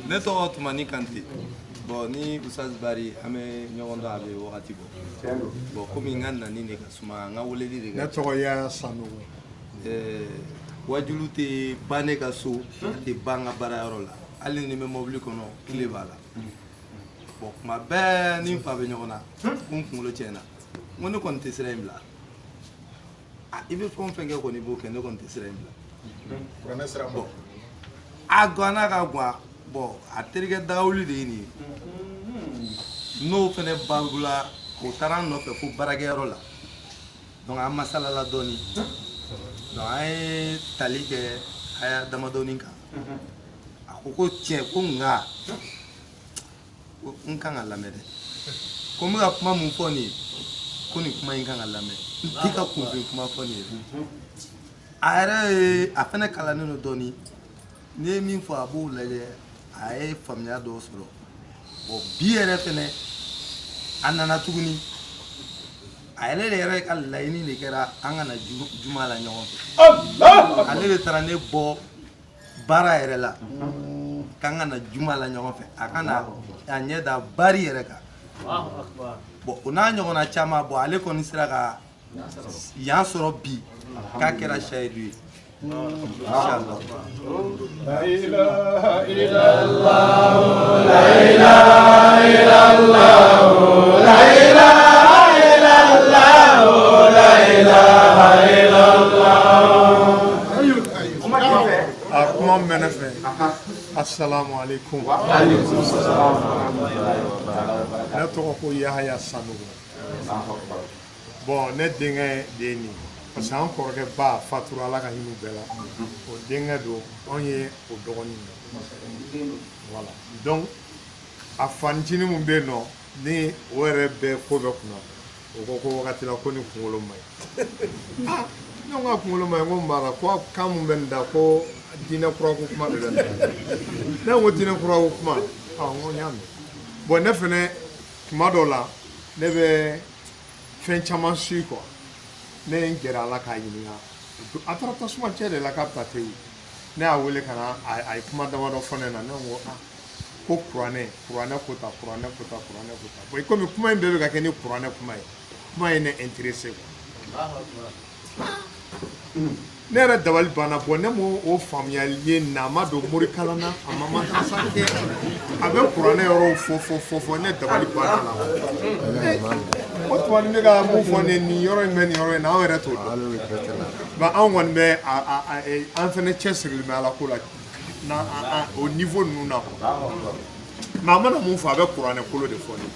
Speaker 6: ne tɔgɔ Tumani Kante bon ni Usaz Bari an bɛ ɲɔgɔn dɔn a bɛ wagati bɔ bon komi n ka nani de ka suma n ka weleli de ka
Speaker 8: ne tɔgɔ Yaya Sanogo
Speaker 6: wajulu tɛ ban ne ka so a tɛ ban n ka baarayɔrɔ la hali ni n bɛ mobili kɔnɔ tile b'a la bon kuma bɛɛ ni n fa bɛ ɲɔgɔn na ko n kunkolo tiɲɛna n ko ne kɔni tɛ sira in bila i bɛ fɛn o fɛn kɛ kɔni i b'o kɛ ne kɔni tɛ sira in bila bon a ganna ka gan bon a terikɛ dagawuli de ye nin ye n'o fɛnɛ bagula o taara an nɔfɛ fo baarakɛyɔrɔ la donc an masalala dɔɔni donc an ye tali kɛ a y'a damadɔni kan a ko tiɲɛ ko nka n kan ka lamɛn dɛ ko n bɛ ka kuma mun fɔ nin ye ko nin kuma in kan ka lamɛn n tɛ ka kunfin kuma fɔ nin ye a yɛrɛ ye a fɛnɛ kalannen don dɔɔni n'i ye min fɔ a b'o lajɛ a ye faamuya dɔw sɔrɔ bon bi yɛrɛ fɛnɛ a nana tuguni a yɛrɛ de yɛrɛ ka laɲini de kɛra an kana juma la ɲɔgɔn fɛ ale de taara ne bɔ baara yɛrɛ la k'an kana juma la ɲɔgɔn fɛ a kana a ɲɛ da bari yɛrɛ kan bon o n'a ɲɔgɔnna caman bon ale kɔni sera ka yan sɔrɔ bi k'a kɛra sayidu ye inshallah. La ilaha illallah, la ilaha illallah, la ilaha illallah, la ilaha
Speaker 8: illallah. Kuma mɛnɛ fɛ. Assalamu alaikum. Ne tɔgɔ ko Yahaya Sanogo. Bon ne denkɛ de ye nin parce que an kɔrɔkɛ ba fatura Ala ka hinɛ bɛɛ la o denkɛ don anw ye o dɔgɔnin voilà donc a fanicinin mun bɛ yen nɔ ni o yɛrɛ bɛɛ ko bɛɛ kunna o ko ko wagati la ko ni kunkolo ma ɲi ne ko n ka kunkolo ma ɲi n ko n b'a la ko kan mun bɛ nin da ko diinɛ kura ko kuma de bɛ nin da ne ko diinɛ kura ko kuma n ko n y'a mɛn bon ne fɛnɛ tuma dɔw la ne bɛ fɛn caman suit quoi ne ye n gɛrɛ a la k'a ɲininka a taara tasuma cɛ de la k'a bɛ taa tewu ne y'a wele ka na a ye kuma damadɔ fɔ ne na ne ko ko kuranɛ ko ta kuranɛ ko ta bon komi kuma in bɛɛ bɛ ka kɛ ni kuranɛ kuma ye ne intéressé quoi ne yɛrɛ dabali banna bon ne m'o faamuyali ye na a ma don morikalan na a ma madrasa kɛ a bɛ kuranɛ yɔrɔw fɔ ne dabali banna la o tuma ne ka mun fɔ ne nin yɔrɔ in bɛ nin yɔrɔ in na anw yɛrɛ t'o dɔn nka anw kɔni bɛ an fɛnɛ cɛsirilen bɛ ala ko la o niveau ninnu na mɛ a mana mun fɔ a bɛ kuranɛ kolo de fɔ ne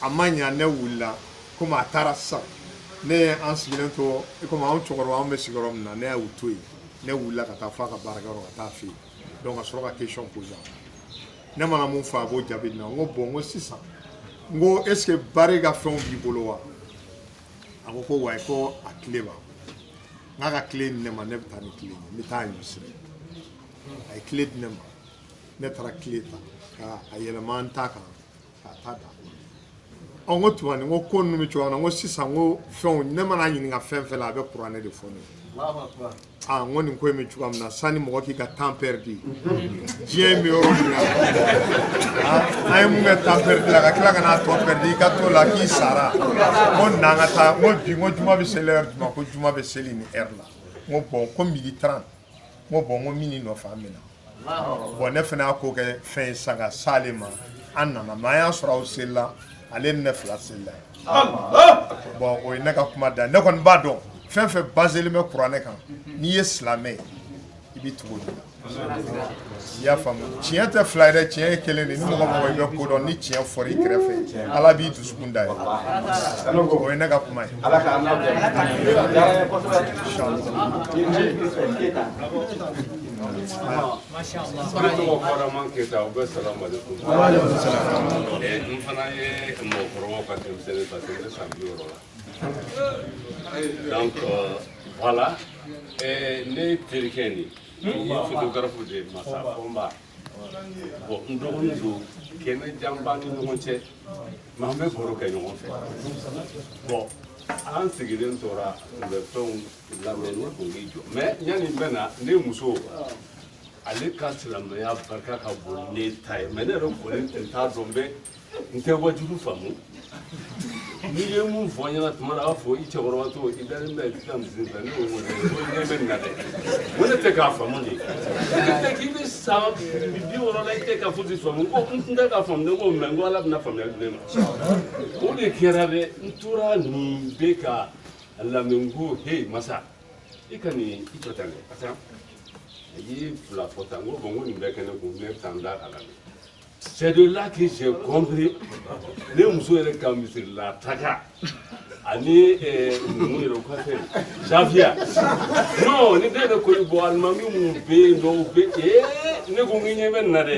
Speaker 8: a ma ɲa ne wulila komi a taara sisan ne ye an sigilen to komi anw cɛkɔrɔba anw bɛ sigiyɔrɔ min na ne y'u to yen ne wulila ka taa f'a ka baarakɛyɔrɔ ka taa fɛ yen donc ka sɔrɔ ka question poser ne mana mun fɔ a b'o jaabi na n ko bon n ko sisan n ko est ce que baara ka fɛnw b'i bolo wa a ko wayi ko a tile b'a n k'a ka tile di ne ma ne bɛ taa ni tile ye n bɛ taa a ɲɛsira a ye tile di ne ma ne taara tile ta ka a yɛlɛma n ta kan k'a ta da n ko tuma nin ko ko ninnu bɛ cogoya min na n ko sisan n ko fɛnw ne mana ɲininka fɛn fɛn la a bɛ kuranɛ de fɔ ne ye n ko nin ko in bɛ cogoya min na sanni mɔgɔ k'i ka temps perdu diɲɛ bɛ yɔrɔ min na an ye mun kɛ temps perdu la ka tila ka n'a tɔ perdu i ka t'o la k'i sara n ko na an ka taa n ko bi n ko juma bɛ seli heure jumɛn ko juma bɛ seli nin heure la n ko bon ko midi 30 n ko bon n ko min nɔfɛ an bɛ na bon ne fana y'a ko kɛ fɛn ye sisan ka s'ale ma an nana mais an y'a sɔrɔ aw selila ale ni ne fila selila bon o ye ne ka kuma da ne kɔni b'a dɔn fɛn fɛn baselen bɛ kuranɛ kan n'i ye silamɛ ye i bɛ tugu o de la i y'a faamu tiɲɛ tɛ fila ye dɛ tiɲɛ ye kelen de ni mɔgɔ mɔgɔ i bɛ ko dɔn ni tiɲɛ fɔra i kɛrɛfɛ ala b'i dusukun da ye o ye ne ka kuma ye.
Speaker 9: Ne tɔgɔ Faraman Keyita u bɛ salamu aleykum. N fana ye mɔgɔkɔrɔbaw ka denmisɛnnin parce que ne san 60 la. Donc voilà ne terikɛ nin ye photographe de Masa Fɔnba. Bon n dɔgɔnin don kɛnɛ jan b'an ni ɲɔgɔn cɛ mais an bɛ baro kɛ ɲɔgɔn fɛ. Bon an sigilen tora u bɛ fɛnw lamɛn ne ko k'i jɔ mais yanni n bɛ na ne muso ale ka silamɛya barika ka bon ne ta ye mais ne yɛrɛ kɔni tun t'a dɔn n tɛ wajibi faamu n'i ye mun fɔ n ɲɛna tuma na a b'a fɔ i cɛkɔrɔba to i dalen bɛ i ka misi fɛ ne ko n ko ɲɛ bɛ nin na dɛ n ko ne tɛ k'a faamu de ne tɛ k'i bɛ san 60 la i tɛ ka fosi faamu n ko n tɛ k'a faamu ne ko mais n ko ala bɛna faamuyali di ne ma o de kɛra dɛ n tora nin bɛ ka lamɛn n ko hey masa i ka nin i jɔ tan dɛ parce que a ye fila fɔ tan n ko bon n ko nin bɛɛ kɛ ne kun ne bɛ taa n da a la c'est de là que j'ai compris ne muso yɛrɛ ka misirila taga ani ninnu yɛrɛ u ka fɛn javiya non ni ne yɛrɛ ko bon alimami minnu bɛ yen nɔ u bɛ ne ko n ɲɛ bɛ nin na dɛ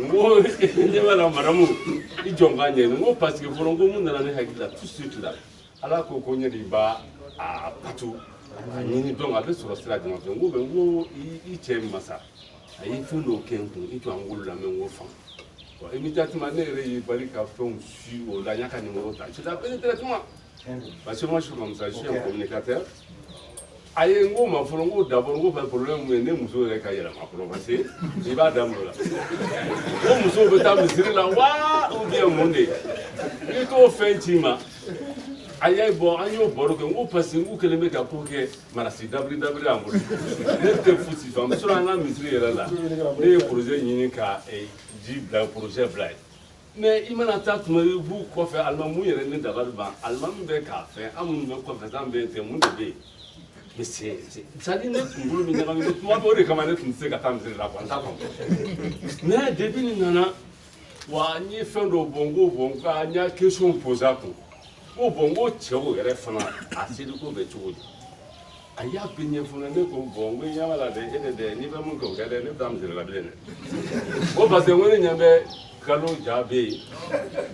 Speaker 9: n ko ɲɛ bɛ na madamu i jɔ n k'a ɲɛɲini n ko parce que fɔlɔ n ko mun nana ne hakili la tout de suite la ala ko ko ɲɛ de b'a a batu a ɲini donc a bɛ sɔrɔ sira jumɛn fɛ n ko n ko i cɛ masa a ye fɛn dɔw kɛ n kun i jɔ an wolo lamɛn n k'o faamu immédiatement ne yɛrɛ y'i bali ka fɛnw su o la n y'a ka numéro ta je t'appelle directement parce que moi je suis comme ça je suis un communicateur a ye n ko ma fɔlɔ n ko d'abord n ko fɛ problème mun ye ne muso yɛrɛ ka yɛlɛma fɔlɔ parce que i b'a daminɛ o la ko musow bɛ taa misiri la wa ou bien mun de i t'o fɛn ci ma a y'a bɔ an y'o baro kɛ n ko parce que n ko kelen bɛ ka ko kɛ marasi dabiri dabiri an bolo ne tɛ fosi faamu sinon an ka misiri yɛrɛ la ne ye projet ɲini ka ji bila projet bila ye mais i mana taa tuma i b'u kɔfɛ alimamu yɛrɛ ne dabali ban alimamu bɛ k'a fɛn an minnu bɛ kɔfɛ an bɛ ten mun de bɛ yen mais c'est à dire ne kunkolo bɛ ɲagami tuma bɛɛ o de kama ne tun tɛ se ka taa misiri la quoi n t'a faamu mais depuis nin nana wa n ye fɛn dɔw bɔ n ko bon n y'a question poser a kun. Ko bon n ko cɛw yɛrɛ fana a seliko bɛ cogo di a y'a bɛɛ ɲɛfɔ ne ko bon n ko ɲɛ b'a la dɛ e de dɛ n'i bɛ mun kɛ o kɛ dɛ ne bɛ taa misiri la bilen dɛ ko parce que n ko ne ɲɛ bɛ kalo ja bɛ yen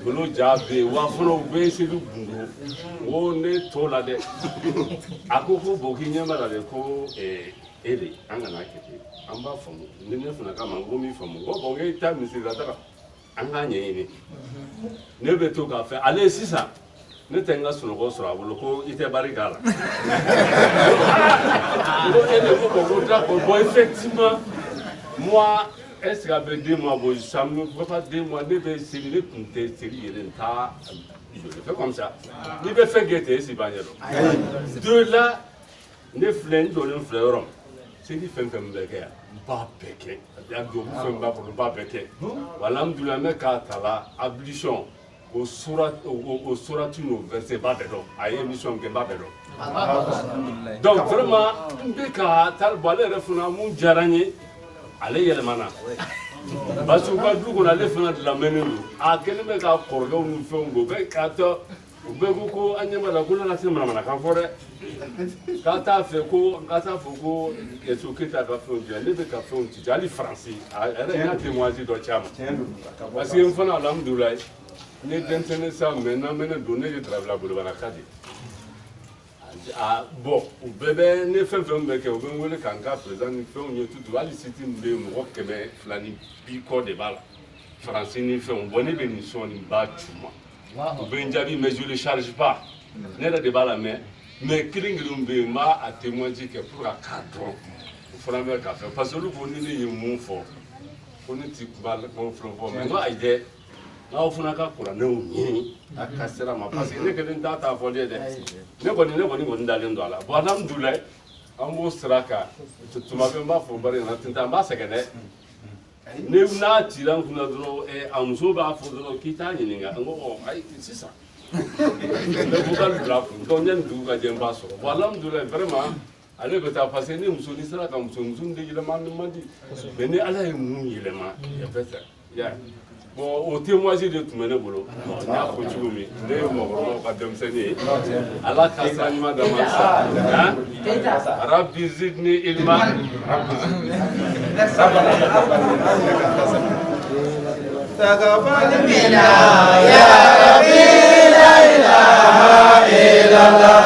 Speaker 9: bolo ja bɛ yen wa fɔlɔ u bɛ seli gundu n ko ne t'o la dɛ a ko bon k'i ɲɛ b'a la dɛ ko e de an kana kɛ ten an b'a faamu ni ne fana kama n ko min faamu n ko bon k'e taa misiri la taga an k'a ɲɛɲini ne bɛ to k'a fɛ ale sisan. Ne tɛ n ka sunɔgɔ sɔrɔ a bolo ko i tɛ bari k'a la n ko e de ko bon ko d'accord bon effectivement moi est ce que a bɛ 2 mois bon ça me fait pas 2 mois ne bɛ seli ne tun tɛ seli yɛrɛ n t'a je le fais comme ça n'i bɛ fɛn kɛ ten e si b'a ɲɛ dɔn de là ne filɛ n donnen filɛ yɔrɔ min seli fɛn fɛn bɛ kɛ yan n b'a bɛɛ kɛ a duwawu fɛn b'a bolo n b'a bɛɛ kɛ wa alhamdulilah n bɛ k'a ta la ablution o suratu n'o verset b'a bɛɛ dɔn a ye émission kɛ n b'a bɛɛ dɔn donc vraiment n bɛ ka taa bon ale yɛrɛ fana mun diyara n ye ale yɛlɛmana parce que u ka du kɔnɔ ale fana lamɛnnen don a kɛlen bɛ ka kɔrɔkɛw ni fɛnw ko bɛɛ k'a tɔ u bɛɛ ko ko an ɲɛ b'a la ko ne ka se manamanakan fɔ dɛ k'a t'a fɛ ko Yesu Keyita ka fɛnw dilan ne bɛ ka fɛnw ci hali faransi a yɛrɛ n y'a témoignage dɔ ci a ma parce que n fana alhamdulilayi n ye denmisɛnnin sa mais n'an bɛ ne don ne ye Darabila Bolobanaka de bon u bɛɛ bɛ ne fɛn fɛn bɛ kɛ u bɛ n wele k'an ka président ni fɛnw ye tutu hali siti min bɛ yen mɔgɔ 200 ni bi kɔ de b'a la faransi ni fɛnw bon ne bɛ nin sɔn nin b'a cu ma u bɛ n jaabi mais je le charge pas ne yɛrɛ de b'a la mais kelen bɛ yen n b'a témoignage kɛ pour ka k'a dɔn o fana bɛ k'a fɛ parce que olu ko ni ne ye mun fɔ ko ne ti kuma fɛn fɔ mais n ko ayi dɛ n'aw fana ka kuranɛw ɲini a ka sira ma parce que ne kelen t'a fɔ dɛ ne kɔni dalen don a la bon alhamdulilayi an b'o sira kan tuma bɛɛ n b'a fɔ bari na tinta n b'a sɛgɛn dɛ n'a cira n kunna dɔrɔn a muso b'a fɔ dɔrɔn k'i t'a ɲininka n ko ayi sisan ne ko k'ale bila kun donc yanni dugu ka jɛ n b'a sɔrɔ bon alhamdulilayi vraiment ale bɛ taa parce que ni muso ni sera ka muso de yɛlɛma man di mais ni ala ye mun yɛlɛma ya bɛ fɛ ya bon o témoignage de tun bɛ ne bolo n y'a fɔ cogo min ne ye mɔgɔkɔrɔbaw ka denmisɛnnin ye ala ka sira ɲuman d'a ma sa rabbi zidni ilma
Speaker 2: تقبل منا يا ربي لا إله إلا الله